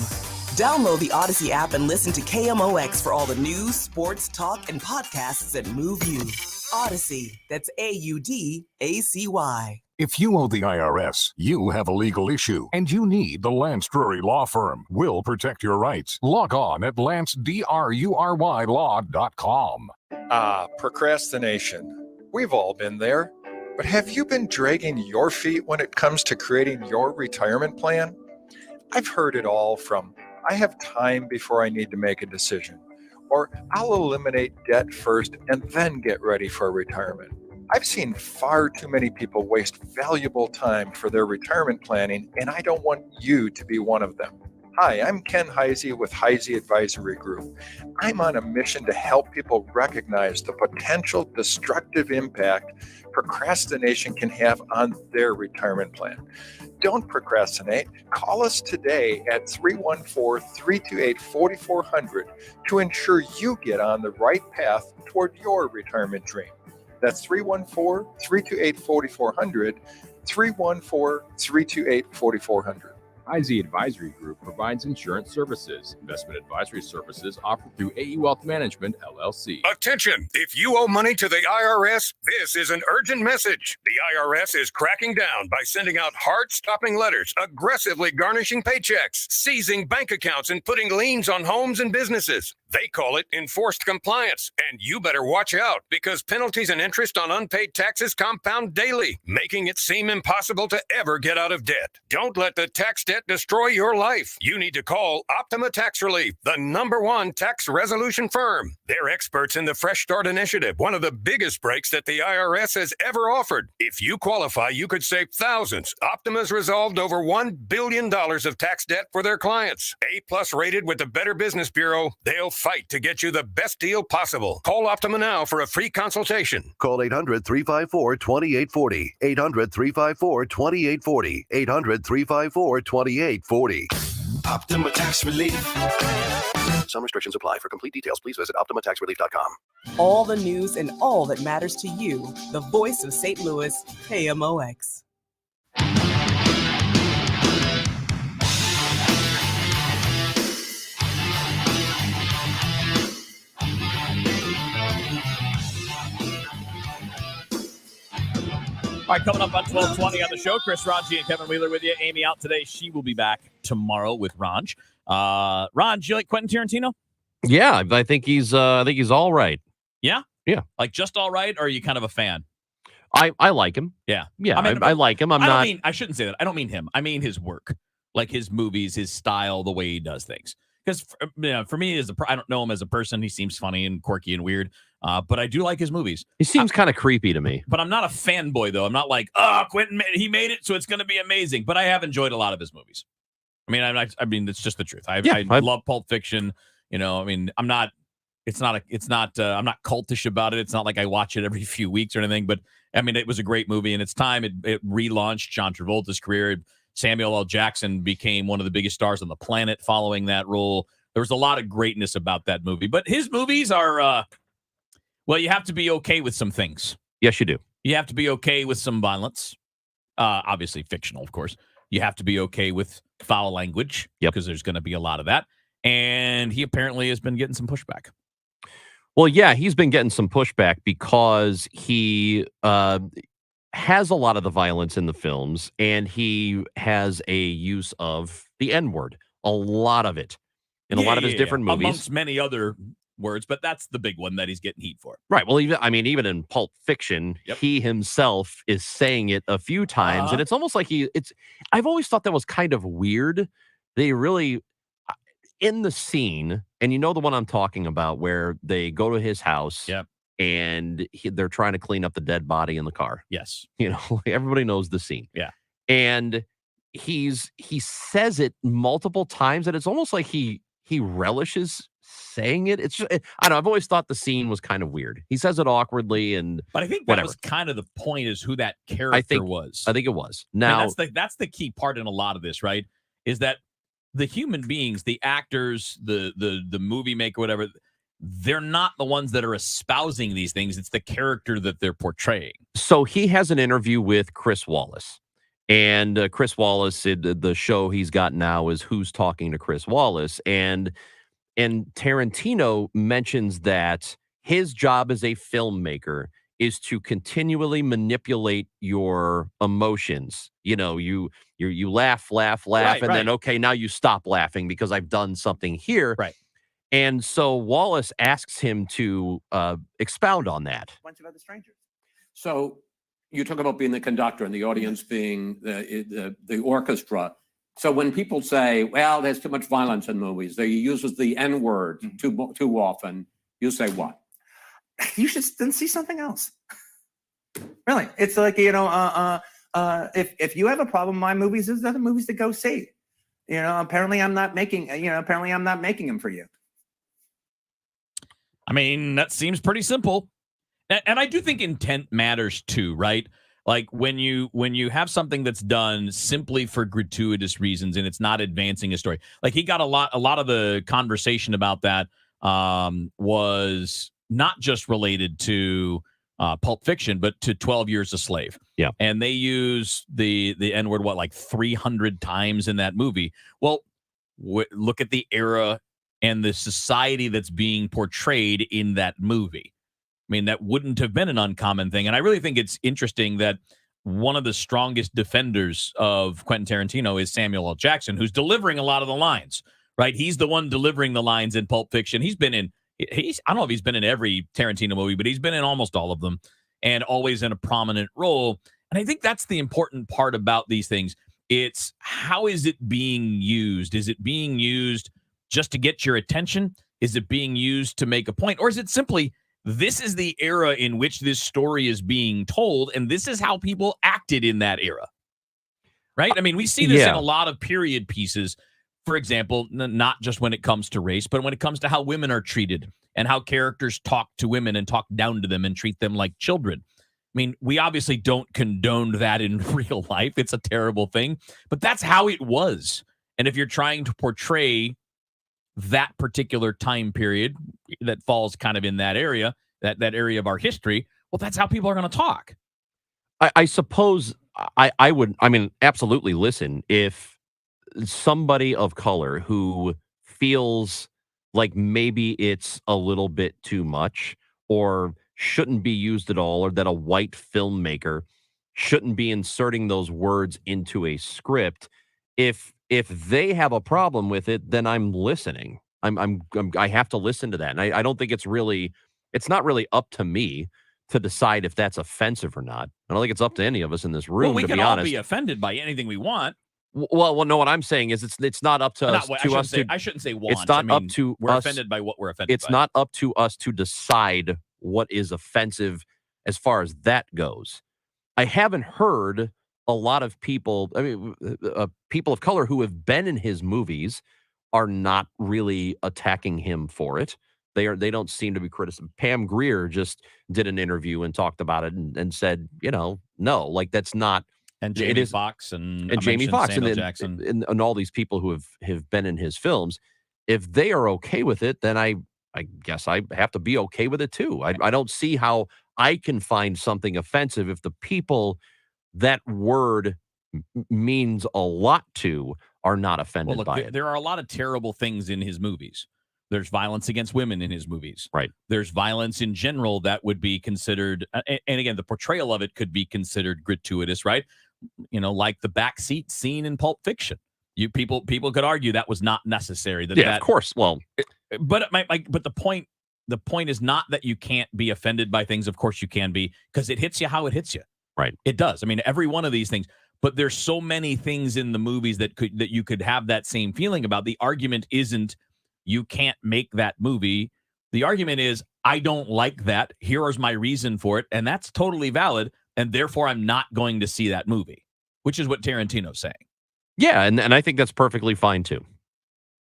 Download the Odyssey app and listen to KMOX for all the news, sports, talk, and podcasts that move you. Odyssey, that's AUDACY. If you owe the IRS, you have a legal issue, and you need the Lance Drury Law Firm. We'll protect your rights. Log on at lancedrurylaw.com. Procrastination. We've all been there. But have you been dragging your feet when it comes to creating your retirement plan? I've heard it all from, I have time before I need to make a decision, or I'll eliminate debt first and then get ready for retirement. I've seen far too many people waste valuable time for their retirement planning, and I don't want you to be one of them. Hi, I'm Ken Heisey with Heisey Advisory Group. I'm on a mission to help people recognize the potential destructive impact procrastination can have on their retirement plan. Don't procrastinate. Call us today at 314-328-4400 to ensure you get on the right path toward your retirement dream. That's 314-328-4400, 314-328-4400. Heisey Advisory Group provides insurance services. Investment advisory services offered through AE Wealth Management, LLC. Attention! If you owe money to the IRS, this is an urgent message. The IRS is cracking down by sending out heart-stopping letters, aggressively garnishing paychecks, seizing bank accounts, and putting liens on homes and businesses. They call it enforced compliance, and you better watch out because penalties and interest on unpaid taxes compound daily, making it seem impossible to ever get out of debt. Don't let the tax debt destroy your life. You need to call Optima Tax Relief, the #1 tax resolution firm. They're experts in the Fresh Start Initiative, one of the biggest breaks that the IRS has ever offered. If If you qualify, you could save thousands. Optima's resolved over $1 billion of tax debt for their clients. A-plus rated with the Better Business Bureau, they'll fight to get you the best deal possible. Call Optima now for a free consultation. Call 800-354-2840. 800-354-2840. 800-354-2840. Optima Tax Relief. Some restrictions apply. For complete details, please visit OptimaTaxRelief.com. All the news and all that matters to you. The voice of St. Louis, KMOX. All right, coming up on 12:20 on the show, Chris Ranji and Kevin Wheeler with you. Amy out today. She will be back tomorrow with Ranj. Ranj, you like Quentin Tarantino? Yeah, I think he's all right. Yeah? Yeah. Like just all right, or are you kind of a fan? I like him. Yeah. Yeah, I like him. I shouldn't say that. I don't mean him. I mean his work. Like his movies, his style, the way he does things. Because for me, I don't know him as a person. He seems funny and quirky and weird. But I do like his movies. He seems kind of creepy to me. But I'm not a fanboy, though. I'm not like, Quentin, he made it, so it's going to be amazing. But I have enjoyed a lot of his movies. I mean, it's just the truth. I love Pulp Fiction. I'm not cultish about it. It's not like I watch it every few weeks or anything. But I mean, it was a great movie in its time. It relaunched John Travolta's career. Samuel L. Jackson became one of the biggest stars on the planet following that role. There was a lot of greatness about that movie. But his movies are, you have to be okay with some things. Yes, you do. You have to be okay with some violence. Obviously fictional, of course. You have to be okay with foul language. Because there's going to be a lot of that. And he apparently has been getting some pushback. Well, yeah, he's been getting some pushback because he has a lot of the violence in the films, and he has a use of the N-word, a lot of it, in a lot of his different movies. Amongst many other words, but that's the big one that he's getting heat for. Right. Well, even in Pulp Fiction, he himself is saying it a few times, and it's almost like I've always thought that was kind of weird. They really, in the scene, and the one I'm talking about, where they go to his house. And they're trying to clean up the dead body in the car. Yes. Everybody knows the scene. Yeah. And he says it multiple times, and it's almost like he relishes saying it. It's just, I don't know. I've always thought the scene was kind of weird. He says it awkwardly, but I think that was kind of the point, is who that character was. I think it was. Now, that's the key part in a lot of this, right? Is that the human beings, the actors, the movie maker, whatever, they're not the ones that are espousing these things. It's the character that they're portraying. So he has an interview with Chris Wallace. And Chris Wallace, the show he's got now is Who's Talking to Chris Wallace. And Tarantino mentions that his job as a filmmaker is to continually manipulate your emotions. You laugh, and then, okay, now you stop laughing because I've done something here. Right. And so Wallace asks him to expound on that. A bunch of other strangers. So you talk about being the conductor and the audience being the orchestra. So when people say, well, there's too much violence in movies, they use the N-word too often, you say what? You should then see something else. Really. It's like, if you have a problem with my movies, there's other movies to go see. Apparently I'm not making them for you. I mean, that seems pretty simple. And I do think intent matters too, right? Like when you have something that's done simply for gratuitous reasons and it's not advancing a story. Like he got a lot of the conversation about that was not just related to Pulp Fiction, but to 12 Years a Slave. Yeah. And they use the N-word, like 300 times in that movie. Well, look at the era and the society that's being portrayed in that movie. I mean, that wouldn't have been an uncommon thing. And I really think it's interesting that one of the strongest defenders of Quentin Tarantino is Samuel L. Jackson, who's delivering a lot of the lines, right? He's the one delivering the lines in Pulp Fiction. I don't know if he's been in every Tarantino movie, but he's been in almost all of them and always in a prominent role. And I think that's the important part about these things. It's how is it being used? Is it being used just to get your attention? Is it being used to make a point? Or is it simply This is the era in which this story is being told, and this is how people acted in that era. Right? I mean, we see this in a lot of period pieces. For example, not just when it comes to race, but when it comes to how women are treated and how characters talk to women and talk down to them and treat them like children. I mean, we obviously don't condone that in real life. It's a terrible thing, but that's how it was. And if you're trying to portray that particular time period that falls kind of in that area, that area of our history, well, that's how people are going to talk. I suppose I would, absolutely listen if somebody of color who feels like maybe it's a little bit too much or shouldn't be used at all, or that a white filmmaker shouldn't be inserting those words into a script. If they have a problem with it, then I'm listening. I have to listen to that. And I don't think it's not really up to me to decide if that's offensive or not. I don't think it's up to any of us in this room, Well, we to can be all honest. be offended by anything we want. Well, no, what I'm saying is it's not up to us. I shouldn't say want. It's not up to we're us. offended by what we're offended by. It's not up to us to decide what is offensive as far as that goes. I haven't heard a lot of people, people of color who have been in his movies are not really attacking him for it. They don't seem to be criticizing. Pam Grier just did an interview and talked about it and said, no, like that's not. And Jamie Foxx and Jamie Foxx Samuel Jackson and all these people who have been in his films, if they are okay with it, then I guess I have to be okay with it too. I don't see how I can find something offensive if the people that word means a lot to are not offended by it. There are a lot of terrible things in his movies. There's violence against women in his movies. Right. There's violence in general that would be considered, and again, the portrayal of it could be considered gratuitous, right? Like the backseat scene in Pulp Fiction. People could argue that was not necessary. Of course. Well, but the point is not that you can't be offended by things. Of course you can be, because it hits you how it hits you. Right. It does. I mean, every one of these things. But there's so many things in the movies that you could have that same feeling about. The argument isn't you can't make that movie. The argument is I don't like that. Here is my reason for it, and that's totally valid. And therefore, I'm not going to see that movie, which is what Tarantino's saying. Yeah, and I think that's perfectly fine too.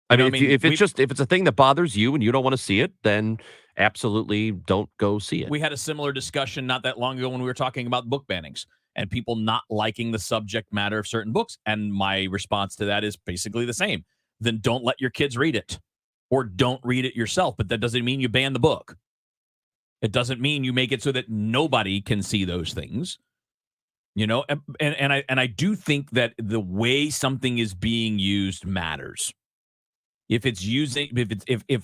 If it's a thing that bothers you and you don't want to see it, then absolutely don't go see it. We had a similar discussion not that long ago when we were talking about book bannings and people not liking the subject matter of certain books. And my response to that is basically the same. Then don't let your kids read it, or don't read it yourself. But that doesn't mean you ban the book. It doesn't mean you make it so that nobody can see those things. And I do think that the way something is being used matters. If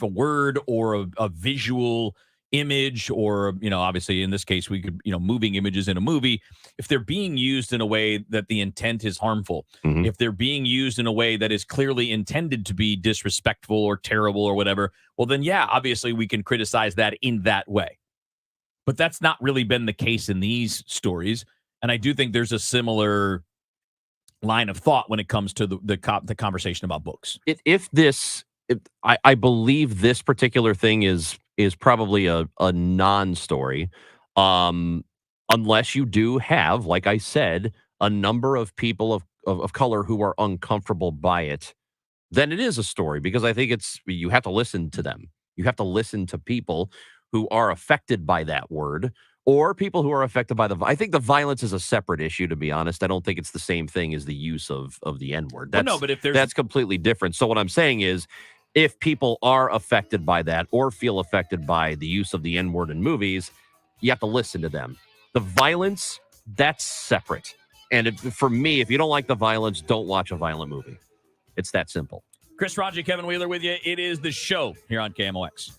a word or a visual image, or obviously in this case we could moving images in a movie, if they're being used in a way that the intent is harmful, if they're being used in a way that is clearly intended to be disrespectful or terrible or whatever, well then yeah, obviously we can criticize that in that way. But that's not really been the case in these stories, and I do think there's a similar line of thought when it comes to the conversation about books. I believe this particular thing is probably a non-story, unless you do have, like I said, a number of people of color who are uncomfortable by it. Then it is a story, because I think you have to listen to them. You have to listen to people who are affected by that word, or people who are affected by I think the violence is a separate issue, to be honest. I don't think it's the same thing as the use of the N-word. That's completely different. So what I'm saying is, if people are affected by that or feel affected by the use of the N-word in movies, you have to listen to them. The violence, that's separate. And for me, if you don't like the violence, don't watch a violent movie. It's that simple. Chris Raji, Kevin Wheeler with you. It is the show here on KMOX.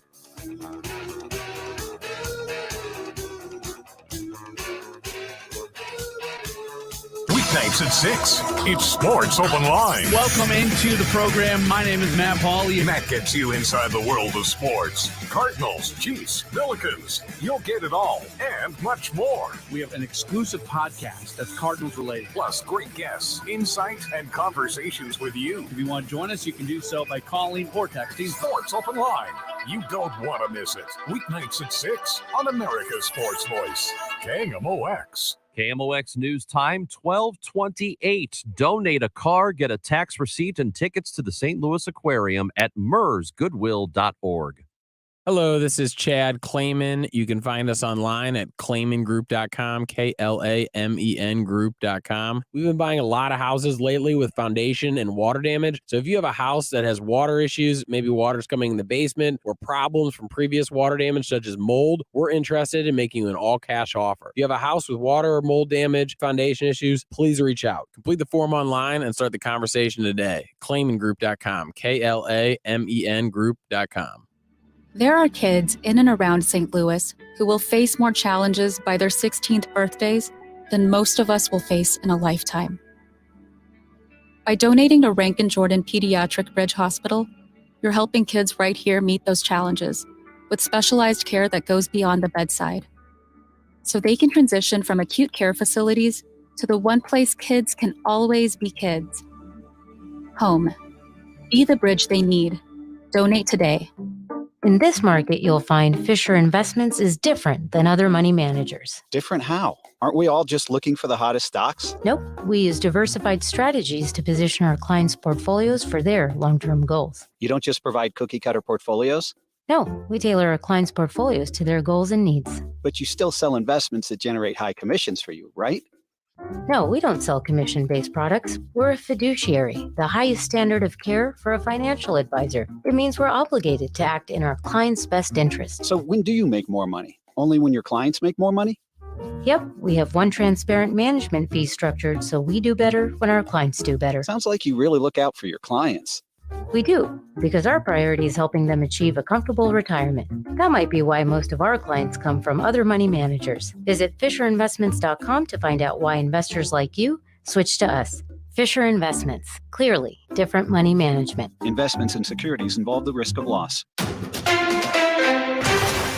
Weeknights at 6. It's Sports Open Line. Welcome into the program. My name is Matt Pauley. Matt gets you inside the world of sports. Cardinals, Chiefs, Pelicans. You'll get it all and much more. We have an exclusive podcast that's Cardinals related. Plus great guests, insight, and conversations with you. If you want to join us, you can do so by calling or texting. Sports Open Line. You don't want to miss it. Weeknights at 6 on America's Sports Voice. KMOX. KMOX News Time, 12:28. Donate a car, get a tax receipt, and tickets to the St. Louis Aquarium at mersgoodwill.org. Hello, this is Chad Clayman. You can find us online at claymangroup.com, KLAMEN group.com. We've been buying a lot of houses lately with foundation and water damage. So if you have a house that has water issues, maybe water's coming in the basement or problems from previous water damage such as mold, we're interested in making you an all-cash offer. If you have a house with water or mold damage, foundation issues, please reach out. Complete the form online and start the conversation today. claymangroup.com, KLAMEN group.com. There are kids in and around St. Louis who will face more challenges by their 16th birthdays than most of us will face in a lifetime. By donating to Rankin Jordan Pediatric Bridge Hospital, you're helping kids right here meet those challenges with specialized care that goes beyond the bedside, so they can transition from acute care facilities to the one place kids can always be kids. Home. Be the bridge they need. Donate today. In this market, you'll find Fisher Investments is different than other money managers. Different how? Aren't we all just looking for the hottest stocks? Nope. We use diversified strategies to position our clients' portfolios for their long-term goals. You don't just provide cookie-cutter portfolios? No, we tailor our clients' portfolios to their goals and needs. But you still sell investments that generate high commissions for you, right? No, we don't sell commission-based products. We're a fiduciary, the highest standard of care for a financial advisor. It means we're obligated to act in our clients' best interest. So when do you make more money? Only when your clients make more money? Yep, we have one transparent management fee structured so we do better when our clients do better. Sounds like you really look out for your clients. We do, because our priority is helping them achieve a comfortable retirement. That might be why most of our clients come from other money managers. Visit FisherInvestments.com to find out why investors like you switch to us. Fisher Investments. Clearly, different money management. Investments in securities involve the risk of loss.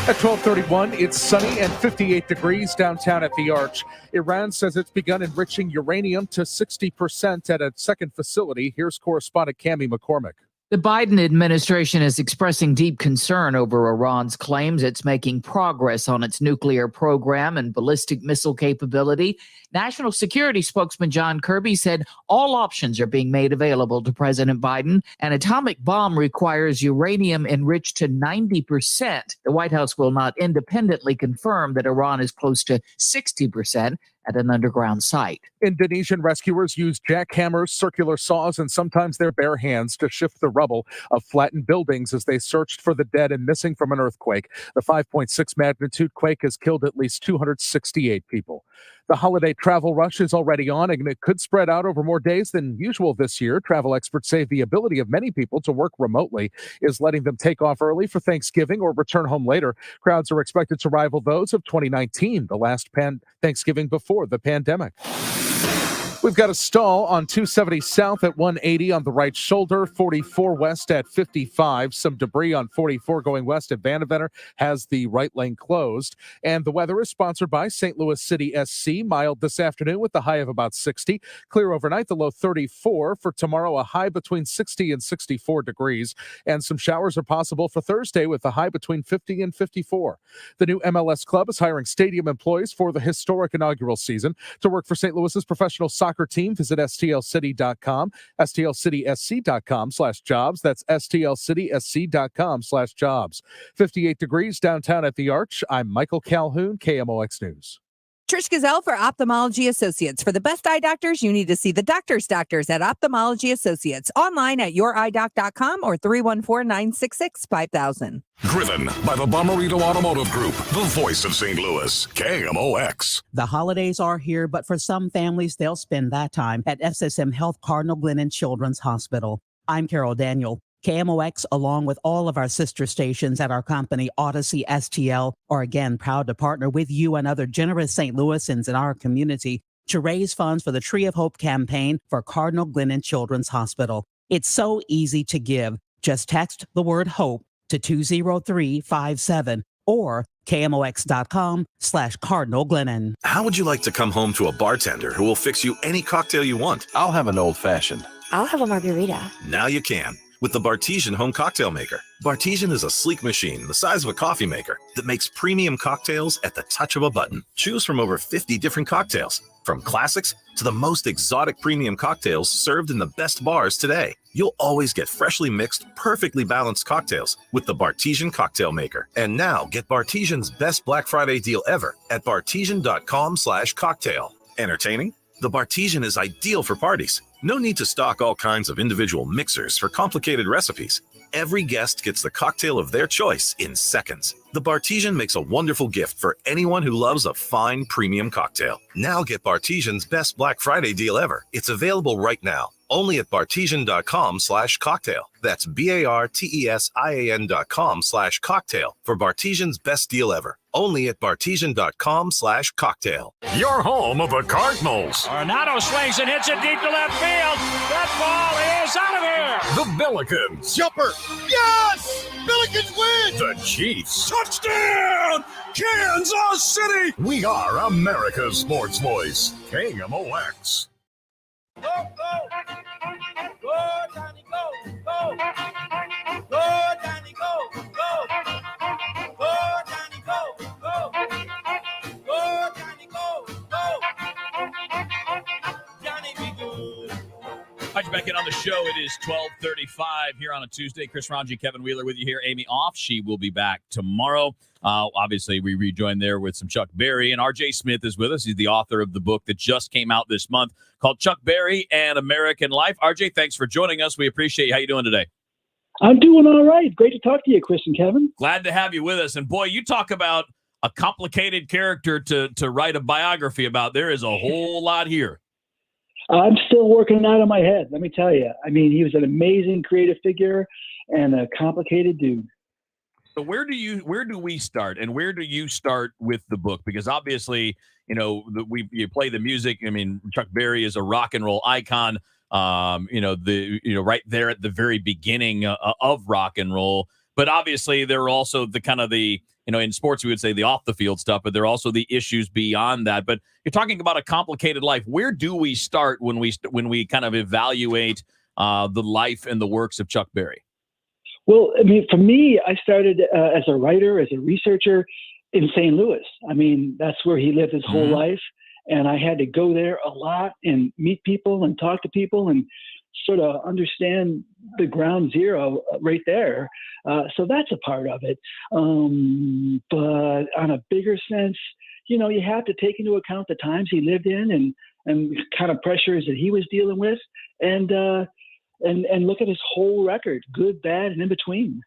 At 12:31, it's sunny and 58 degrees downtown at the Arch. Iran says it's begun enriching uranium to 60% at a second facility. Here's correspondent Cammie McCormick. The Biden administration is expressing deep concern over Iran's claims it's making progress on its nuclear program and ballistic missile capability. National Security spokesman John Kirby said all options are being made available to President Biden. An atomic bomb requires uranium enriched to 90%. The White House will not independently confirm that Iran is close to 60% at an underground site. Indonesian rescuers use jackhammers, circular saws, and sometimes their bare hands to shift the rubble of flattened buildings as they searched for the dead and missing from an earthquake. The 5.6 magnitude quake has killed at least 268 people. The holiday travel rush is already on, and it could spread out over more days than usual this year. Travel experts say the ability of many people to work remotely is letting them take off early for Thanksgiving or return home later. Crowds are expected to rival those of 2019, the last Thanksgiving before the pandemic. We've got a stall on 270 South at 180 on the right shoulder, 44 West at 55. Some debris on 44 going west at Vandevetter has the right lane closed. And the weather is sponsored by St. Louis City SC. Mild this afternoon with the high of about 60. Clear overnight, the low 34. For tomorrow, a high between 60 and 64 degrees. And some showers are possible for Thursday with a high between 50 and 54. The new MLS club is hiring stadium employees for the historic inaugural season. To work for St. Louis's professional soccer team, visit stlcity.com, stlcitysc.com/jobs. That's stlcitysc.com/jobs. 58 degrees downtown at the Arch. I'm Michael Calhoun, KMOX News. Trish Gazelle for Ophthalmology Associates. For the best eye doctors, you need to see the doctors at Ophthalmology Associates. Online at youridoc.com or 314-966-5000. Driven by the Bomarito Automotive Group, the voice of St. Louis, KMOX. The holidays are here, but for some families, they'll spend that time at SSM Health Cardinal Glennon Children's Hospital. I'm Carol Daniel. KMOX, along with all of our sister stations at our company, Odyssey STL, are again proud to partner with you and other generous St. Louisans in our community to raise funds for the Tree of Hope campaign for Cardinal Glennon Children's Hospital. It's so easy to give. Just text the word HOPE to 20357 or KMOX.com/Cardinal Glennon. How would you like to come home to a bartender who will fix you any cocktail you want? I'll have an old-fashioned. I'll have a margarita. Now you can with the Bartesian Home Cocktail Maker. Bartesian is a sleek machine the size of a coffee maker that makes premium cocktails at the touch of a button. Choose from over 50 different cocktails, from classics to the most exotic premium cocktails served in the best bars today. You'll always get freshly mixed, perfectly balanced cocktails with the Bartesian Cocktail Maker. And now get Bartesian's best Black Friday deal ever at bartesian.com/cocktail. Entertaining? The Bartesian is ideal for parties. No need to stock all kinds of individual mixers for complicated recipes. Every guest gets the cocktail of their choice in seconds. The Bartesian makes a wonderful gift for anyone who loves a fine premium cocktail. Now get Bartesian's best Black Friday deal ever. It's available right now, only at bartesian.com/cocktail. That's BARTESIAN.com/cocktail for Bartesian's best deal ever. Only at bartesian.com/cocktail. Your home of the Cardinals. Arenado swings and hits it deep to left field. That ball is out of here. The Billikens. Jumper. Yes! Billikens win! The Chiefs. Touchdown! Kansas City! We are America's sports voice. KMOX. Go, go! Go, Johnny, go! Go! Go, Johnny, go! Go! Go, Johnny, go! Go! Go, Johnny, go! Go! Johnny, be good. Hi, back in on the show. It is 12:35 here on a Tuesday. Chris Ranji, Kevin Wheeler with you here. Amy off. She will be back tomorrow. Obviously, we rejoin there with some Chuck Berry, and R.J. Smith is with us. He's the author of the book that just came out this month called Chuck Berry and American Life. R.J., thanks for joining us. We appreciate you. How you doing today? I'm doing all right. Great to talk to you, Chris and Kevin. Glad to have you with us. And boy, you talk about a complicated character to write a biography about. There is a whole lot here. I'm still working it out in my head, let me tell you. I mean, he was an amazing creative figure and a complicated dude. So where do we start, and where do you start with the book? Because obviously, you know, you play the music. I mean, Chuck Berry is a rock and roll icon. Right there at the very beginning of rock and roll. But obviously, there are also the kind of the, in sports we would say the off the field stuff, but there are also the issues beyond that. But you're talking about a complicated life. Where do we start when we kind of evaluate the life and the works of Chuck Berry? Well, I mean, for me, I started as a writer, as a researcher in St. Louis. I mean, that's where he lived his whole life. And I had to go there a lot and meet people and talk to people and sort of understand the ground zero right there. So that's a part of it. But on a bigger sense, you have to take into account the times he lived in and kind of pressures that he was dealing with. And look at his whole record, good, bad, and in between.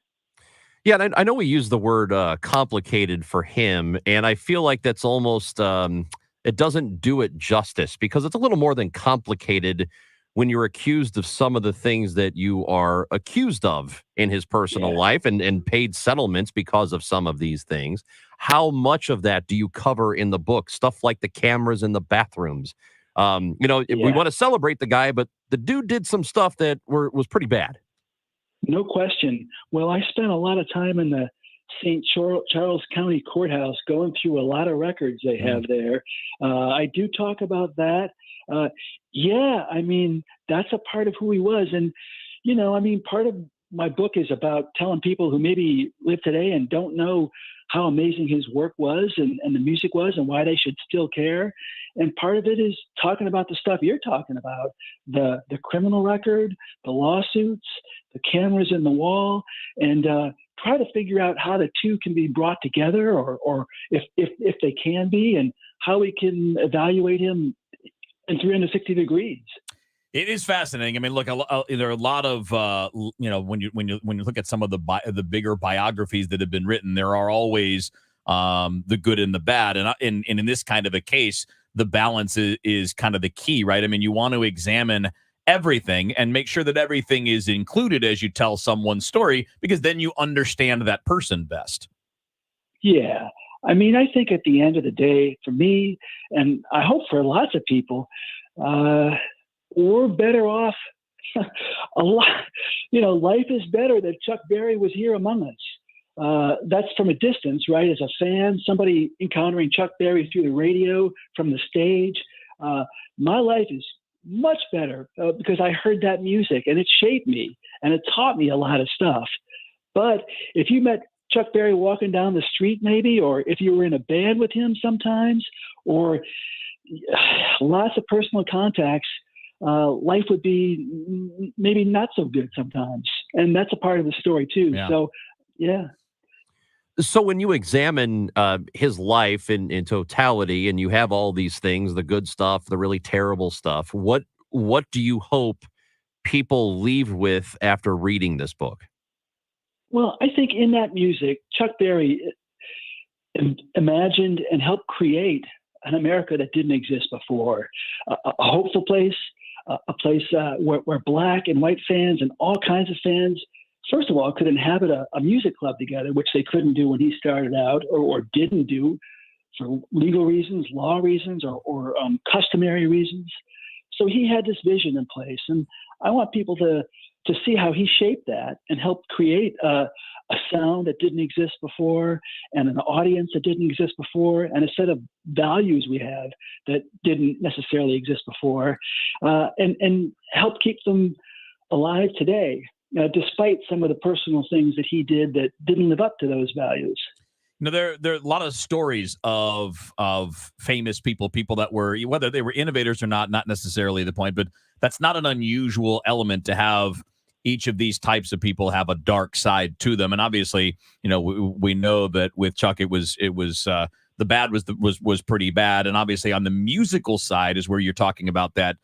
Yeah, and I know we use the word complicated for him, and I feel like that's almost it doesn't do it justice, because it's a little more than complicated when you're accused of some of the things that you are accused of in his personal life and paid settlements because of some of these things. How much of that do you cover in the book? Stuff like the cameras in the bathrooms. We want to celebrate the guy, but the dude did some stuff that was pretty bad. No question. Well, I spent a lot of time in the St. Charles County Courthouse going through a lot of records they have there. I do talk about that. I mean, that's a part of who he was. And, part of my book is about telling people who maybe live today and don't know how amazing his work was and the music was and why they should still care. And part of it is talking about the stuff you're talking about, the criminal record, the lawsuits, the cameras in the wall, and try to figure out how the two can be brought together or if they can be, and how we can evaluate him in 360 degrees. It is fascinating. I mean, look, there are a lot of when you look at some of the bigger biographies that have been written, there are always the good and the bad, and in this kind of a case, the balance is kind of the key, right? I mean, you want to examine everything and make sure that everything is included as you tell someone's story, because then you understand that person best. Yeah. I mean, I think at the end of the day, for me, and I hope for lots of people, we're better off a lot. Life is better that Chuck Berry was here among us. That's from a distance, right? As a fan, somebody encountering Chuck Berry through the radio, from the stage. My life is much better because I heard that music and it shaped me and it taught me a lot of stuff. But if you met Chuck Berry walking down the street, maybe, or if you were in a band with him sometimes, or lots of personal contacts, life would be maybe not so good sometimes. And that's a part of the story too. Yeah. So, yeah. So when you examine his life in totality, and you have all these things, the good stuff, the really terrible stuff, what do you hope people leave with after reading this book? Well, I think in that music, Chuck Berry imagined and helped create an America that didn't exist before, a hopeful place, a place where black and white fans and all kinds of fans, first of all, could inhabit a music club together, which they couldn't do when he started out, or didn't do for legal reasons, law reasons, or customary reasons. So he had this vision in place, and I want people to see how he shaped that and helped create a sound that didn't exist before, and an audience that didn't exist before, and a set of values we have that didn't necessarily exist before, and help keep them alive today, despite some of the personal things that he did that didn't live up to those values. There are a lot of stories of famous people that were, whether they were innovators or not necessarily the point, but that's not an unusual element to have each of these types of people have a dark side to them. And obviously, we know that with Chuck, it was the bad was pretty bad. And obviously on the musical side is where you're talking about that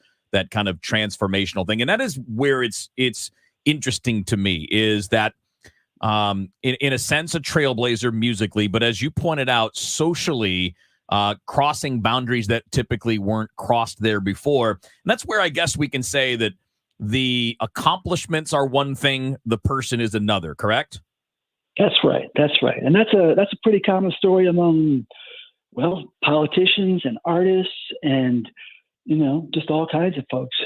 kind of transformational thing. And that is where it's interesting to me, is that in a sense a trailblazer musically, but as you pointed out, socially crossing boundaries that typically weren't crossed there before. And that's where I guess we can say that the accomplishments are one thing, the person is another, correct? That's right. And that's a pretty common story among, well, politicians and artists and, just all kinds of folks.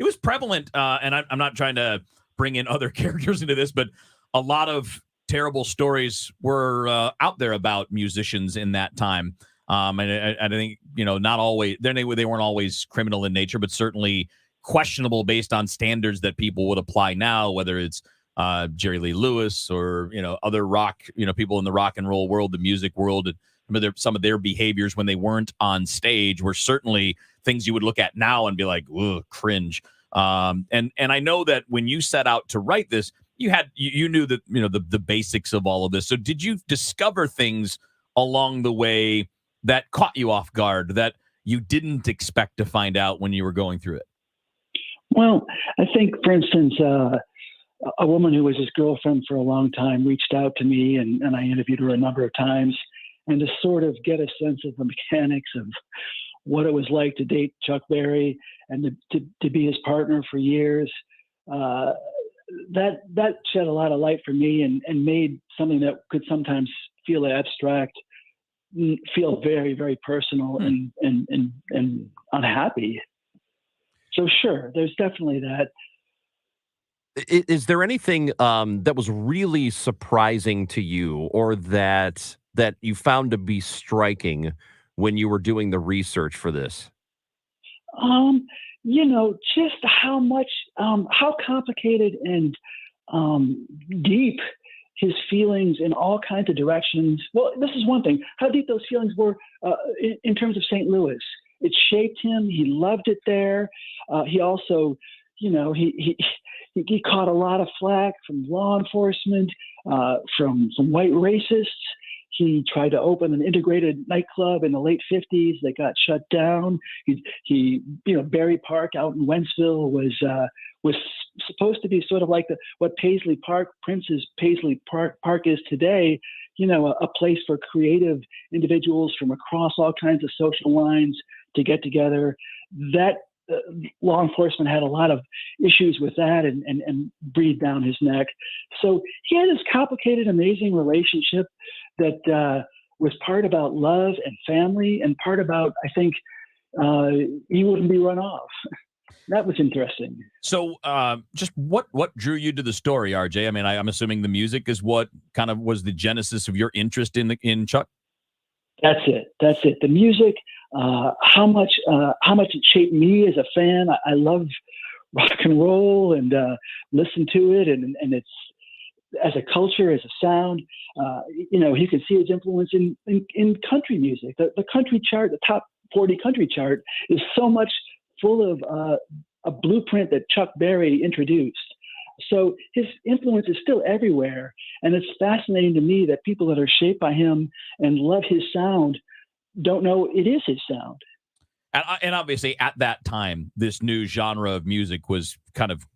It was prevalent, and I'm not trying to bring in other characters into this, but a lot of terrible stories were out there about musicians in that time. And I think, not always, they weren't always criminal in nature, but certainly questionable based on standards that people would apply now, whether it's Jerry Lee Lewis or, other rock, people in the rock and roll world, the music world. And some of their behaviors when they weren't on stage were certainly things you would look at now and be like, ugh, cringe. And I know that when you set out to write this, you knew that, the basics of all of this. So did you discover things along the way that caught you off guard that you didn't expect to find out when you were going through it? Well, I think, for instance, a woman who was his girlfriend for a long time reached out to me, and I interviewed her a number of times, and to sort of get a sense of the mechanics of what it was like to date Chuck Berry and to be his partner for years. That shed a lot of light for me and made something that could sometimes feel abstract feel very, very personal and unhappy. So sure, there's definitely that. Is there anything that was really surprising to you, or that you found to be striking when you were doing the research for this? Just how much, how complicated and deep his feelings in all kinds of directions. Well, this is one thing, how deep those feelings were in terms of St. Louis. It shaped him. He loved it there. He also, he caught a lot of flack from law enforcement, from white racists. He tried to open an integrated nightclub in the late 50s that got shut down. He Berry Park out in Wentzville was supposed to be sort of like what Paisley Park, Prince's Paisley Park is today. A place for creative individuals from across all kinds of social lines to get together. That law enforcement had a lot of issues with that and breathed down his neck. So he had this complicated, amazing relationship that was part about love and family and part about, I think, he wouldn't be run off. that was interesting. So, just what drew you to the story, RJ? I mean, I'm assuming the music is what kind of was the genesis of your interest in Chuck. That's it. The music, how much it shaped me as a fan. I love rock and roll and listen to it, and it's as a culture, as a sound. You can see its influence in country music. The country chart, the top 40 country chart, is so much full of a blueprint that Chuck Berry introduced. So his influence is still everywhere. And it's fascinating to me that people that are shaped by him and love his sound don't know it is his sound. And obviously at that time, this new genre of music was kind of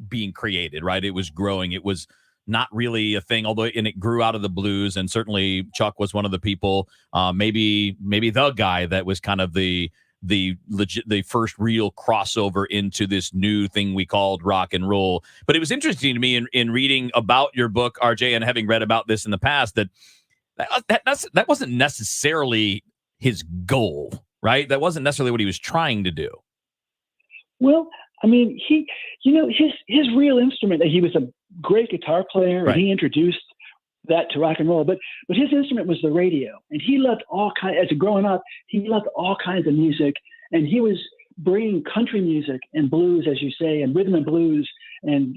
being created, right? It was growing. It was not really a thing, and it grew out of the blues. And certainly Chuck was one of the people, maybe the guy that was kind of the first real crossover into this new thing we called rock and roll. But it was interesting to me in reading about your book, RJ, and having read about this in the past, that wasn't necessarily his goal, right? That wasn't necessarily what he was trying to do. Well, I mean, his real instrument, he was a great guitar player, right, and he introduced that to rock and roll, but his instrument was the radio, and he loved as growing up, he loved all kinds of music, and he was bringing country music and blues, as you say, and rhythm and blues, and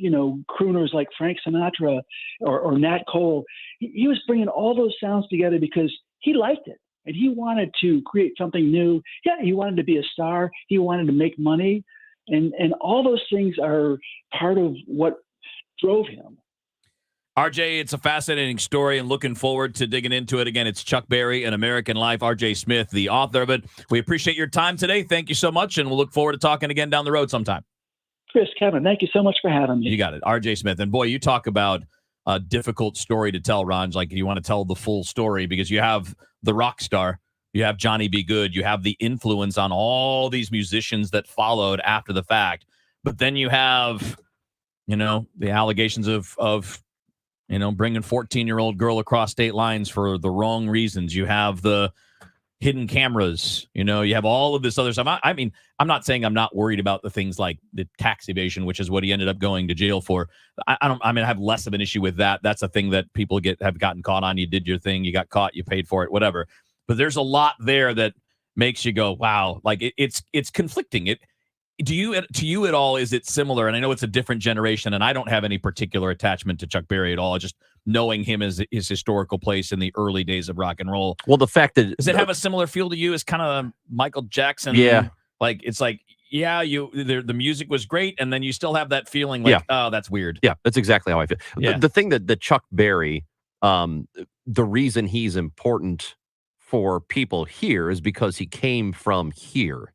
crooners like Frank Sinatra or Nat Cole. He was bringing all those sounds together because he liked it, and he wanted to create something new. Yeah, he wanted to be a star. He wanted to make money, and all those things are part of what drove him. RJ, it's a fascinating story and looking forward to digging into it. Again, it's Chuck Berry, An American Life. RJ Smith, the author of it. We appreciate your time today. Thank you so much, and we'll look forward to talking again down the road sometime. Chris, Kevin, thank you so much for having me. You got it. RJ Smith. And boy, you talk about a difficult story to tell, Ron. Like, you want to tell the full story because you have the rock star, you have Johnny B. Good, you have the influence on all these musicians that followed after the fact. But then you have, the allegations of bringing 14-year-old girl across state lines for the wrong reasons. You have the hidden cameras. You have all of this other stuff. I mean, I'm not saying I'm not worried about the things like the tax evasion, which is what he ended up going to jail for. I have less of an issue with that. That's a thing that people have gotten caught on. You did your thing. You got caught. You paid for it, whatever. But there's a lot there that makes you go, wow, like it's conflicting. To you at all, is it similar? And I know it's a different generation, and I don't have any particular attachment to Chuck Berry at all. Just knowing him as his historical place in the early days of rock and roll. Well, the fact that does it have a similar feel to you as kind of Michael Jackson? Yeah, like it's like, yeah, the music was great, and then you still have that feeling like, oh, that's weird. Yeah, that's exactly how I feel. Yeah. The thing that Chuck Berry, the reason he's important for people here is because he came from here,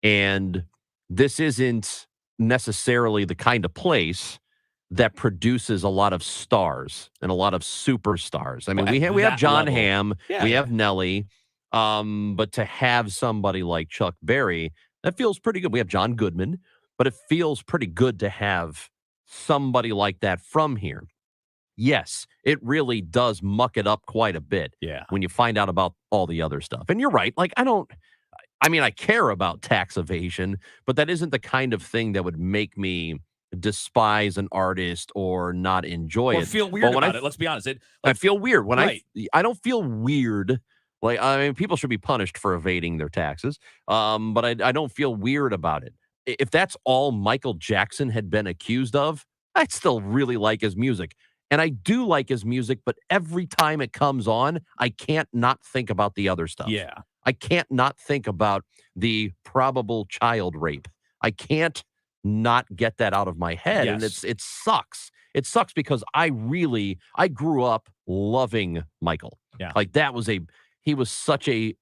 and this isn't necessarily the kind of place that produces a lot of stars and a lot of superstars. I mean, we have John Hamm, we have Nelly, but to have somebody like Chuck Berry, that feels pretty good. We have John Goodman, but it feels pretty good to have somebody like that from here. Yes, it really does muck it up quite a bit. Yeah, when you find out about all the other stuff. And you're right. Like, I care about tax evasion, but that isn't the kind of thing that would make me despise an artist or not enjoy it. Or feel weird about it. Let's be honest. I feel weird when right. I don't feel weird. Like, I mean, people should be punished for evading their taxes. But I don't feel weird about it. If that's all Michael Jackson had been accused of, I'd still really like his music. And I do like his music, but every time it comes on, I can't not think about the other stuff. Yeah. I can't not think about the probable child rape. I can't not get that out of my head. Yes. And it sucks. It sucks because I grew up loving Michael. Yeah. Like, he was such a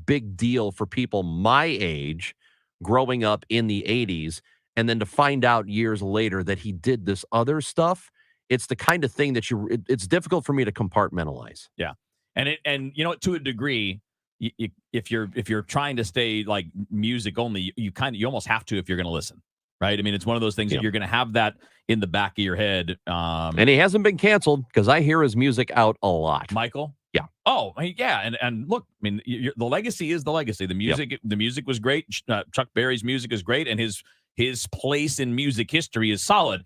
big deal for people my age growing up in the 80s. And then to find out years later that he did this other stuff, it's the kind of thing that it's difficult for me to compartmentalize. Yeah. And to a degree, if you're trying to stay like music only, you almost have to if you're going to listen, right? I mean, it's one of those things that you're going to have that in the back of your head. And he hasn't been canceled because I hear his music out a lot. Michael? Yeah. Oh, yeah. And look, I mean, the legacy is the legacy. The music was great. Chuck Berry's music is great, and his place in music history is solid.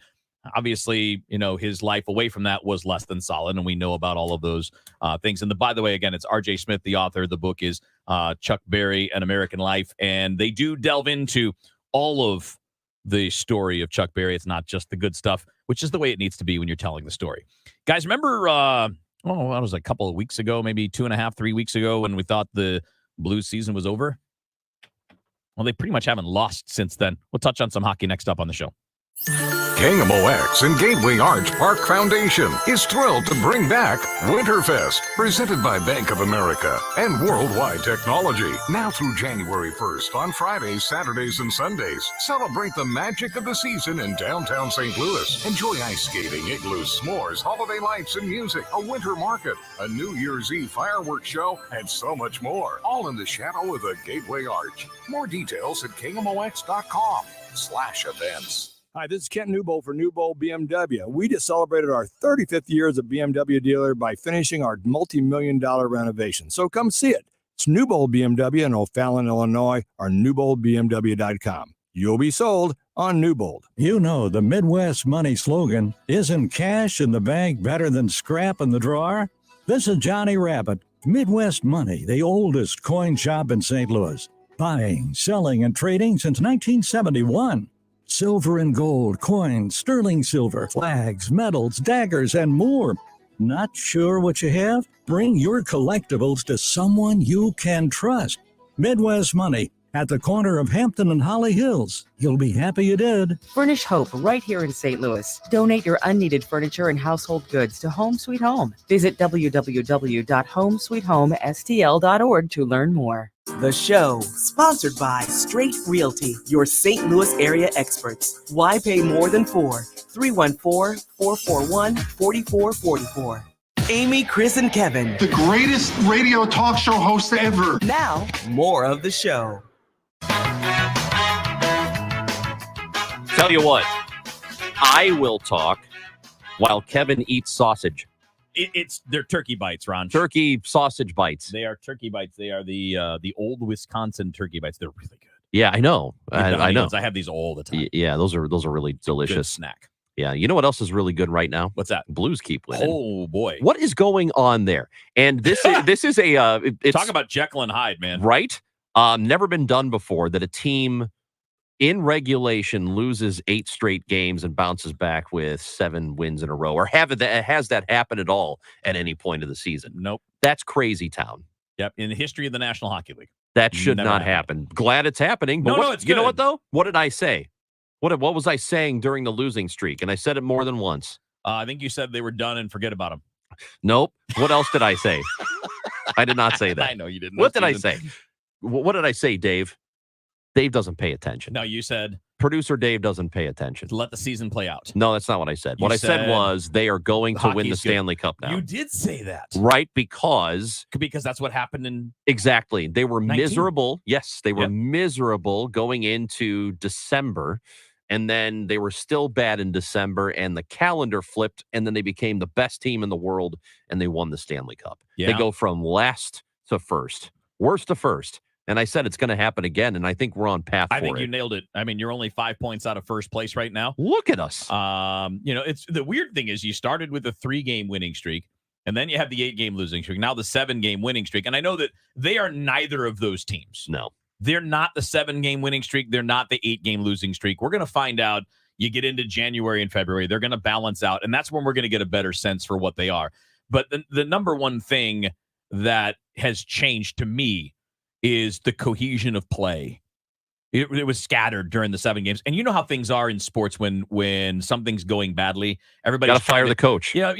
Obviously, his life away from that was less than solid, and we know about all of those things. And by the way, again, it's R.J. Smith, the author. The book is Chuck Berry, An American Life, and they do delve into all of the story of Chuck Berry. It's not just the good stuff, which is the way it needs to be when you're telling the story. Guys, remember, that was a couple of weeks ago, maybe 2.5, 3 weeks ago, when we thought the Blues season was over? Well, they pretty much haven't lost since then. We'll touch on some hockey next up on the show. KMOX and Gateway Arch Park Foundation is thrilled to bring back Winterfest, presented by Bank of America and Worldwide Technology. Now through January 1st on Fridays, Saturdays, and Sundays. Celebrate the magic of the season in downtown St. Louis. Enjoy ice skating, igloos, s'mores, holiday lights and music, a winter market, a New Year's Eve fireworks show, and so much more. All in the shadow of the Gateway Arch. More details at KMOX.com/events. Hi, this is Kent Newbold for Newbold BMW. We just celebrated our 35th year as a BMW dealer by finishing our multi-million-dollar renovation. So come see it. It's Newbold BMW in O'Fallon, Illinois, or newboldbmw.com. You'll be sold on Newbold. You know, the Midwest Money slogan, isn't cash in the bank better than scrap in the drawer? This is Johnny Rabbit. Midwest Money, the oldest coin shop in St. Louis. Buying, selling, and trading since 1971. Silver and gold, coins, sterling silver, flags, medals, daggers, and more. Not sure what you have? Bring your collectibles to someone you can trust. Midwest Money at the corner of Hampton and Holly Hills. You'll be happy you did. Furnish Hope right here in St. Louis. Donate your unneeded furniture and household goods to Home Sweet Home. Visit www.homesweethomestl.org to learn more. The show, sponsored by Straight Realty, your St. Louis area experts. Why pay more than 4? 314-441-4444. Amy, Chris, and Kevin. The greatest radio talk show host ever. Now, more of the show. Tell you what, I will talk while Kevin eats sausage. They're turkey bites, Ron. Turkey sausage bites. They are turkey bites. They are the old Wisconsin turkey bites. They're really good. Yeah, I know. I know. I have these all the time. Yeah, those are really delicious. Good snack. Yeah, you know what else is really good right now? What's that? Blues keep winning. Oh boy, what is going on there? And this is a it's, talk about Jekyll and Hyde, man. Right? Never been done before that a team in regulation loses 8 straight games and bounces back with 7 wins in a row, or has that happened at all at any point of the season? Nope. That's crazy town. Yep. In the history of the National Hockey League, that should never not happened. happen. Glad it's happening. But No, it's you know good. what though? What did I say? What was I saying during the losing streak? And I said it more than once. I think you said they were done and forget about them. Nope. What else did I say? I did not say that. I know you didn't. What did I say? What did I say, Dave? Dave doesn't pay attention. No, you said producer Dave doesn't pay attention. Let the season play out. No, that's not what I said. What I said was they are going to win the Stanley Cup now. You did say that. Right, because that's what happened in exactly. They were 19. Miserable. Yes, they were miserable going into December. And then they were still bad in December, and the calendar flipped, and then they became the best team in the world, and they won the Stanley Cup. Yeah. They go from last to first, worst to first. And I said it's going to happen again, and I think we're on path for it. I think you nailed it. I mean, you're only 5 points out of first place right now. Look at us. It's the weird thing is you started with a 3-game winning streak, and then you have the 8-game losing streak. Now the 7-game winning streak. And I know that they are neither of those teams. No. They're not the 7-game winning streak. They're not the 8-game losing streak. We're going to find out. You get into January and February, they're going to balance out, and that's when we're going to get a better sense for what they are. But the number one thing that has changed to me is the cohesion of play. It was scattered during the 7 games. And you know how things are in sports when something's going badly. Everybody's got to fire the coach. Yeah.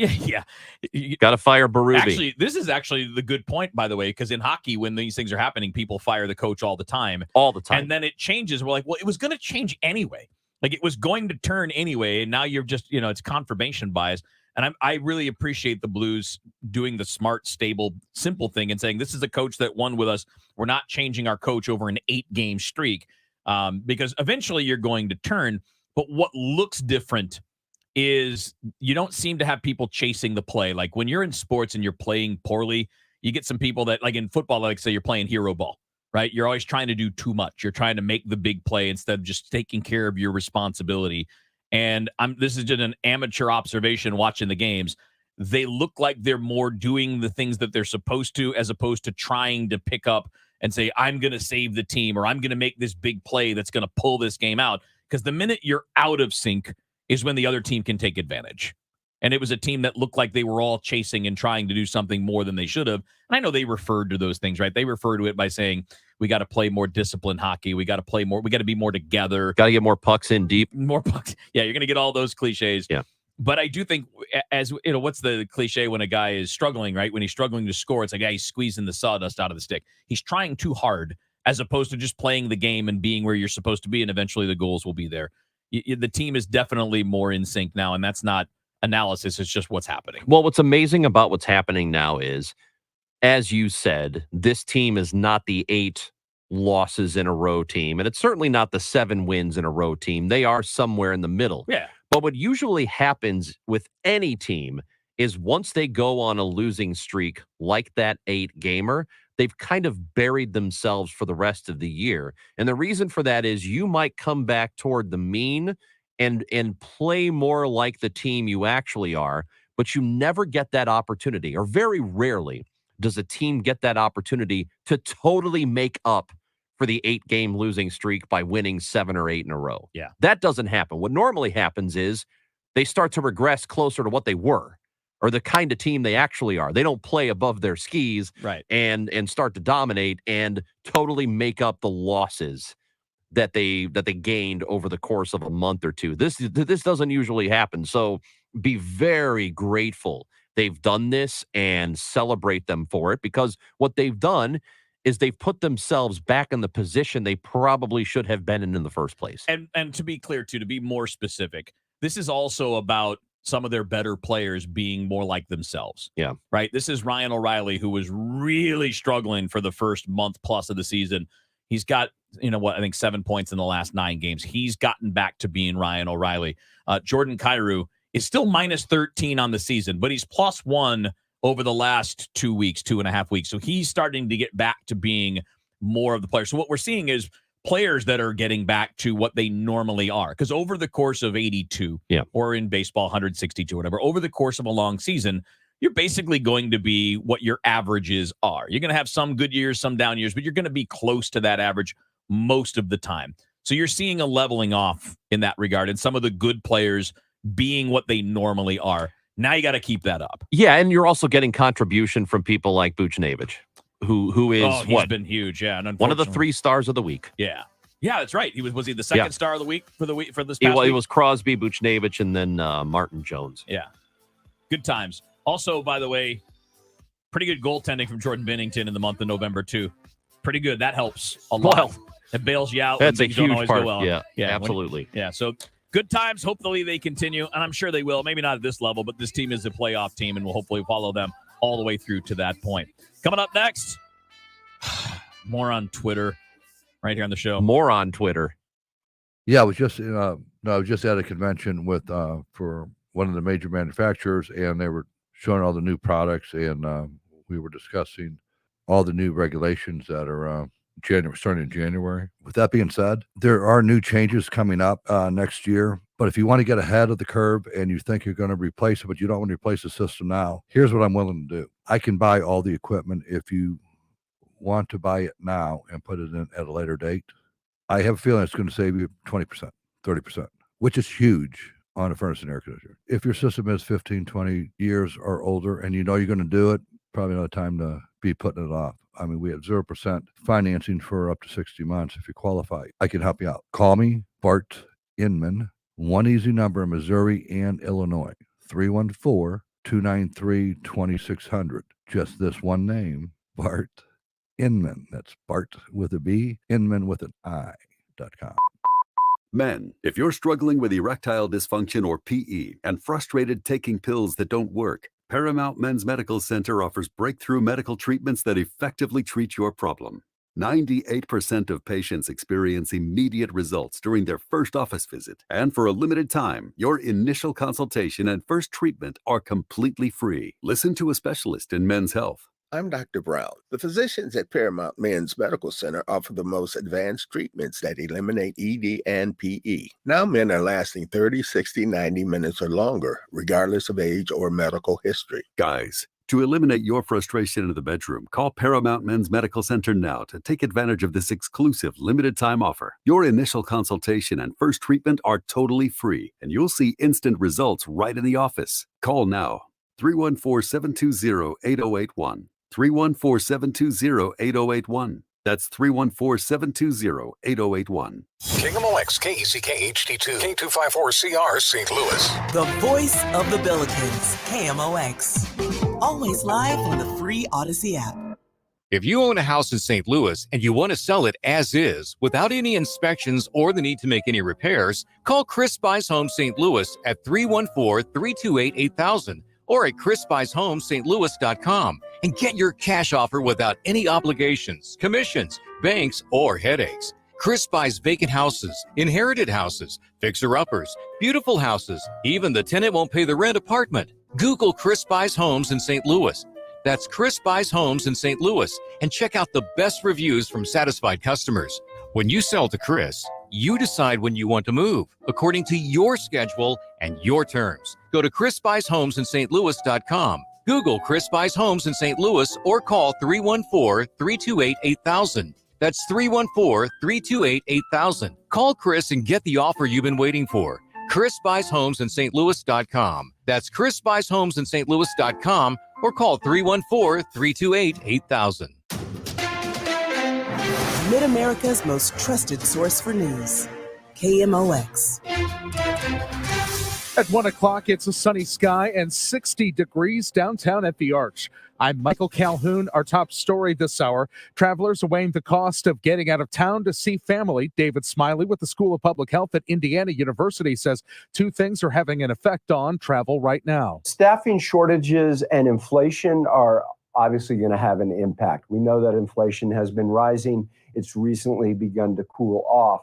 Got to fire Berube. Actually, this is actually the good point, by the way, because in hockey, when these things are happening, people fire the coach all the time. All the time. And then it changes. We're like, well, it was going to change anyway. Like it was going to turn anyway. And now you're just, it's confirmation bias. And I really appreciate the Blues doing the smart, stable, simple thing and saying, this is a coach that won with us. We're not changing our coach over an 8-game streak because eventually you're going to turn. But what looks different is you don't seem to have people chasing the play. Like when you're in sports and you're playing poorly, you get some people that, like in football, like say you're playing hero ball. right? You're always trying to do too much. You're trying to make the big play instead of just taking care of your responsibility. And this is just an amateur observation watching the games. They look like they're more doing the things that they're supposed to, as opposed to trying to pick up and say, I'm going to save the team, or I'm going to make this big play that's going to pull this game out. Because the minute you're out of sync is when the other team can take advantage. And it was a team that looked like they were all chasing and trying to do something more than they should have. And I know they referred to those things, right? They refer to it by saying, we got to play more disciplined hockey. We got to play more. We got to be more together. Got to get more pucks in deep. More pucks. Yeah, you're going to get all those cliches. Yeah. But I do think, as you know, what's the cliche when a guy is struggling, right? When he's struggling to score, it's like, yeah, he's squeezing the sawdust out of the stick. He's trying too hard, as opposed to just playing the game and being where you're supposed to be, and eventually the goals will be there. The team is definitely more in sync now, and that's not analysis. It's just what's happening. Well, what's amazing about what's happening now is, as you said, this team is not the 8 losses in a row team, and it's certainly not the 7 wins in a row team. They are somewhere in the middle. Yeah. But what usually happens with any team is once they go on a losing streak like that 8-gamer, they've kind of buried themselves for the rest of the year. And the reason for that is you might come back toward the mean and play more like the team you actually are, but you never get that opportunity, or very rarely does a team get that opportunity to totally make up for the 8-game losing streak by winning 7 or 8 in a row. Yeah. That doesn't happen. What normally happens is they start to regress closer to what they were, or the kind of team they actually are. They don't play above their skis, right, and start to dominate and totally make up the losses that they gained over the course of a month or two. This doesn't usually happen. So be very grateful they've done this and celebrate them for it, because what they've done is they've put themselves back in the position they probably should have been in the first place. And to be clear, too, to be more specific, this is also about some of their better players being more like themselves. Yeah. Right? This is Ryan O'Reilly, who was really struggling for the first month plus of the season. He's got, I think 7 points in the last 9 games. He's gotten back to being Ryan O'Reilly. Jordan Kyrou is still minus 13 on the season, but he's plus 1 over the last 2.5 weeks. So he's starting to get back to being more of the player. So what we're seeing is players that are getting back to what they normally are. Because over the course of 82, or in baseball, 162, whatever, over the course of a long season, you're basically going to be what your averages are. You're going to have some good years, some down years, but you're going to be close to that average most of the time. So you're seeing a leveling off in that regard, and some of the good players being what they normally are. Now you got to keep that up. Yeah, and you're also getting contribution from people like Buchnevich, who is he's been huge, yeah, and one of the 3 stars of the week. Yeah, that's right. Was he the second star of the week for this past week? It was Crosby, Buchnevich, and then Martin Jones. Yeah, good times. Also, by the way, pretty good goaltending from Jordan Binnington in the month of November too. Pretty good. That helps a lot. Well, it bails you out. That's when a things don't huge always part. Go well. Yeah, absolutely. So good times. Hopefully they continue, and I'm sure they will. Maybe not at this level, but this team is a playoff team, and we'll hopefully follow them all the way through to that point. Coming up next, more on Twitter, right here on the show. More on Twitter. Yeah, I was just at a convention with for one of the major manufacturers, and they were showing all the new products, and we were discussing all the new regulations that are starting in January. With that being said, there are new changes coming up next year. But if you want to get ahead of the curve and you think you're going to replace it, but you don't want to replace the system now, here's what I'm willing to do. I can buy all the equipment if you want to buy it now and put it in at a later date. I have a feeling it's going to save you 20%, 30%, which is huge on a furnace and air conditioner. If your system is 15, 20 years or older and you know you're going to do it, probably not time to be putting it off. I mean, we have 0% financing for up to 60 months if you qualify. I can help you out. Call me, Bart Inman, one easy number in Missouri and Illinois, 314-293-2600. Just this one name, Bart Inman. That's Bart with a B, Inman with an I.com. Men, if you're struggling with erectile dysfunction or PE and frustrated taking pills that don't work, Paramount Men's Medical Center offers breakthrough medical treatments that effectively treat your problem. 98% of patients experience immediate results during their first office visit. And for a limited time, your initial consultation and first treatment are completely free. Listen to a specialist in men's health. I'm Dr. Brown. The physicians at Paramount Men's Medical Center offer the most advanced treatments that eliminate ED and PE. Now men are lasting 30, 60, 90 minutes or longer, regardless of age or medical history. Guys, to eliminate your frustration in the bedroom, call Paramount Men's Medical Center now to take advantage of this exclusive limited-time offer. Your initial consultation and first treatment are totally free, and you'll see instant results right in the office. Call now. 314-720-8081. 314-720-8081. That's 314-720-8081. KMOX, KECK HD2, K254CR, St. Louis. The voice of the Billikens, KMOX. Always live on the free Odyssey app. If you own a house in St. Louis and you want to sell it as is, without any inspections or the need to make any repairs, call Chris Buys Homes St. Louis at 314-328-8000 or at chrisbuyshomes.louis.com and get your cash offer without any obligations, commissions, banks, or headaches. Chris buys vacant houses, inherited houses, fixer-uppers, beautiful houses, even the tenant won't pay the rent apartment. Google Chris Buys Homes in St. Louis. That's Chris Buys Homes in St. Louis, and check out the best reviews from satisfied customers. When you sell to Chris, you decide when you want to move, according to your schedule and your terms. Go to chrisbuyshomesinstlouis.com. Google Chris Buys Homes in St. Louis or call 314-328-8000. That's 314-328-8000. Call Chris and get the offer you've been waiting for. Chris Buys Homes in St. That's Chris Buys Homes in St. or call 314-328-8000. Mid-America's most trusted source for news. KMOX. At 1 o'clock, it's a sunny sky and 60 degrees downtown at the Arch. I'm Michael Calhoun. Our top story this hour: travelers are weighing the cost of getting out of town to see family. David Smiley with the School of Public Health at Indiana University says two things are having an effect on travel right now. Staffing shortages and inflation are obviously going to have an impact. We know that inflation has been rising. It's recently begun to cool off.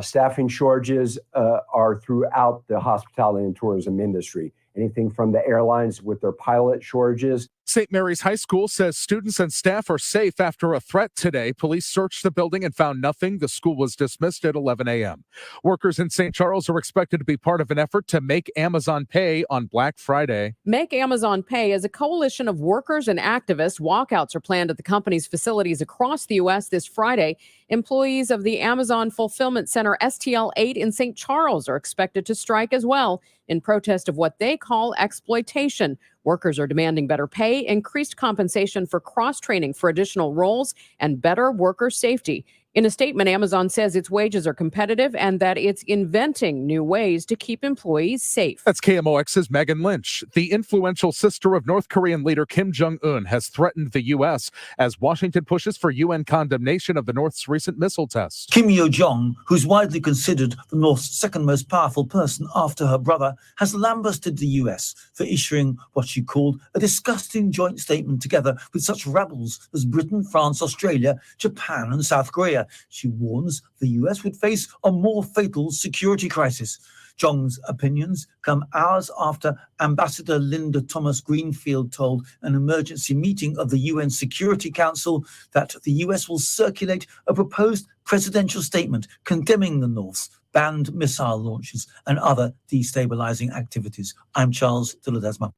Staffing shortages are throughout the hospitality and tourism industry. Anything from the airlines with their pilot shortages. St. Mary's High School says students and staff are safe after a threat today. Police searched the building and found nothing. The school was dismissed at 11 a.m. Workers in St. Charles are expected to be part of an effort to make Amazon pay on Black Friday. Make Amazon Pay is a coalition of workers and activists. Walkouts are planned at the company's facilities across the U.S. this Friday. Employees of the Amazon Fulfillment Center STL 8 in St. Charles are expected to strike as well in protest of what they call exploitation. Workers are demanding better pay, increased compensation for cross-training for additional roles, and better worker safety. In a statement, Amazon says its wages are competitive and that it's inventing new ways to keep employees safe. That's KMOX's Megan Lynch. The influential sister of North Korean leader Kim Jong-un has threatened the U.S. as Washington pushes for UN condemnation of the North's recent missile test. Kim Yo-jong, who's widely considered the North's second most powerful person after her brother, has lambasted the U.S. for issuing what she called a disgusting joint statement together with such rebels as Britain, France, Australia, Japan, and South Korea. She warns the US would face a more fatal security crisis. Jong's opinions come hours after Ambassador Linda Thomas-Greenfield told an emergency meeting of the UN Security Council that the US will circulate a proposed presidential statement condemning the North's banned missile launches and other destabilizing activities. I'm Charles de Ledesma.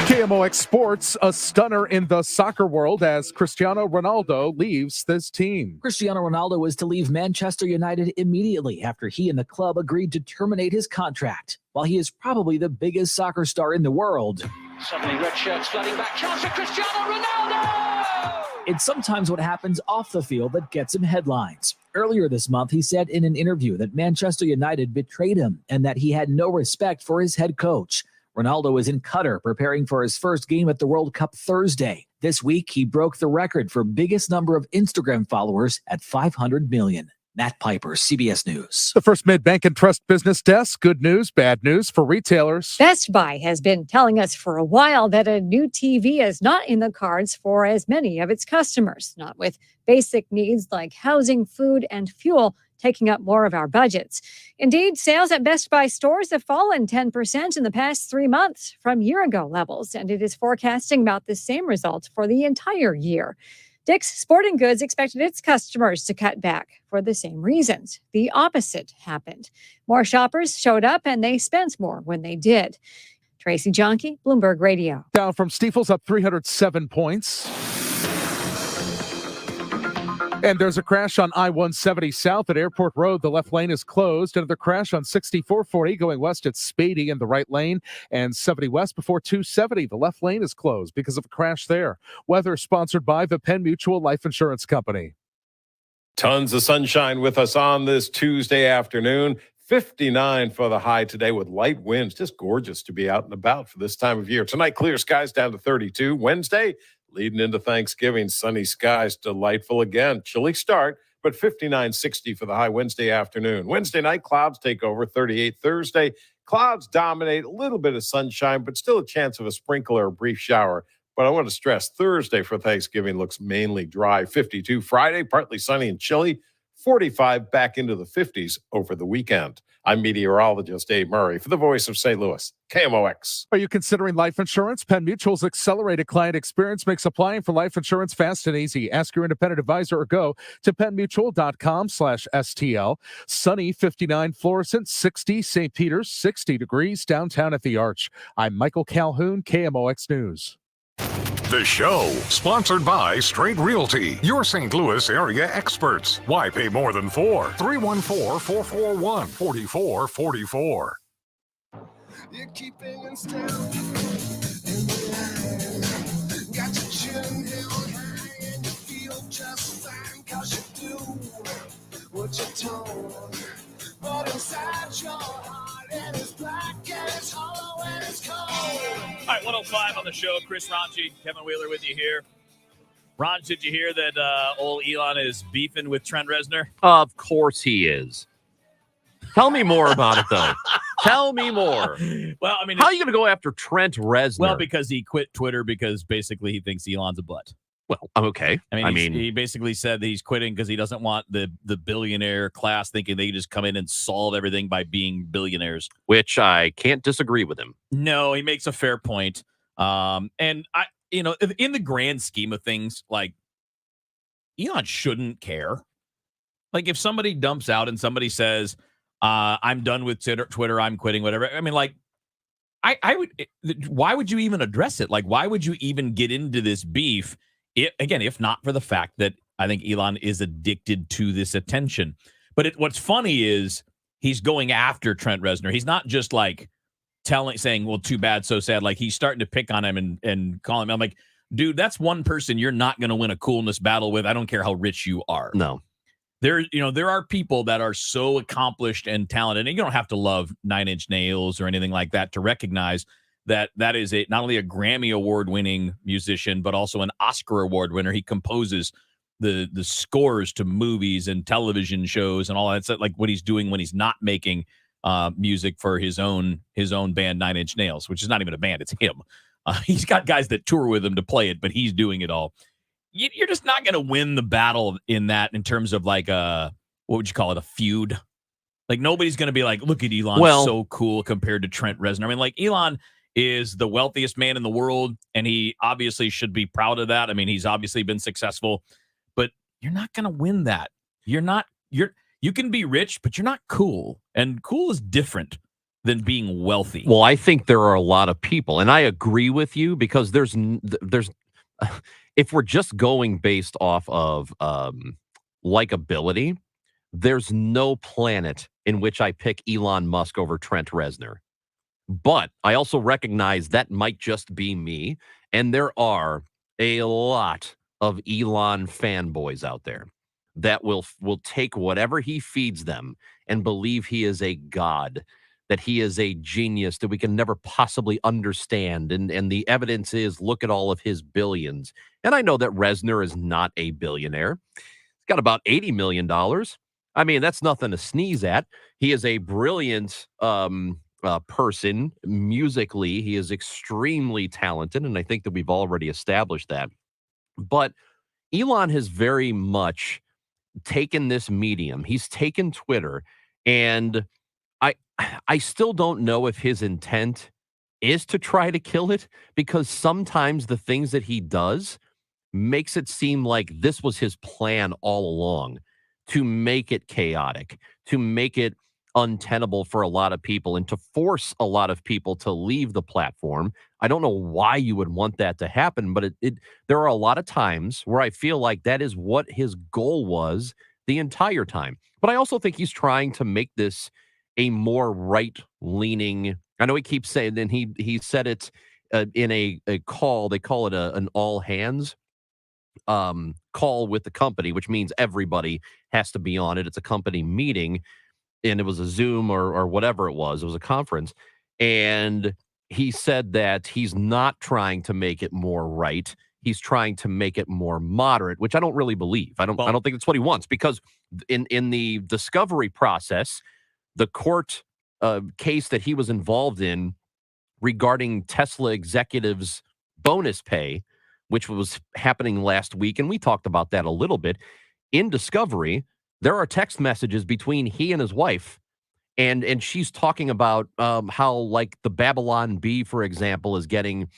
KMOX Sports, a stunner in the soccer world as Cristiano Ronaldo leaves this team. Cristiano Ronaldo is to leave Manchester United immediately after he and the club agreed to terminate his contract. While he is probably the biggest soccer star in the world, Suddenly red shirts flooding back. Chance for Cristiano Ronaldo! it's sometimes what happens off the field that gets him headlines. Earlier this month, he said in an interview that Manchester United betrayed him and that he had no respect for his head coach. Ronaldo is in Qatar preparing for his first game at the World Cup Thursday. This week, he broke the record for biggest number of Instagram followers at 500 million. Matt Piper, CBS News. The First Mid Bank and Trust Business Desk. Good news, bad news for retailers. Best Buy has been telling us for a while that a new TV is not in the cards for as many of its customers, not with basic needs like housing, food, and fuel taking up more of our budgets. Indeed, sales at Best Buy stores have fallen 10% in the past 3 months from year-ago levels, and it is forecasting about the same results for the entire year. Dick's Sporting Goods expected its customers to cut back for the same reasons. The opposite happened. More shoppers showed up and they spent more when they did. Tracy Jonke, Bloomberg Radio. Dow from Stifel's up 307 points. And there's a crash on I-170 south at Airport Road. The left lane is closed. Another crash on 6440 going west at Spady in the right lane. And 70 west before 270. The left lane is closed because of a crash there. Weather sponsored by the Penn Mutual Life Insurance Company. Tons of sunshine with us on this Tuesday afternoon. 59 for the high today with light winds. Just gorgeous to be out and about for this time of year. Tonight, clear skies down to 32. Wednesday, leading into Thanksgiving, sunny skies, delightful again. Chilly start, but 59-60 for the high Wednesday afternoon. Wednesday night, clouds take over, 38 Thursday. Clouds dominate, a little bit of sunshine, but still a chance of a sprinkle or a brief shower. But I want to stress, Thursday for Thanksgiving looks mainly dry. 52 Friday, partly sunny and chilly. 45 back into the 50s over the weekend. I'm meteorologist Abe Murray for the Voice of St. Louis, KMOX. Are you considering life insurance? Penn Mutual's accelerated client experience makes applying for life insurance fast and easy. Ask your independent advisor or go to pennmutual.com/STL. Sunny 59 Florissant, 60 St. Peter's, 60 degrees downtown at the Arch. I'm Michael Calhoun, KMOX News. The show, sponsored by Straight Realty, your St. Louis area experts. Why pay more than four? 314-441-4444. You're keeping in step in the line. Got your chin held high and you feel just fine, 'cause you do what you're told. But inside your heart, and it's black and it's hollow and it's cold. All right, 105 on the show. Chris Ranchi, Kevin Wheeler with you here. Ron, did you hear that old Elon is beefing with Trent Reznor? Of course he is. Tell me more about it, though. Tell me more. Well, I mean, how are you going to go after Trent Reznor? Well, because he quit Twitter because basically he thinks Elon's a butt. Well, okay. I mean, he basically said that he's quitting because he doesn't want the billionaire class thinking they just come in and solve everything by being billionaires. Which I can't disagree with him. No, he makes a fair point. And I, in the grand scheme of things, like Elon shouldn't care. Like if somebody dumps out and somebody says, I'm done with Twitter, I'm quitting, whatever. I mean, like, I would, why would you even address it? Like, why would you even get into this beef? If not for the fact that I think Elon is addicted to this attention. But what's funny is he's going after Trent Reznor. He's not just like saying, well, too bad, so sad. Like he's starting to pick on him and call him. I'm like, dude, that's one person you're not going to win a coolness battle with. I don't care how rich you are. No. There are people that are so accomplished and talented, and you don't have to love Nine Inch Nails or anything like that to recognize that is not only a Grammy Award-winning musician, but also an Oscar Award winner. He composes the scores to movies and television shows and all that. It's like what he's doing when he's not making music for his own band, Nine Inch Nails, which is not even a band, it's him. He's got guys that tour with him to play it, but he's doing it all. You're just not going to win the battle in terms of like what would you call it, a feud? Like nobody's going to be like, look at Elon, so cool compared to Trent Reznor. I mean, like Elon is the wealthiest man in the world, and he obviously should be proud of that. I mean, he's obviously been successful, but you're not going to win that. You can be rich, but you're not cool, and cool is different than being wealthy. Well, I think there are a lot of people, and I agree with you because there's if we're just going based off of likability, there's no planet in which I pick Elon Musk over Trent Reznor. But I also recognize that might just be me, and there are a lot of Elon fanboys out there that will take whatever he feeds them and believe he is a god, that he is a genius that we can never possibly understand. And the evidence is, look at all of his billions. And I know that Reznor is not a billionaire. He's got about $80 million. I mean, that's nothing to sneeze at. He is a brilliant person musically. He is extremely talented, and I think that we've already established that. But Elon has very much taken this medium. He's taken Twitter, and I still don't know if his intent is to try to kill it, because sometimes the things that he does makes it seem like this was his plan all along, to make it chaotic, to make it untenable for a lot of people, and to force a lot of people to leave the platform. I don't know why you would want that to happen, but there are a lot of times where I feel like that is what his goal was the entire time. But I also think he's trying to make this a more right-leaning. I know he keeps saying, and he said it in a call. They call it an all-hands call with the company, which means everybody has to be on it. It's a company meeting, and it was a Zoom or whatever it was. It was a conference, and he said that he's not trying to make it more right. He's trying to make it more moderate, which I don't really believe. I don't think that's what he wants, because in the discovery process, the court case that he was involved in regarding Tesla executives' bonus pay, which was happening last week, and we talked about that a little bit. In discovery, there are text messages between he and his wife, and she's talking about how, like, the Babylon Bee, for example, is getting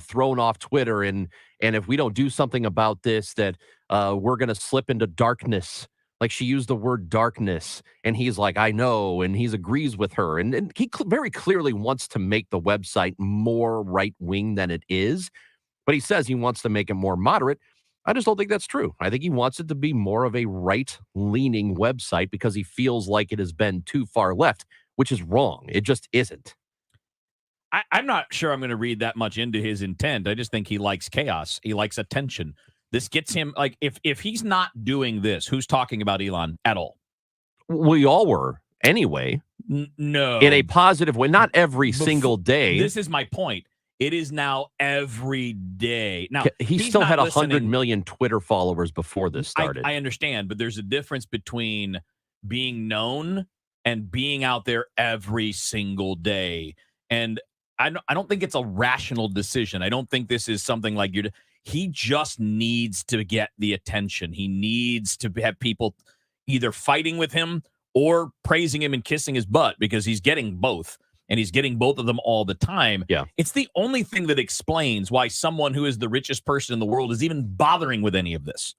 thrown off Twitter, and if we don't do something about this, that we're going to slip into darkness. Like, she used the word darkness, and he's like, I know, and he agrees with her. And he very clearly wants to make the website more right-wing than it is, but he says he wants to make it more moderate. I just don't think that's true. I think he wants it to be more of a right-leaning website because he feels like it has been too far left, which is wrong. It just isn't. I'm not sure I'm going to read that much into his intent. I just think he likes chaos. He likes attention. This gets him, like, if he's not doing this, who's talking about Elon at all? We all were anyway. No. In a positive way, not every single day. This is my point. It is now every day. Now, he still had 100 million Twitter followers before this started. I understand, but there's a difference between being known and being out there every single day. And I don't think it's a rational decision. I don't think this is something like he just needs to get the attention. He needs to have people either fighting with him or praising him and kissing his butt, because he's getting both. And he's getting both of them all the time. Yeah. It's the only thing that explains why someone who is the richest person in the world is even bothering with any of this.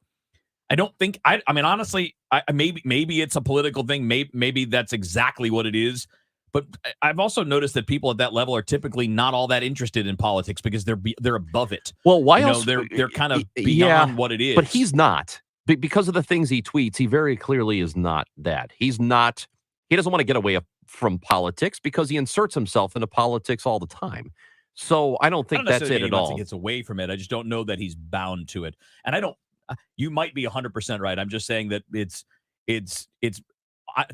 I don't think, I mean, honestly, maybe it's a political thing. Maybe that's exactly what it is. But I've also noticed that people at that level are typically not all that interested in politics because they're above it. Well, why else? They're kind of beyond what it is. But he's not. Because of the things he tweets, he very clearly is not that. He's not. He doesn't want to get away from politics because he inserts himself into politics all the time. So I don't think that's it at all. He gets away from it. I just don't know that he's bound to it. And I don't. You might be 100% right. I'm just saying that it's.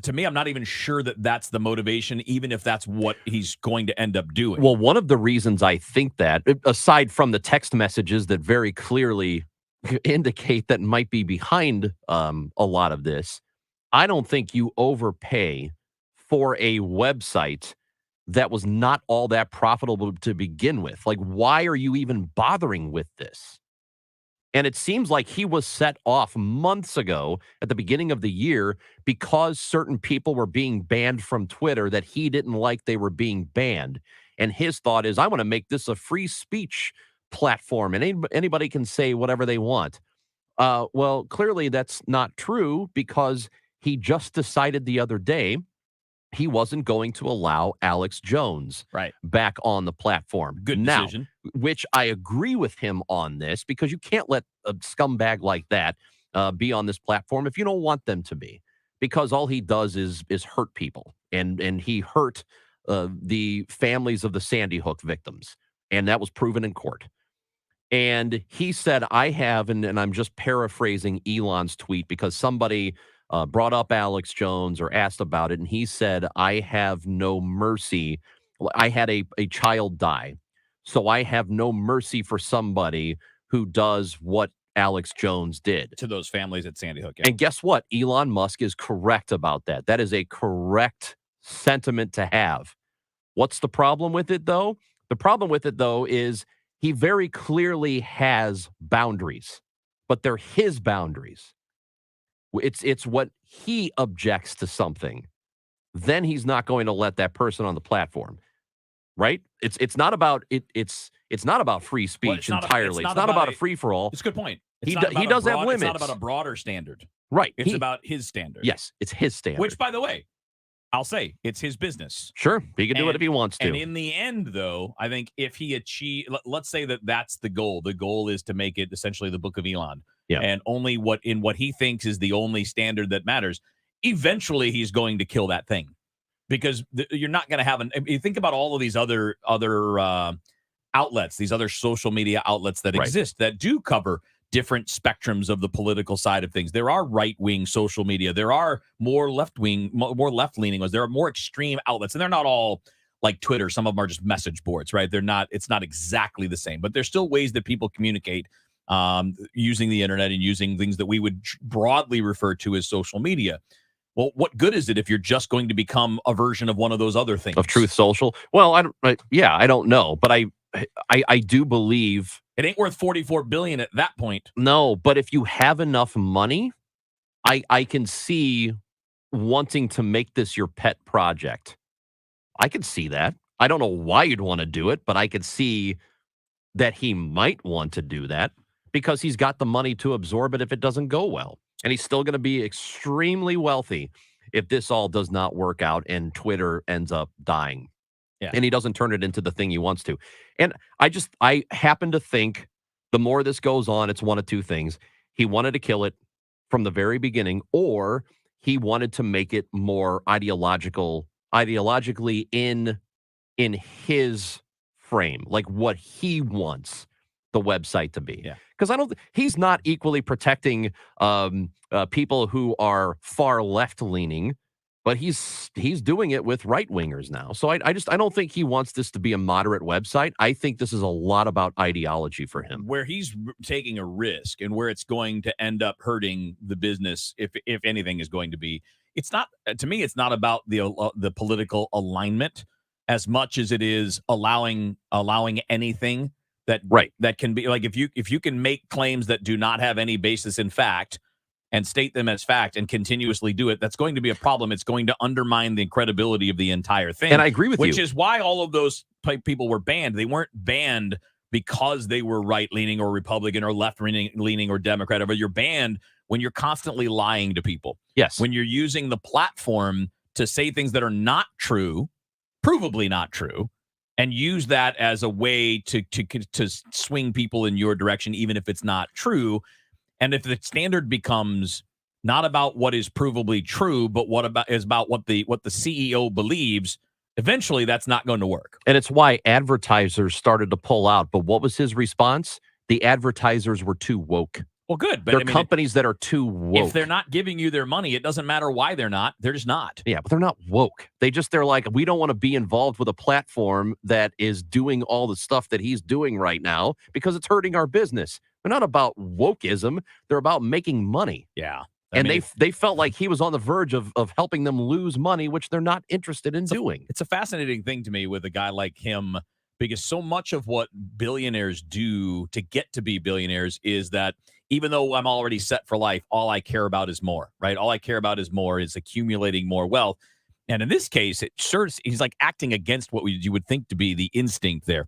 To me, I'm not even sure that that's the motivation, even if that's what he's going to end up doing. Well, one of the reasons I think that, aside from the text messages that very clearly indicate that might be behind a lot of this, I don't think you overpay for a website that was not all that profitable to begin with. Like, why are you even bothering with this? And it seems like he was set off months ago at the beginning of the year because certain people were being banned from Twitter that he didn't like they were being banned. And his thought is, I want to make this a free speech platform and anybody can say whatever they want. Well, clearly that's not true, because he just decided the other day he wasn't going to allow Alex Jones back on the platform. Good decision. Which I agree with him on this, because you can't let a scumbag like that be on this platform if you don't want them to be, because all he does is hurt people. And he hurt the families of the Sandy Hook victims. And that was proven in court. And he said, I have, and I'm just paraphrasing Elon's tweet because somebody brought up Alex Jones or asked about it, and he said, I have no mercy. I had a child die, so I have no mercy for somebody who does what Alex Jones did to those families at Sandy Hook. Yeah. And guess what? Elon Musk is correct about that. That is a correct sentiment to have. What's the problem with it, though? The problem with it, though, is he very clearly has boundaries, but they're his boundaries. It's what he objects to something. Then he's not going to let that person on the platform, right? It's not about it's not about free speech entirely. It's not about a free for all. It's a good point. He does have limits. It's not about a broader standard, right? It's about his standard. Yes, it's his standard. Which, by the way, I'll say it's his business. Sure, he can do it if he wants to. And in the end, though, I think if he let's say that's the goal. The goal is to make it essentially the Book of Elon. Yeah. And only what he thinks is the only standard that matters. Eventually, he's going to kill that thing, because you're not going to have you think about all of these other outlets, these other social media outlets that exist that do cover different spectrums of the political side of things. There are right-wing social media. There are more left-wing, more left-leaning ones. There are more extreme outlets, and they're not all like Twitter. Some of them are just message boards, right? It's not exactly the same, but there's still ways that people communicate using the internet and using things that we would broadly refer to as social media. Well, what good is it if you're just going to become a version of one of those other things? Of Truth Social? Well, I don't know, but I do believe it ain't worth $44 billion at that point. No, but if you have enough money, I can see wanting to make this your pet project. I can see that. I don't know why you'd want to do it, but I could see that he might want to do that because he's got the money to absorb it if it doesn't go well. And he's still going to be extremely wealthy if this all does not work out and Twitter ends up dying. Yeah. And he doesn't turn it into the thing he wants to. And I happen to think the more this goes on, it's one of two things. He wanted to kill it from the very beginning, or he wanted to make it more ideologically in his frame, like what he wants the website to be. Yeah. Because he's not equally protecting people who are far left leaning, but he's doing it with right wingers now. So I don't think he wants this to be a moderate website. I think this is a lot about ideology for him. Where he's taking a risk and where it's going to end up hurting the business, if anything is going to be, it's not, to me, it's not about the political alignment as much as it is allowing anything that can be, like, if you can make claims that do not have any basis in fact and state them as fact and continuously do it, that's going to be a problem. It's going to undermine the credibility of the entire thing. And I agree with you. Which is why all of those people were banned. They weren't banned because they were right-leaning or Republican or left-leaning or Democrat, but you're banned when you're constantly lying to people. Yes. When you're using the platform to say things that are not true, provably not true, and use that as a way to swing people in your direction, even if it's not true. And if the standard becomes not about what is provably true, but what the CEO believes, eventually that's not going to work. And it's why advertisers started to pull out. But what was his response? The advertisers were too woke. Well, good. But they're companies that are too woke. If they're not giving you their money, it doesn't matter why they're not. They're just not. Yeah, but they're not woke. They're like, we don't want to be involved with a platform that is doing all the stuff that he's doing right now because it's hurting our business. They're not about wokeism. They're about making money. Yeah. They felt like he was on the verge of helping them lose money, which they're not interested in doing. It's a fascinating thing to me with a guy like him, because so much of what billionaires do to get to be billionaires is that even though I'm already set for life, all I care about is more, right? All I care about is more, is accumulating more wealth. And in this case, he's like acting against what you would think to be the instinct there.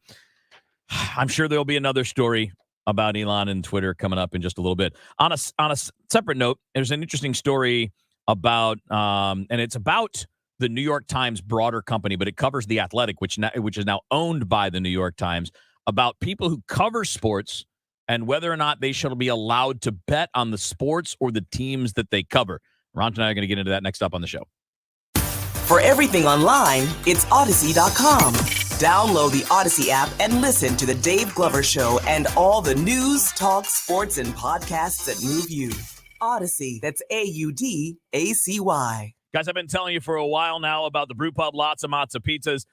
I'm sure there'll be another story about Elon and Twitter coming up in just a little bit. On a separate note, there's an interesting story about, and it's about the New York Times broader company, but it covers The Athletic, which is now owned by the New York Times, about people who cover sports and whether or not they should be allowed to bet on the sports or the teams that they cover. Ron and I are going to get into that next up on the show. For everything online, it's Odyssey.com. Download the Odyssey app and listen to The Dave Glover Show and all the news, talk, sports, and podcasts that move you. Odyssey, that's AUDACY. Guys, I've been telling you for a while now about the Brew Pub Lots of Matzo pizzas,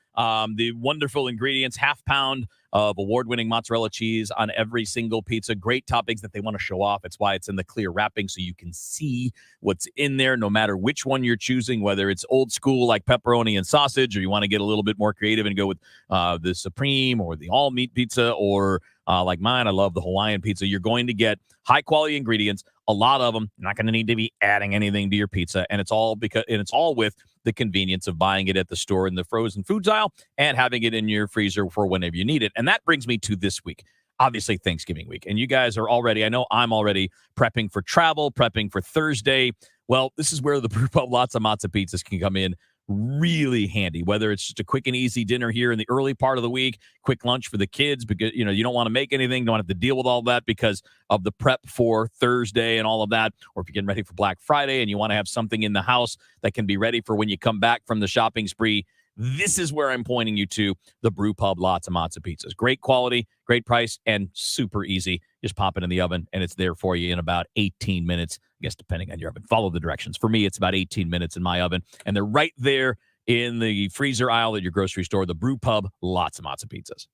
the wonderful ingredients, half-pound of award-winning mozzarella cheese on every single pizza. Great toppings that they want to show off. It's why it's in the clear wrapping so you can see what's in there no matter which one you're choosing, whether it's old school like pepperoni and sausage, or you want to get a little bit more creative and go with the Supreme or the all-meat pizza, or like mine, I love the Hawaiian pizza. You're going to get high-quality ingredients, a lot of them. You're not going to need to be adding anything to your pizza, and it's all with the convenience of buying it at the store in the frozen foods aisle and having it in your freezer for whenever you need it. And that brings me to this week, obviously Thanksgiving week. And you guys are already, I know I'm already prepping for travel, prepping for Thursday. Well, this is where the Brew Pub Lots of Matzo pizzas can come in really handy, whether it's just a quick and easy dinner here in the early part of the week, quick lunch for the kids, because you don't want to make anything, don't have to deal with all that because of the prep for Thursday and all of that, or if you're getting ready for Black Friday and you want to have something in the house that can be ready for when you come back from the shopping spree. This is where I'm pointing you to, the Brew Pub Lots of Matzo pizzas. Great quality, great price, and super easy. Just pop it in the oven, and it's there for you in about 18 minutes. I guess depending on your oven. Follow the directions. For me, it's about 18 minutes in my oven, and they're right there in the freezer aisle at your grocery store. The Brew Pub Lots of Matzo pizzas.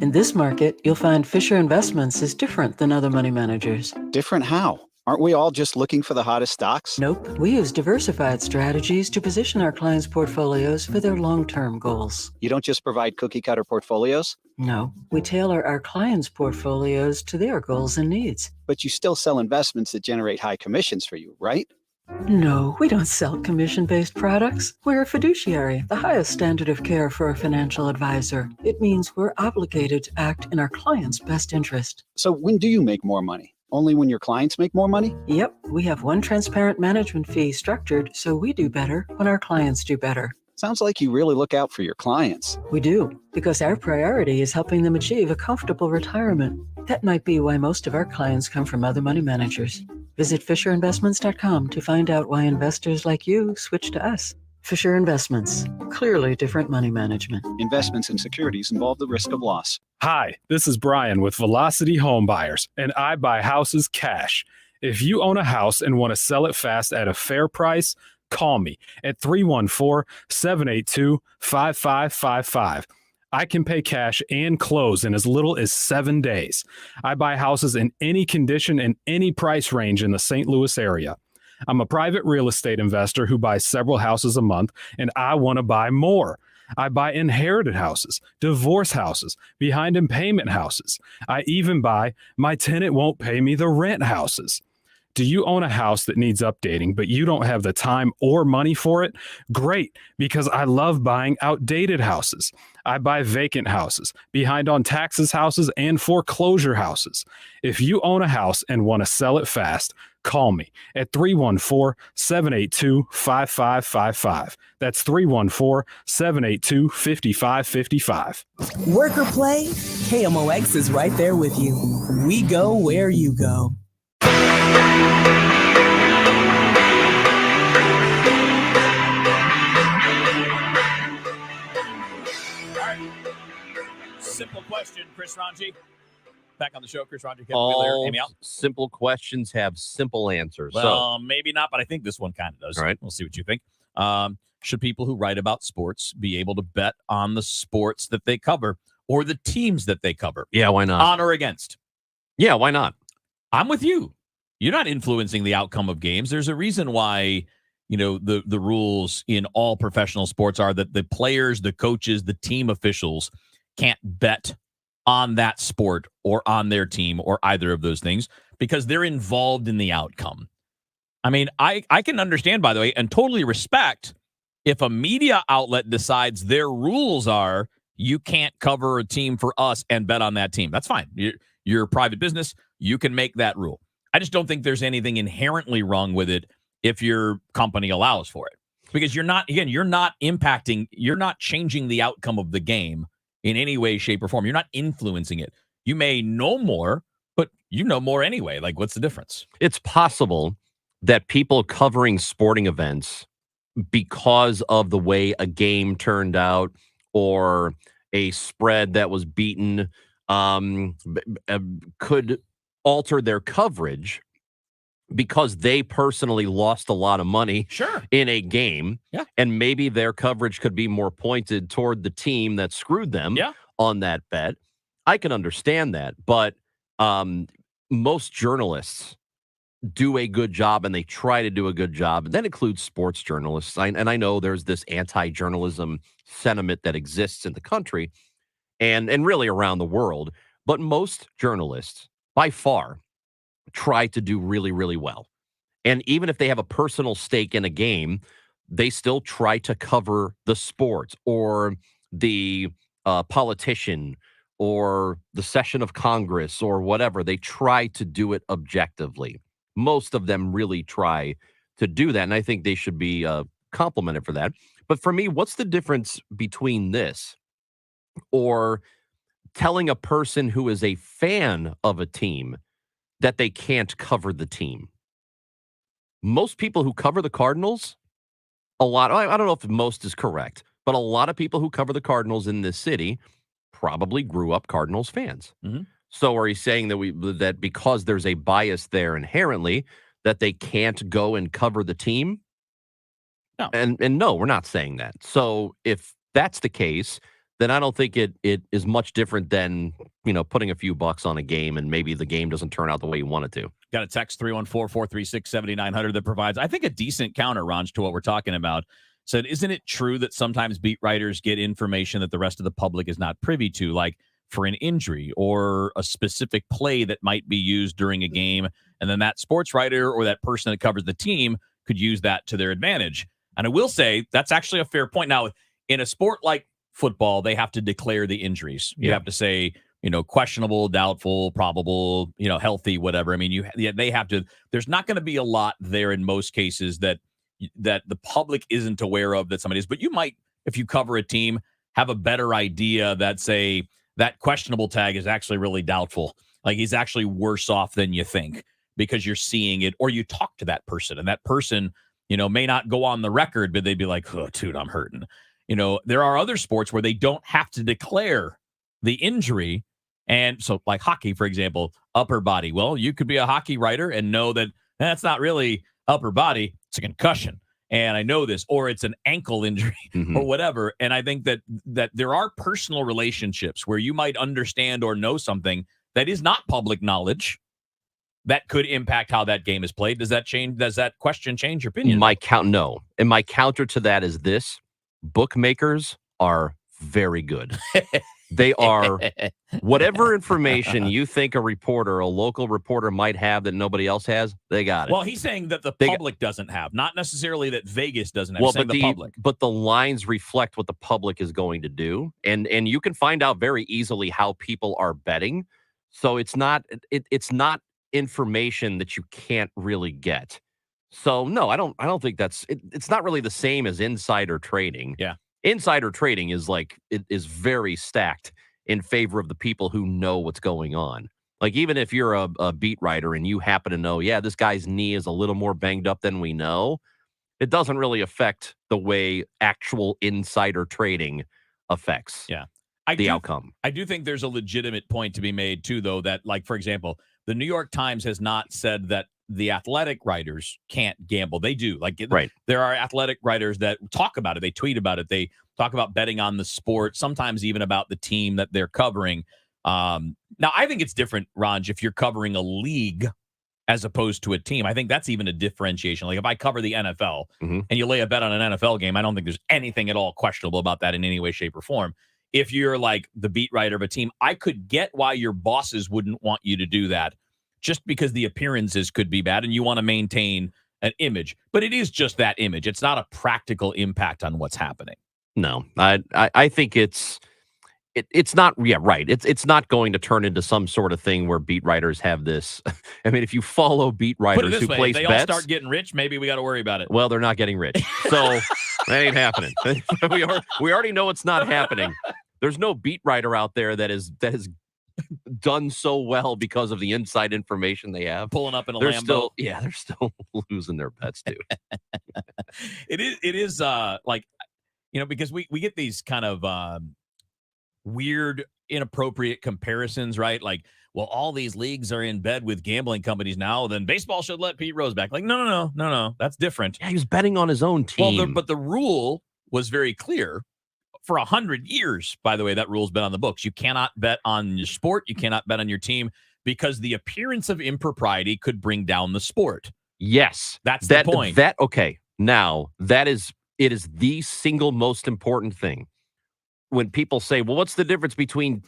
In this market, you'll find Fisher Investments is different than other money managers. Different how? Aren't we all just looking for the hottest stocks? Nope. We use diversified strategies to position our clients' portfolios for their long-term goals. You don't just provide cookie-cutter portfolios? No. We tailor our clients' portfolios to their goals and needs. But you still sell investments that generate high commissions for you, right? No, we don't sell commission-based products. We're a fiduciary, the highest standard of care for a financial advisor. It means we're obligated to act in our client's best interest. So when do you make more money? Only when your clients make more money? Yep, we have one transparent management fee structured so we do better when our clients do better. Sounds like you really look out for your clients. We do, because our priority is helping them achieve a comfortable retirement. That might be why most of our clients come from other money managers. Visit FisherInvestments.com to find out why investors like you switch to us. Fisher Investments, clearly different money management. Investments in securities involve the risk of loss. Hi, this is Brian with Velocity Home Buyers, and I buy houses cash. If you own a house and want to sell it fast at a fair price, call me at 314-782-5555. I can pay cash and close in as little as 7 days. I buy houses in any condition and any price range in the St. Louis area. I'm a private real estate investor who buys several houses a month, and I want to buy more. I buy inherited houses, divorce houses, behind in payment houses. I even buy my tenant won't pay me the rent houses. Do you own a house that needs updating, but you don't have the time or money for it? Great, because I love buying outdated houses. I buy vacant houses, behind on taxes houses, and foreclosure houses. If you own a house and want to sell it fast, call me at 314-782-5555. That's 314-782-5555. Work or play, KMOX is right there with you. We go where you go. Simple question, Chris Ranji. Back on the show, Chris Ranji, Kevin All Miller, Amy out. simple questions have simple answers. Well, maybe not, but I think this one kind of does. All right. We'll see what you think. Should people who write about sports be able to bet on the sports that they cover or the teams that they cover? Yeah, why not? On or against? Yeah, why not? I'm with you. You're not influencing the outcome of games. There's a reason why, the rules in all professional sports are that the players, the coaches, the team officials can't bet on that sport or on their team or either of those things because they're involved in the outcome. I mean, I can understand, by the way, and totally respect if a media outlet decides their rules are you can't cover a team for us and bet on that team. That's fine. You're a private business. You can make that rule. I just don't think there's anything inherently wrong with it if your company allows for it. Because you're not changing the outcome of the game in any way, shape, or form. You're not influencing it. You may know more, but you know more anyway. Like, what's the difference? It's possible that people covering sporting events, because of the way a game turned out or a spread that was beaten, could alter their coverage because they personally lost a lot of money in a game. Yeah. And maybe their coverage could be more pointed toward the team that screwed them on that bet. I can understand that, but most journalists do a good job, and they try to do a good job. And that includes sports journalists. And I know there's this anti-journalism sentiment that exists in the country and really around the world. But most journalists, by far, try to do really, really well. And even if they have a personal stake in a game, they still try to cover the sports or the politician or the session of Congress or whatever. They try to do it objectively. Most of them really try to do that, and I think they should be complimented for that. But for me, what's the difference between this or telling a person who is a fan of a team that they can't cover the team? Most people who cover the Cardinals, I don't know if most is correct, but a lot of people who cover the Cardinals in this city probably grew up Cardinals fans. Mm-hmm. So are you saying that because there's a bias there inherently that they can't go and cover the team? No. And no, we're not saying that. So if that's the case, then I don't think it is much different than, putting a few bucks on a game and maybe the game doesn't turn out the way you want it to. Got a text 314-436-7900 that provides, I think, a decent counter, Ranj, to what we're talking about. Said, isn't it true that sometimes beat writers get information that the rest of the public is not privy to, like for an injury or a specific play that might be used during a game, and then that sports writer or that person that covers the team could use that to their advantage? And I will say that's actually a fair point. Now, in a sport like football, they have to declare the injuries. You have to say, questionable, doubtful, probable, healthy, whatever. I mean, they have to. There's not going to be a lot there in most cases that the public isn't aware of that somebody is. But you might, if you cover a team, have a better idea that, say, that questionable tag is actually really doubtful. Like he's actually worse off than you think because you're seeing it, or you talk to that person, and that person, may not go on the record, but they'd be like, "Oh, dude, I'm hurting." There are other sports where they don't have to declare the injury. And so like hockey, for example, upper body. Well, you could be a hockey writer and know that that's not really upper body. It's a concussion. And I know this, or it's an ankle injury or whatever. And I think that there are personal relationships where you might understand or know something that is not public knowledge that could impact how that game is played. Does that change? Does that question change your opinion? No. And my counter to that is this: bookmakers are very good. They are whatever information you think a local reporter might have that nobody else has, they got it. Well, he's saying that the public doesn't have, not necessarily that Vegas doesn't have. Well, but the public. But the lines reflect what the public is going to do, and you can find out very easily how people are betting. So it's not information that you can't really get. So no, I don't think it's not really the same as insider trading. Yeah. Insider trading is very stacked in favor of the people who know what's going on. Like, even if you're a beat writer and you happen to know, this guy's knee is a little more banged up than we know, it doesn't really affect the way actual insider trading affects the outcome. I do think there's a legitimate point to be made, too, though, that, like, for example, the New York Times has not said that the athletic writers can't gamble. They do. Like, there are athletic writers that talk about it. They tweet about it. They talk about betting on the sport, sometimes even about the team that they're covering. Now, I think it's different, Ranj, if you're covering a league as opposed to a team. I think that's even a differentiation. Like, if I cover the NFL and you lay a bet on an NFL game, I don't think there's anything at all questionable about that in any way, shape, or form. If you're like the beat writer of a team, I could get why your bosses wouldn't want you to do that, just because the appearances could be bad and you want to maintain an image. But it is just that image. It's not a practical impact on what's happening. No, I think it's not. Yeah, right. It's not going to turn into some sort of thing where beat writers have this. I mean, if you follow beat writers who place they bets, all start getting rich, maybe we got to worry about it. Well, they're not getting rich, so that ain't happening. we already know it's not happening. There's no beat writer out there that is done so well because of the inside information they have. Pulling up in a Lambo. They're still losing their bets too. It is because we get these kind of weird, inappropriate comparisons, right? Like, well, all these leagues are in bed with gambling companies now, then baseball should let Pete Rose back. Like, no, that's different. Yeah, he was betting on his own team. Well, but the rule was very clear for 100 years, by the way, that rule's been on the books. You cannot bet on your sport. You cannot bet on your team because the appearance of impropriety could bring down the sport. Yes. That's the point. Okay. Now, it is the single most important thing. When people say, well, what's the difference between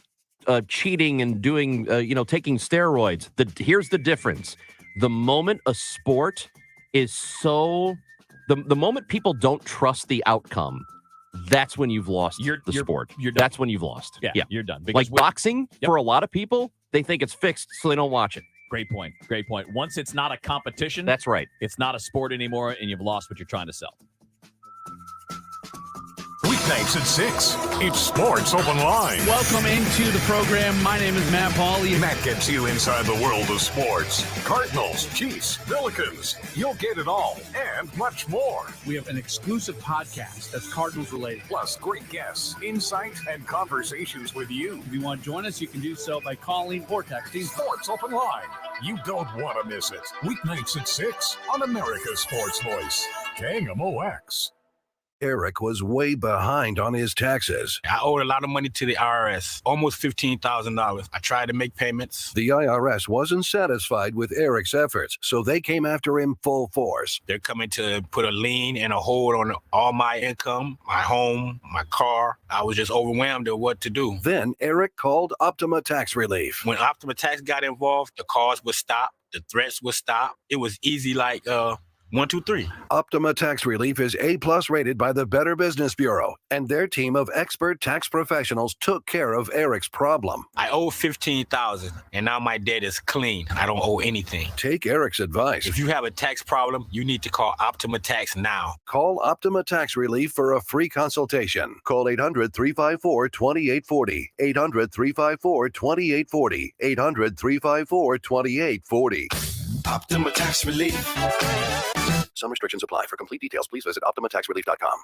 cheating and doing, taking steroids? Here's the difference. The moment a sport is the moment people don't trust the outcome, that's when you've lost the sport. That's when you've lost. Yeah, you're done. Like boxing, for a lot of people, they think it's fixed, so they don't watch it. Great point. Great point. Once it's not a competition, that's right. It's not a sport anymore, and you've lost what you're trying to sell. Weeknights at 6. It's Sports Open Line. Welcome into the program. My name is Matt Pauley. Matt gets you inside the world of sports. Cardinals, Chiefs, Pelicans. You'll get it all and much more. We have an exclusive podcast that's Cardinals related. Plus great guests, insight, and conversations with you. If you want to join us, you can do so by calling or texting. Sports Open Line. You don't want to miss it. Weeknights at 6 on America's Sports Voice. KMOX. Eric was way behind on his taxes. I owed a lot of money to the IRS, almost $15,000. I tried to make payments. The IRS wasn't satisfied with Eric's efforts, so they came after him full force. They're coming to put a lien and a hold on all my income, my home, my car. I was just overwhelmed at what to do. Then Eric called Optima Tax Relief. When Optima Tax got involved, the calls would stop, the threats would stop. It was easy like 1, 2, 3. Optima Tax Relief is A+ rated by the Better Business Bureau, and their team of expert tax professionals took care of Eric's problem. I owe $15,000, and now my debt is clean. I don't owe anything. Take Eric's advice. If you have a tax problem, you need to call Optima Tax now. Call Optima Tax Relief for a free consultation. Call 800-354-2840. 800-354-2840. 800-354-2840. Optima Tax Relief. Some restrictions apply. For complete details, please visit OptimaTaxRelief.com.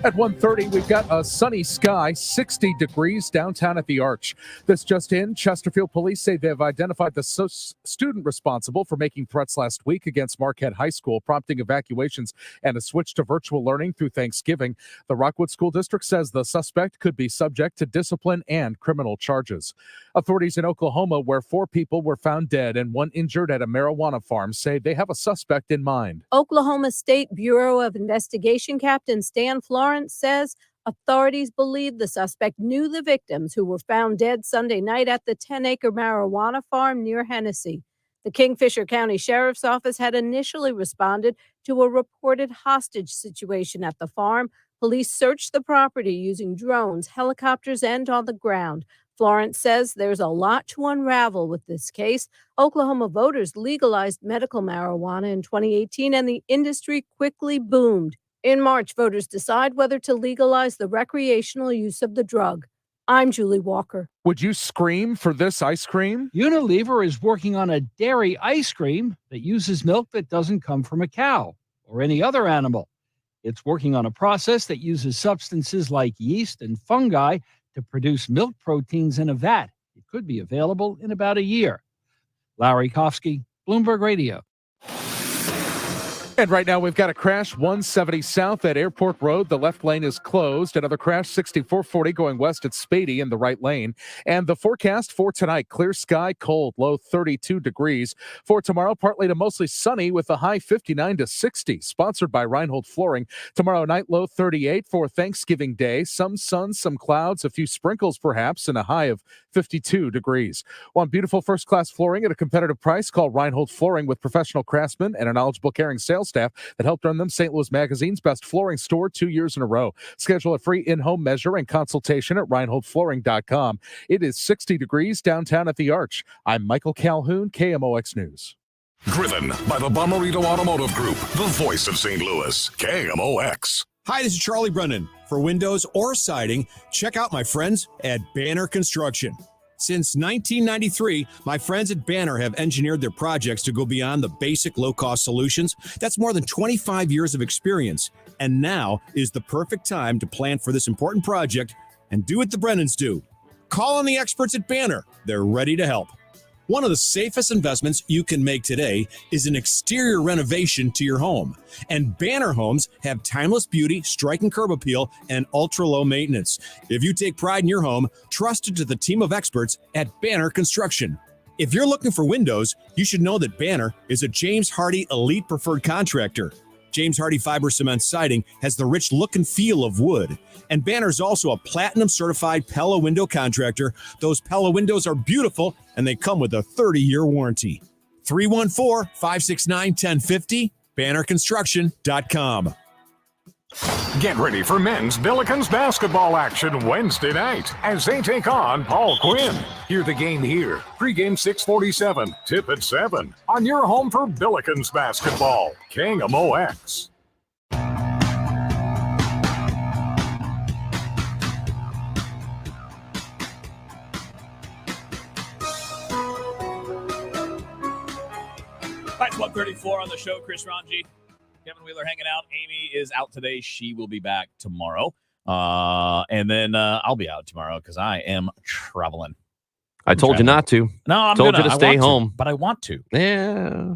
At 1:30, we've got a sunny sky, 60 degrees downtown at the Arch. This just in, Chesterfield police say they have identified the student responsible for making threats last week against Marquette High School, prompting evacuations and a switch to virtual learning through Thanksgiving. The Rockwood School District says the suspect could be subject to discipline and criminal charges. Authorities in Oklahoma, where 4 people were found dead and 1 injured at a marijuana farm, say they have a suspect in mind. Oklahoma State Bureau of Investigation Captain Stan Florence says authorities believe the suspect knew the victims who were found dead Sunday night at the 10-acre marijuana farm near Hennessy. The Kingfisher County Sheriff's Office had initially responded to a reported hostage situation at the farm. Police searched the property using drones, helicopters, and on the ground. Florence says there's a lot to unravel with this case. Oklahoma voters legalized medical marijuana in 2018, and the industry quickly boomed. In March, voters decide whether to legalize the recreational use of the drug. I'm Julie Walker. Would you scream for this ice cream? Unilever is working on a dairy ice cream that uses milk that doesn't come from a cow or any other animal. It's working on a process that uses substances like yeast and fungi to produce milk proteins in a vat. It could be available in about a year. Larry Kofsky, Bloomberg Radio. And right now we've got a crash 170 south at Airport Road. The left lane is closed. Another crash 6440 going west at Spady in the right lane. And the forecast for tonight, clear sky, cold, low 32 degrees. For tomorrow, partly to mostly sunny with a high 59 to 60. Sponsored by Reinhold Flooring. Tomorrow night, low 38 for Thanksgiving Day. Some sun, some clouds, a few sprinkles perhaps, and a high of 52 degrees. Want beautiful first-class flooring at a competitive price? Call Reinhold Flooring with professional craftsmen and a knowledgeable, caring sales staff that helped earn them St. Louis Magazine's Best Flooring Store 2 years in a row. Schedule a free in-home measure and consultation at ReinholdFlooring.com. It is 60 degrees downtown at the Arch. I'm Michael Calhoun, KMOX News. Driven by the Bomarito Automotive Group, the voice of St. Louis, KMOX. Hi, this is Charlie Brennan. For windows or siding, check out my friends at Banner Construction. Since 1993, my friends at Banner have engineered their projects to go beyond the basic low-cost solutions. That's more than 25 years of experience. And now is the perfect time to plan for this important project and do what the Brennans do. Call on the experts at Banner. They're ready to help. One of the safest investments you can make today is an exterior renovation to your home. And Banner Homes have timeless beauty, striking curb appeal, and ultra-low maintenance. If you take pride in your home, trust it to the team of experts at Banner Construction. If you're looking for windows, you should know that Banner is a James Hardie Elite Preferred Contractor. James Hardie Fiber Cement Siding has the rich look and feel of wood. And Banner's also a Platinum Certified Pella Window Contractor. Those Pella windows are beautiful, and they come with a 30-year warranty. 314-569-1050, bannerconstruction.com. Get ready for men's Billikens basketball action Wednesday night as they take on Paul Quinn. Hear the game here. Pre-game 6:47, tip at 7 on your home for Billikens basketball, KMOX. All right, 1:34 on the show. Chris Ranji, Kevin Wheeler hanging out. Amy is out today. She will be back tomorrow. And then I'll be out tomorrow because I am traveling. I told you not to. No, I'm told you to I stay want home. but I want to. Yeah.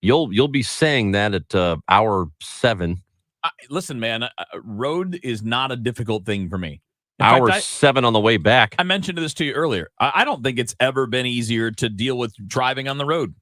You'll be saying that at hour 7. Listen, man, road is not a difficult thing for me. In Hour fact, 7 on the way back. I mentioned this to you earlier. I don't think it's ever been easier to deal with driving on the road.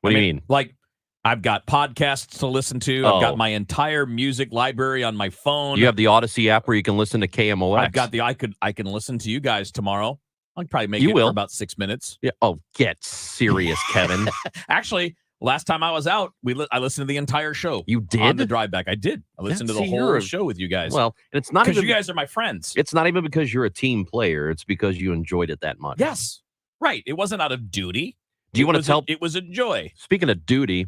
What do you mean? Like, I've got podcasts to listen to. I've got my entire music library on my phone. You have the Odyssey app where you can listen to KMOX. I've got I can listen to you guys tomorrow. I'll probably make You it will. for about 6 minutes. Yeah. Oh, get serious, Kevin. Actually, last time I was out, I listened to the entire show. You did? On the drive back. I did. I listened to the whole show with you guys. Well, and it's not because even you guys are my friends. It's not even because you're a team player. It's because you enjoyed it that much. Yes. Right. It wasn't out of duty. Do you want to tell? It was a joy. Speaking of duty,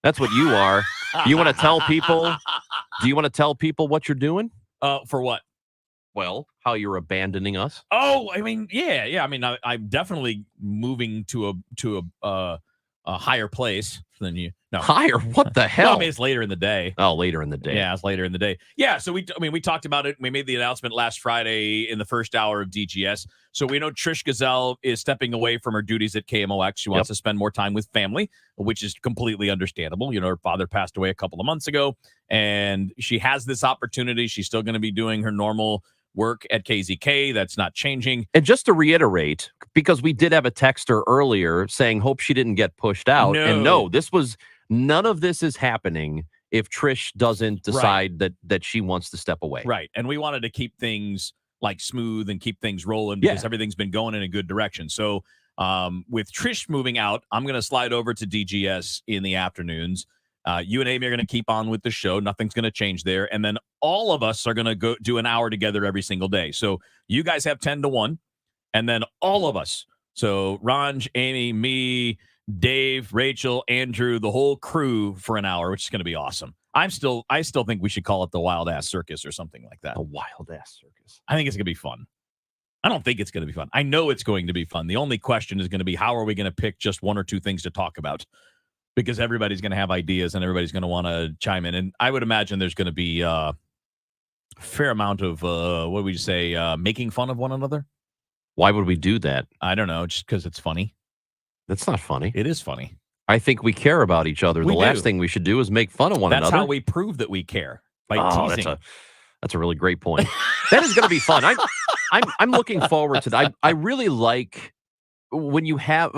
that's what you are. You want to tell people? Do you want to tell people what you're doing? For what? Well, how you're abandoning us. Oh, I mean, yeah. I mean, I'm definitely moving to a higher place than you. No, higher? What the hell? Well, I mean, it's later in the day. Oh, later in the day. Yeah, it's later in the day. Yeah, so we talked about it. We made the announcement last Friday in the first hour of DGS. So we know Trish Gazelle is stepping away from her duties at KMOX. She wants to spend more time with family, which is completely understandable. You know, her father passed away a couple of months ago, and she has this opportunity. She's still going to be doing her normal work at KZK. That's not changing. And just to reiterate, because we did have a texter earlier saying, hope she didn't get pushed out. No. And no, none of this is happening if Trish doesn't decide that she wants to step away. Right. And we wanted to keep things like smooth and keep things rolling because everything's been going in a good direction. So with Trish moving out, I'm going to slide over to DGS in the afternoons. You and Amy are going to keep on with the show. Nothing's going to change there. And then all of us are going to go do an hour together every single day. So you guys have 10 to 1. And then all of us. So Ranj, Amy, me, Dave, Rachel, Andrew, the whole crew for an hour, which is going to be awesome. I still think we should call it the Wild Ass Circus or something like that. The Wild Ass Circus. I think it's going to be fun. I don't think it's going to be fun. I know it's going to be fun. The only question is going to be, how are we going to pick just one or two things to talk about? Because everybody's going to have ideas and everybody's going to want to chime in. And I would imagine there's going to be a fair amount of, what would you say, making fun of one another. Why would we do that? I don't know. Just because it's funny. That's not funny. It is funny. I think we care about each other. We the last do. thing we should do is make fun of one another. That's how we prove that we care, by teasing. That's a really great point. That is going to be fun. I'm looking forward to that. I really like when you have,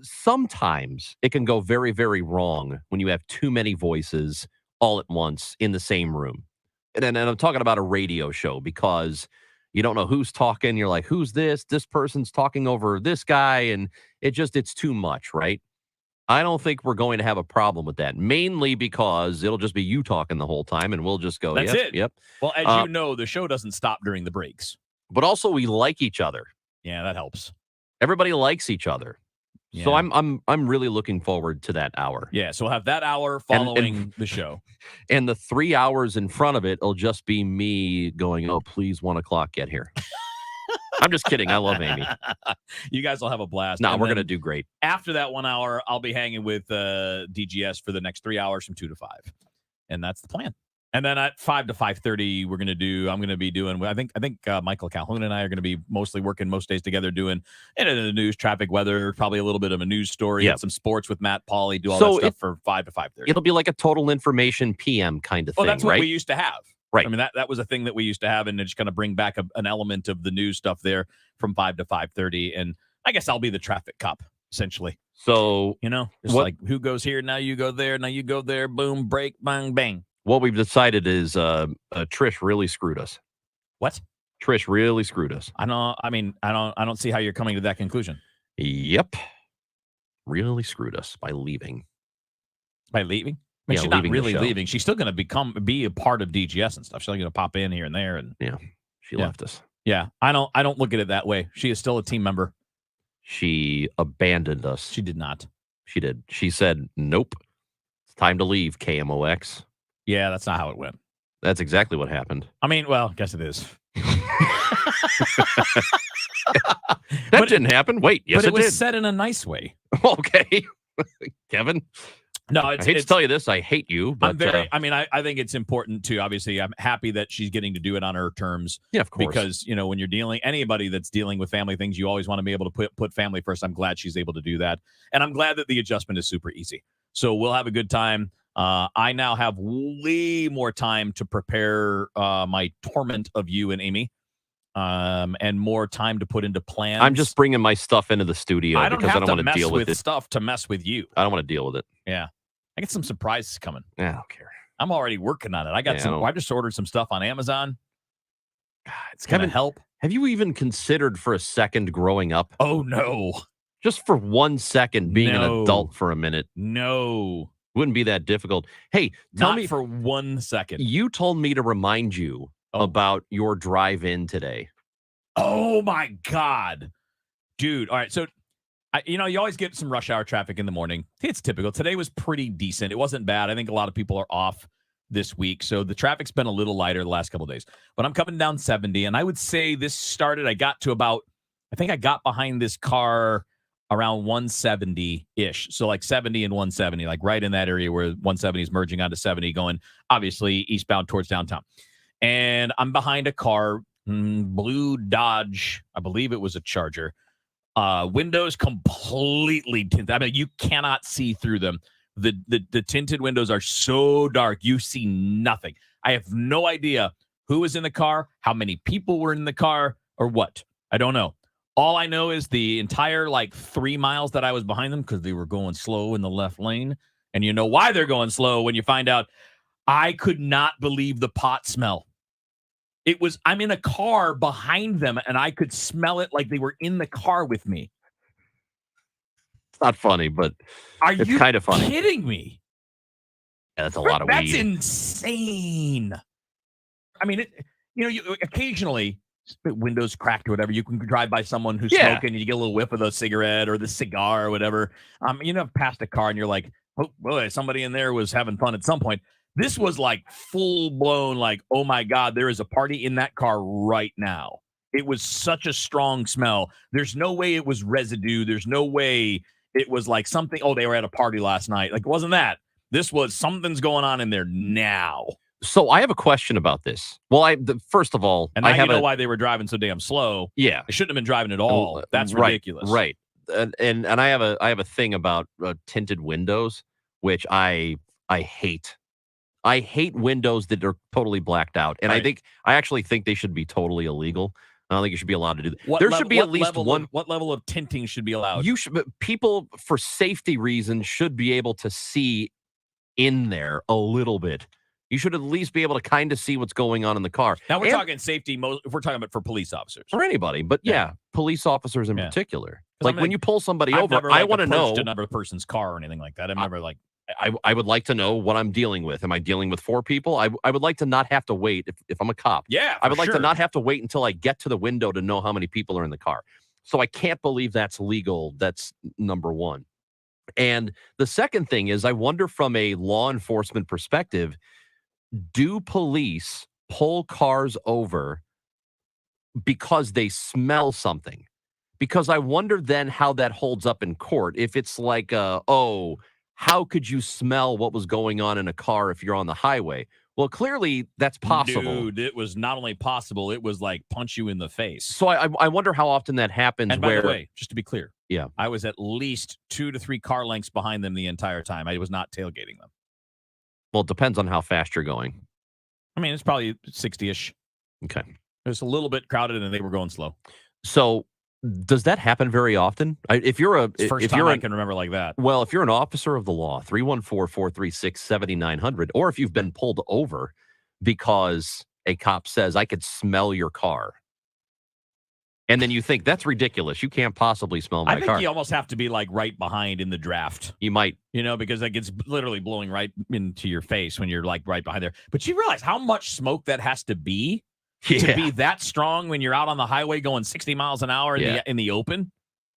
sometimes it can go very, very wrong when you have too many voices all at once in the same room. And I'm talking about a radio show because you don't know who's talking. You're like, who's this? This person's talking over this guy. And it's too much, right? I don't think we're going to have a problem with that, mainly because it'll just be you talking the whole time and we'll just go, That's yep, it. Yep. Well, as you know, the show doesn't stop during the breaks. But also we like each other. Yeah, that helps. Everybody likes each other. Yeah. So I'm really looking forward to that hour. Yeah, so we'll have that hour following and the show. And the 3 hours in front of it will just be me going, oh, please, 1 o'clock, get here. I'm just kidding. I love Amy. You guys will have a blast. No, And we're then going to do great. After that 1 hour, I'll be hanging with DGS for the next 3 hours from 2 to 5. And that's the plan. And then at 5 to 5:30, I'm going to be doing. I think Michael Calhoun and I are going to be mostly working most days together, doing the news, traffic, weather, probably a little bit of a news story, and some sports with Matt Pauley. Do all that stuff for 5 to 5:30. It'll be like a total information PM kind of thing. Well, that's what right? we used to have. Right. I mean, that was a thing that we used to have, and it's going to bring back an element of the news stuff there from 5 to 5:30. And I guess I'll be the traffic cop essentially. So just like who goes here, now you go there, now you go there, boom, break, bang, bang. What we've decided is Trish really screwed us. What? Trish really screwed us. I don't see how you're coming to that conclusion. Yep. Really screwed us by leaving. By leaving? I mean, she's not leaving the really show. leaving. She's still going to be a part of DGS and stuff. She's going to pop in here and there. And she left us. Yeah. I don't look at it that way. She is still a team member. She abandoned us. She did not. She did. She said, nope. It's time to leave KMOX. Yeah, that's not how it went. That's exactly what happened. I mean, well, I guess it is. That didn't happen. Wait, yes, but it was did. said in a nice way. Okay. Kevin? No, I hate to tell you this. I hate you, but I think it's important to, obviously, I'm happy that she's getting to do it on her terms. Yeah, of course. Because, when you're anybody that's dealing with family things, you always want to be able to put family first. I'm glad she's able to do that. And I'm glad that the adjustment is super easy. So we'll have a good time. I now have way more time to prepare my torment of you and Amy. And more time to put into plans. I'm just bringing my stuff into the studio I don't because I have don't to want to deal mess with it. stuff to mess with you. I don't want to deal with it. Yeah. I get some surprises coming. Yeah, I don't care. I'm already working on it. I just ordered some stuff on Amazon. God, it's going to help. Have you even considered for a second growing up? Oh, no. Just for 1 second being an adult for a minute. No. Wouldn't be that difficult. Hey, tell me for 1 second. You told me to remind you about your drive-in today. Oh, my God. Dude. All right. So, you always get some rush hour traffic in the morning. It's typical. Today was pretty decent. It wasn't bad. I think a lot of people are off this week. So the traffic's been a little lighter the last couple of days. But I'm coming down 70. And I would say this started, I got behind this car around 170-ish. So like 70 and 170, like right in that area where 170 is merging onto 70, going obviously eastbound towards downtown. And I'm behind a car, blue Dodge, I believe it was a Charger. Windows completely tinted. I mean, you cannot see through them. The tinted windows are so dark, you see nothing. I have no idea who was in the car, how many people were in the car, or what. I don't know. All I know is the entire 3 miles that I was behind them, because they were going slow in the left lane. And you know why they're going slow when you find out. I could not believe the pot smell. I'm in a car behind them, and I could smell it like they were in the car with me. It's not funny, but it's kind of funny. Are you kidding me? Yeah, that's a lot of weed. That's insane. I mean, you occasionally, windows cracked or whatever, you can drive by someone who's smoking, and you get a little whiff of the cigarette or the cigar or whatever. Past a car, and you're like, oh, boy, somebody in there was having fun at some point. This was full blown, oh my God, there is a party in that car right now. It was such a strong smell. There's no way it was residue. There's no way it was something. Oh, they were at a party last night. It wasn't that. This was something's going on in there now. So I have a question about this. Well, first of all, and now you know why they were driving so damn slow. Yeah, they shouldn't have been driving at all. That's ridiculous. Right. And I have a thing about tinted windows, which I hate. I hate windows that are totally blacked out. And I actually think they should be totally illegal. I don't think you should be allowed to do that. There should be at least one. What level of tinting should be allowed? People, for safety reasons, should be able to see in there a little bit. You should at least be able to kind of see what's going on in the car. Now we're talking safety. If we're talking about for police officers or anybody, but police officers in particular. When you pull somebody over, I want to know another person's car or anything like that. I've never I would like to know what I'm dealing with. Am I dealing with 4 people? I would like to not have to wait if I'm a cop. Yeah, I would like to not have to wait until I get to the window to know how many people are in the car. So I can't believe that's legal. That's number one. And the second thing is, I wonder from a law enforcement perspective, do police pull cars over because they smell something? Because I wonder then how that holds up in court. If it's how could you smell what was going on in a car if you're on the highway? Well, clearly that's possible. Dude, it was not only possible, it was like punch you in the face. So I wonder how often that happens. And by the way, just to be clear, yeah, I was at least 2 to 3 car lengths behind them the entire time. I was not tailgating them. Well, it depends on how fast you're going. I mean, it's probably 60-ish. Okay. It was a little bit crowded, and they were going slow. So does that happen very often? If you're a It's the first if time you're I can remember like that. Well, if you're an officer of the law, 314-436-7900, or if you've been pulled over because a cop says, I could smell your car. And then you think, that's ridiculous. You can't possibly smell my I think car. you almost have to be like right behind in the draft. You might. Because that gets literally blowing right into your face when you're like right behind there. But you realize how much smoke that has to be to be that strong when you're out on the highway going 60 miles an hour in the open?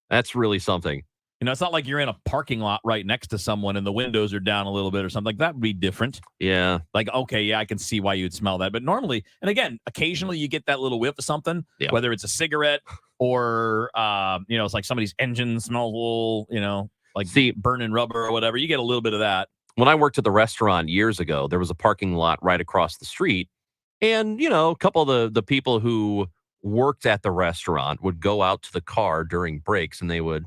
That's really something. It's not like you're in a parking lot right next to someone and the windows are down a little bit or something. Like that would be different. Yeah. Like, okay, yeah, I can see why you'd smell that. But normally, and again, occasionally you get that little whiff of something, whether it's a cigarette or, it's like somebody's engine smells a little, like burning rubber or whatever. You get a little bit of that. When I worked at the restaurant years ago, there was a parking lot right across the street. And, a couple of the people who worked at the restaurant would go out to the car during breaks and they would,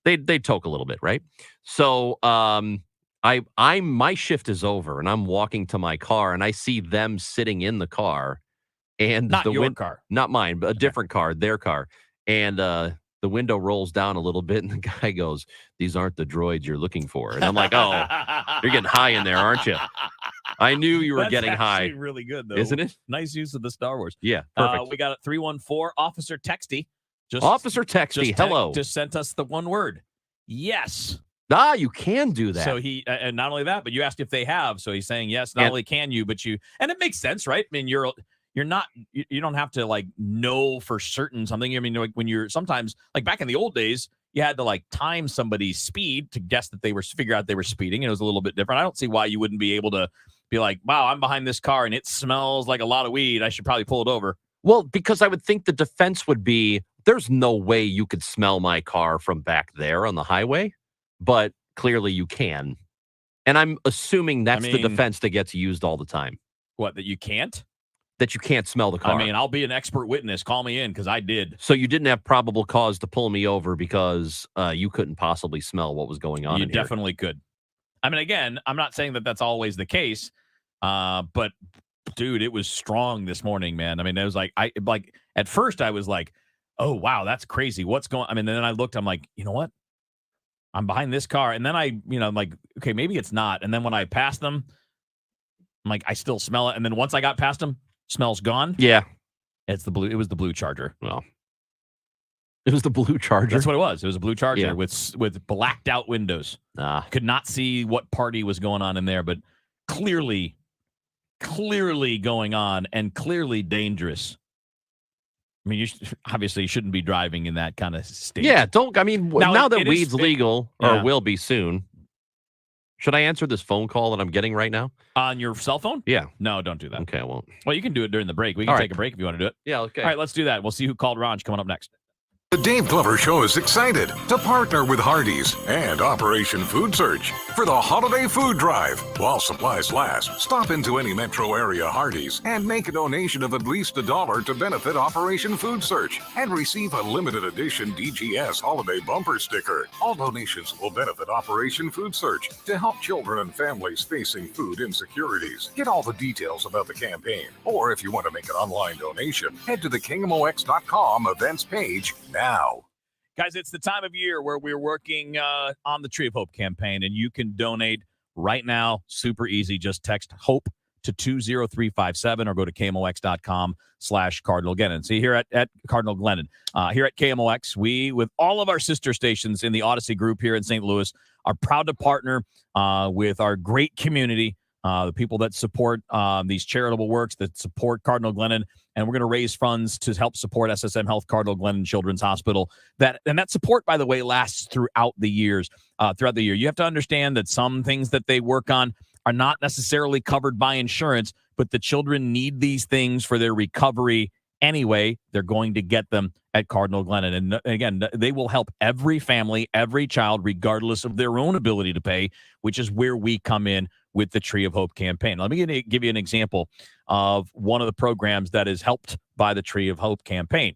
they'd toke a little bit, right? So my shift is over and I'm walking to my car and I see them sitting in the car and not your car, not mine, but a different car, their car. And the window rolls down a little bit and the guy goes, "These aren't the droids you're looking for." And I'm like, "Oh, you're getting high in there, aren't you?" I knew you were getting high. Really good though, isn't it? Nice use of the Star Wars. Yeah, perfect. We got it 314 Officer Texty. Officer Texty, hello. Just sent us the one word. Yes. You can do that. So he, and not only that, but you asked if they have. So he's saying yes. Not only can you, but and it makes sense, right? I mean, you don't have to like know for certain something. I mean, like when you're sometimes like back in the old days, you had to like time somebody's speed to guess that figure out they were speeding. And it was a little bit different. I don't see why you wouldn't be able to be like, wow, I'm behind this car and it smells like a lot of weed. I should probably pull it over. Well, because I would think the defense would be, there's no way you could smell my car from back there on the highway, but clearly you can. And I'm assuming that's the defense that gets used all the time. What, that you can't? That you can't smell the car. I mean, I'll be an expert witness. Call me in because I did. So you didn't have probable cause to pull me over because you couldn't possibly smell what was going on. You definitely could. I mean, again, I'm not saying that that's always the case, but dude, it was strong this morning, man. I mean, it was like at first I was like, oh wow, that's crazy. What's going? I mean, then I looked. I'm like, you know what? I'm behind this car, and then I'm like, okay, maybe it's not. And then when I passed them, I'm like, I still smell it. And then once I got past them, smell's gone. Yeah, it's the blue. It was the blue Charger. Well, it was the blue Charger. That's what it was. It was a blue Charger with blacked out windows. Could not see what party was going on in there, but clearly going on and clearly dangerous. I mean, obviously you shouldn't be driving in that kind of state. Yeah, don't. I mean, now that weed's legal Yeah. or will be soon, should I answer this phone call that I'm getting right now? On your cell phone? Yeah. No, don't do that. Okay, I won't. Well, you can do it during the break. We can All take right. a break if you want to do it. Yeah, okay. All right, let's do that. We'll see who called Ron coming up next. The Dave Glover Show is excited to partner with Hardee's and Operation Food Search for the Holiday Food Drive. While supplies last, stop into any metro area Hardee's and make a donation of at least $1 to benefit Operation Food Search and receive a limited edition DGS Holiday Bumper Sticker. All donations will benefit Operation Food Search to help children and families facing food insecurities. Get all the details about the campaign, or if you want to make an online donation, head to the KMOX.com events page now. Guys, it's the time of year where we're working on the Tree of Hope campaign, and you can donate right now. Super easy. Just text HOPE to 20357 or go to KMOX.com/Cardinal Glennon. See, here at Cardinal Glennon, here at KMOX, we, with all of our sister stations in the Odyssey group here in St. Louis, are proud to partner with our great community, the people that support these charitable works, that support Cardinal Glennon. And we're going to raise funds to help support SSM Health Cardinal Glennon Children's Hospital. That support, by the way, lasts throughout the year. You have to understand that some things that they work on are not necessarily covered by insurance, but the children need these things for their recovery anyway, they're going to get them at Cardinal Glennon. And again, they will help every family, every child, regardless of their own ability to pay, which is where we come in with the Tree of Hope campaign. Let me give you an example of one of the programs that is helped by the Tree of Hope campaign.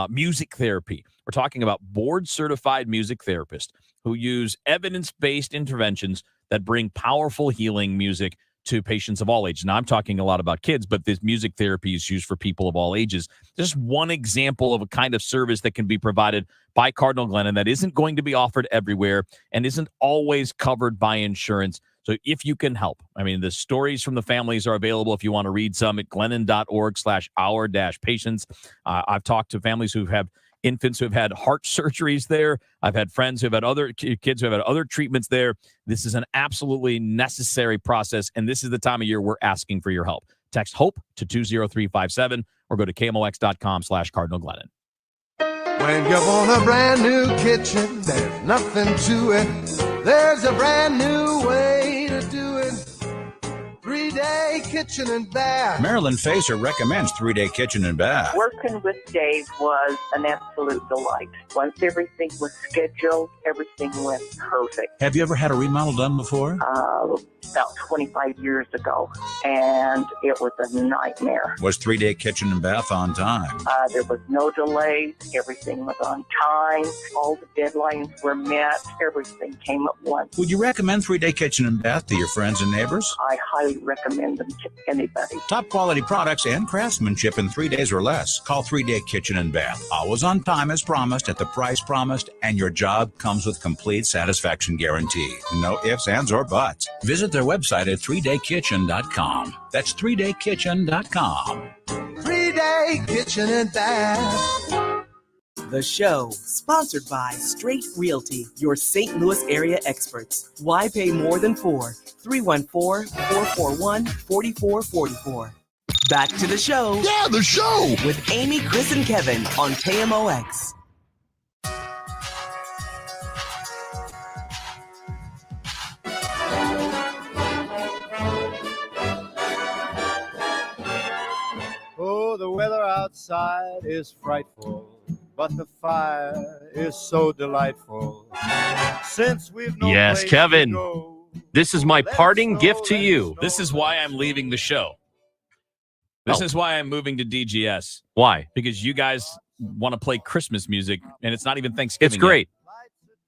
Music therapy. We're talking about board-certified music therapists who use evidence-based interventions that bring powerful healing music to patients of all ages. Now, I'm talking a lot about kids, but this music therapy is used for people of all ages. Just one example of a kind of service that can be provided by Cardinal Glennon that isn't going to be offered everywhere and isn't always covered by insurance. So if you can help, I mean, the stories from the families are available if you want to read some at glennon.org/our-patients. I've talked to families who have infants who have had heart surgeries there. I've had friends who have had other kids who have had other treatments there. This is an absolutely necessary process, and this is the time of year we're asking for your help. Text HOPE to 20357 or go to KMOX.com/Cardinal Glennon. When you want a brand new kitchen, there's nothing to it. There's a brand new way to do it. 3-day kitchen and bath. Marilyn Facer recommends 3-day kitchen and bath. Working with Dave was an absolute delight. Once everything was scheduled, everything went perfect. Have you ever had a remodel done before? About 25 years ago, and it was a nightmare. Was 3-day kitchen and bath on time? There was no delays. Everything was on time. All the deadlines were met. Everything came at once. Would you recommend 3-day kitchen and bath to your friends and neighbors? I highly recommend them to anybody. Top quality products and craftsmanship in 3 days or less. Call 3-day kitchen and bath. Always on time as promised, at the price promised, and your job comes with complete satisfaction guarantee. No ifs, ands, or buts. Visit their website at 3daykitchen.com. That's 3daykitchen.com. 3-day kitchen and bath. The show, sponsored by Straight Realty, your St. Louis area experts. Why pay more than 4? 314-441-4444. Back to the show. Yeah, the show. With Amy, Chris, and Kevin on KMOX. Oh, the weather outside is frightful, but the fire is so delightful. Since we've no Yes, place Kevin. to go, This is my parting gift to you. This is why I'm leaving the show. This is why I'm moving to DGS. Why? Because you guys want to play Christmas music, and it's not even Thanksgiving. It's great.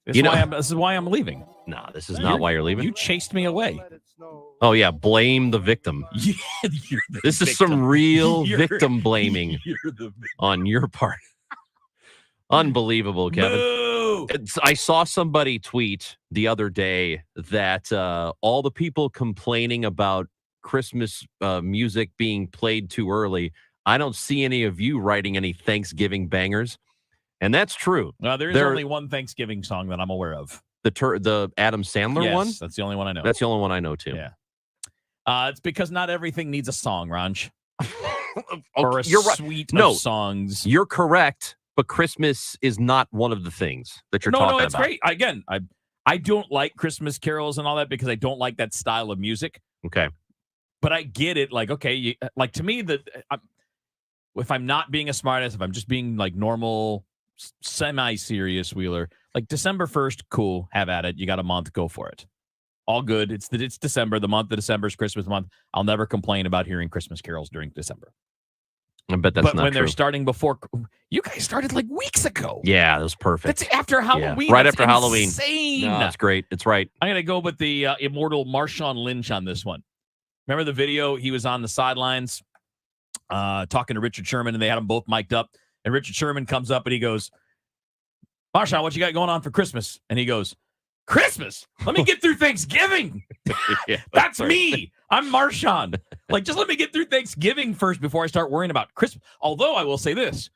This You is know- this is why I'm leaving. No, this is not why you're leaving. You chased me away. Oh, yeah. Blame the victim. Yeah, you're the This is victim. some real You're- victim blaming You're the victim. on your part. Unbelievable, Kevin. Boo! I saw somebody tweet the other day that all the people complaining about Christmas music being played too early, I don't see any of you writing any Thanksgiving bangers. And that's true. There's There- only one Thanksgiving song that I'm aware of. The Adam Sandler Yes, one? that's the only one I know. That's the only one I know, too. Yeah. It's because not everything needs a song, Ranj. Or a You're right. suite No, of songs. You're correct, but Christmas is not one of the things that you're talking No, it's about. great. Again, I don't like Christmas carols and all that because I don't like that style of music. Okay. But I get it. Like, okay, like to me, if I'm not being a smartass, if I'm just being like normal, semi-serious Wheeler, like December 1st, cool, have at it. You got a month, go for it. All good. It's December. The month of December is Christmas month. I'll never complain about hearing Christmas carols during December. I bet that's but not when true. they're starting before, you guys started like weeks ago. Yeah, that was perfect. That's after Halloween. Right That's after Halloween. Insane. No, that's great. It's right. I'm going to go with the immortal Marshawn Lynch on this one. Remember the video? He was on the sidelines talking to Richard Sherman, and they had them both mic'd up. And Richard Sherman comes up and he goes, Marshawn, what you got going on for Christmas? And he goes, Christmas? Let me get through Thanksgiving. Yeah, That's right. me. I'm Marshawn. Like, just let me get through Thanksgiving first before I start worrying about Christmas. Although I will say this,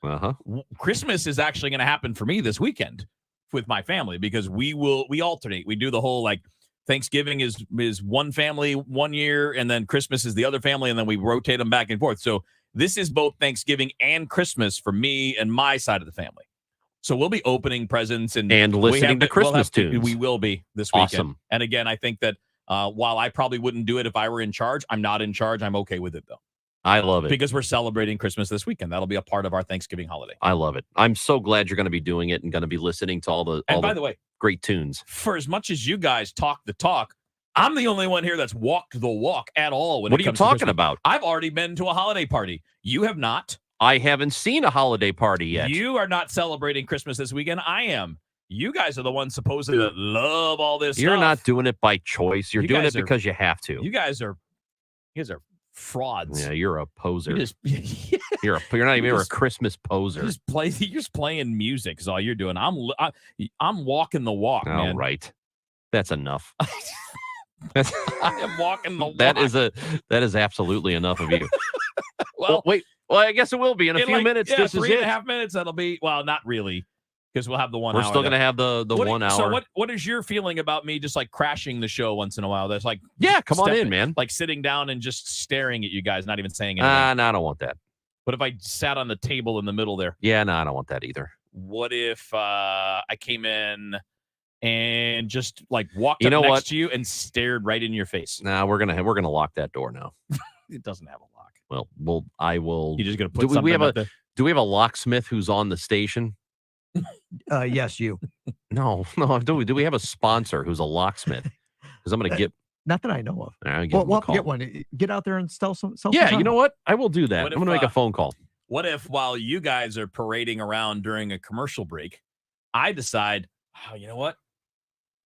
Christmas is actually going to happen for me this weekend with my family because we alternate. We do the whole like Thanksgiving is one family one year, and then Christmas is the other family, and then we rotate them back and forth. So this is both Thanksgiving and Christmas for me and my side of the family. So we'll be opening presents and listening to Christmas tunes. We will be this weekend. Awesome. And again, I think that while I probably wouldn't do it if I were in charge, I'm not in charge. I'm okay with it though. I love it. Because we're celebrating Christmas this weekend. That'll be a part of our Thanksgiving holiday. I love it. I'm so glad you're going to be doing it and going to be listening to all the by the way, great tunes. For as much as you guys talk the talk, I'm the only one here that's walked the walk at all. What are you talking about? I've already been to a holiday party. You have not. I haven't seen a holiday party yet. You are not celebrating Christmas this weekend. I am. You guys are the ones supposedly that love all this You're stuff. not doing it by choice. You're doing it because you have to. You guys are frauds. Yeah, you're a poser. You You're not even a Christmas poser. you're just playing music is all you're doing. I'm walking the walk, All man. right. That's enough. I am walking the walk. That is absolutely enough of you. Well, wait. Well, I guess it will be in a few minutes. Yeah, this is 3.5 minutes. That'll be not really, because we'll have the 1 hour. We're still going to have the 1 hour. So what is your feeling about me just like crashing the show once in a while? That's like, yeah, come on in, man. Like sitting down and just staring at you guys, not even saying anything. No, I don't want that. What if I sat on the table in the middle there? Yeah, no, I don't want that either. What if I came in and just like walked up next to you and stared right in your face? Nah, we're gonna lock that door now. It doesn't have a lock. Well, I will. You're just gonna put do something we have up there? Do we have a locksmith who's on the station? Yes, you. No. Do we have a sponsor who's a locksmith? Because I'm gonna get. Not that I know of. I'll Get one. Get out there and sell some. Yeah, you know what? I will do that. What I'm gonna make a phone call. What if while you guys are parading around during a commercial break, I decide, oh, you know what?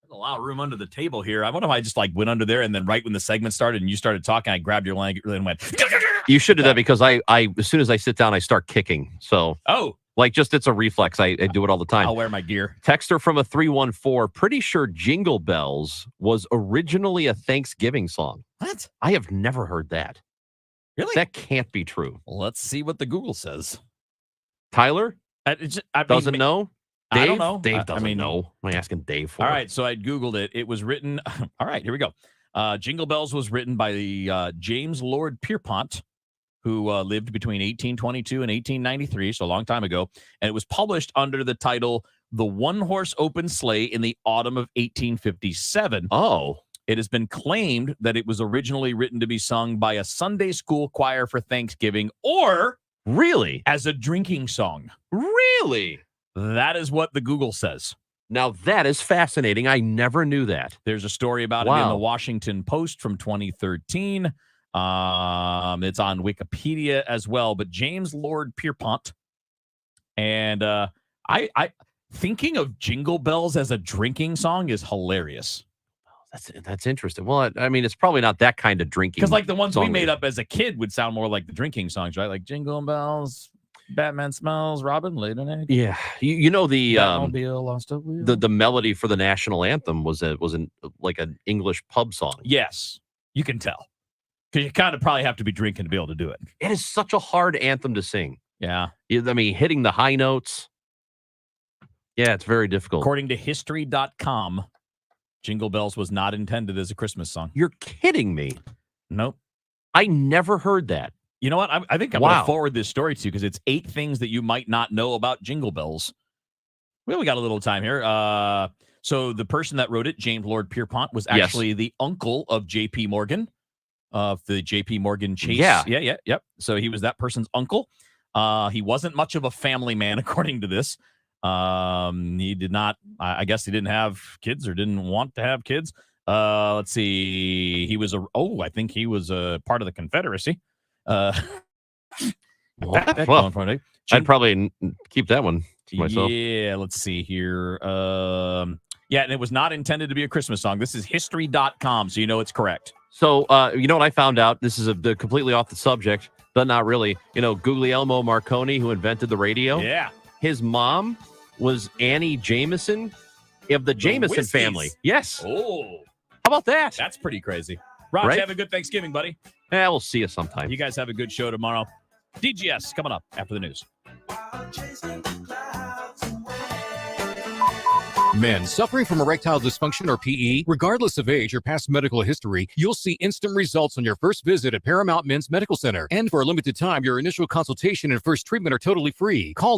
There's a lot of room under the table here. I wonder if I just like went under there and then right when the segment started and you started talking, I grabbed your leg and went. You should do that because I as soon as I sit down, I start kicking. So it's a reflex. I do it all the time. I'll wear my gear. Texter from a 314. Pretty sure Jingle Bells was originally a Thanksgiving song. What? I have never heard that. Really? That can't be true. Let's see what the Google says. Tyler doesn't know. Dave? I don't know. Dave doesn't know. I'm asking Dave for All it. right, so I Googled it. It was written. All right, here we go. Jingle Bells was written by the James Lord Pierpont, who lived between 1822 and 1893, so a long time ago. And it was published under the title The One-Horse Open Sleigh in the autumn of 1857. Oh. It has been claimed that it was originally written to be sung by a Sunday school choir for Thanksgiving or really as a drinking song. Really? That is what the Google says. Now, that is fascinating. I never knew that. There's a story about it in the Washington Post from 2013. It's on Wikipedia as well. But James Lord Pierpont. And I thinking of Jingle Bells as a drinking song is hilarious. That's interesting. Well, I mean, it's probably not that kind of drinking. Because like the ones we made up as a kid would sound more like the drinking songs, right? Like Jingle Bells, Batman Smells, Robin laid an egg. Yeah, you know the Batmobile lost a wheel. the melody for the national anthem was like an English pub song. Yes, you can tell because you kind of probably have to be drinking to be able to do it. It is such a hard anthem to sing. Yeah, I mean, hitting the high notes. Yeah, it's very difficult. According to History.com, Jingle Bells was not intended as a Christmas song. You're kidding me. Nope. I never heard that. You know what? I think I'm going to forward this story to you because it's 8 things that you might not know about Jingle Bells. Well, we got a little time here. So the person that wrote it, James Lord Pierpont, was actually the uncle of J.P. Morgan, of the J.P. Morgan Chase. Yep. So he was that person's uncle. He wasn't much of a family man, according to this. He did not, I guess he didn't have kids or didn't want to have kids. Let's see. He was I think he was a part of the Confederacy. Well, I'd probably keep that one to myself. Yeah, let's see here. And it was not intended to be a Christmas song. This is history.com, so you know it's correct. So, you know what I found out? This is completely off the subject, but not really. You know, Guglielmo Marconi, who invented the radio? Yeah. His mom was Annie Jameson of the Jameson Whiskies. family. Yes. Oh. How about that? That's pretty crazy. Raj, Right? have a good Thanksgiving, buddy. Yeah, we'll see you sometime. You guys have a good show tomorrow. DGS coming up after the news. Men suffering from erectile dysfunction or PE, regardless of age or past medical history, you'll see instant results on your first visit at Paramount Men's Medical Center. And for a limited time, your initial consultation and first treatment are totally free. Call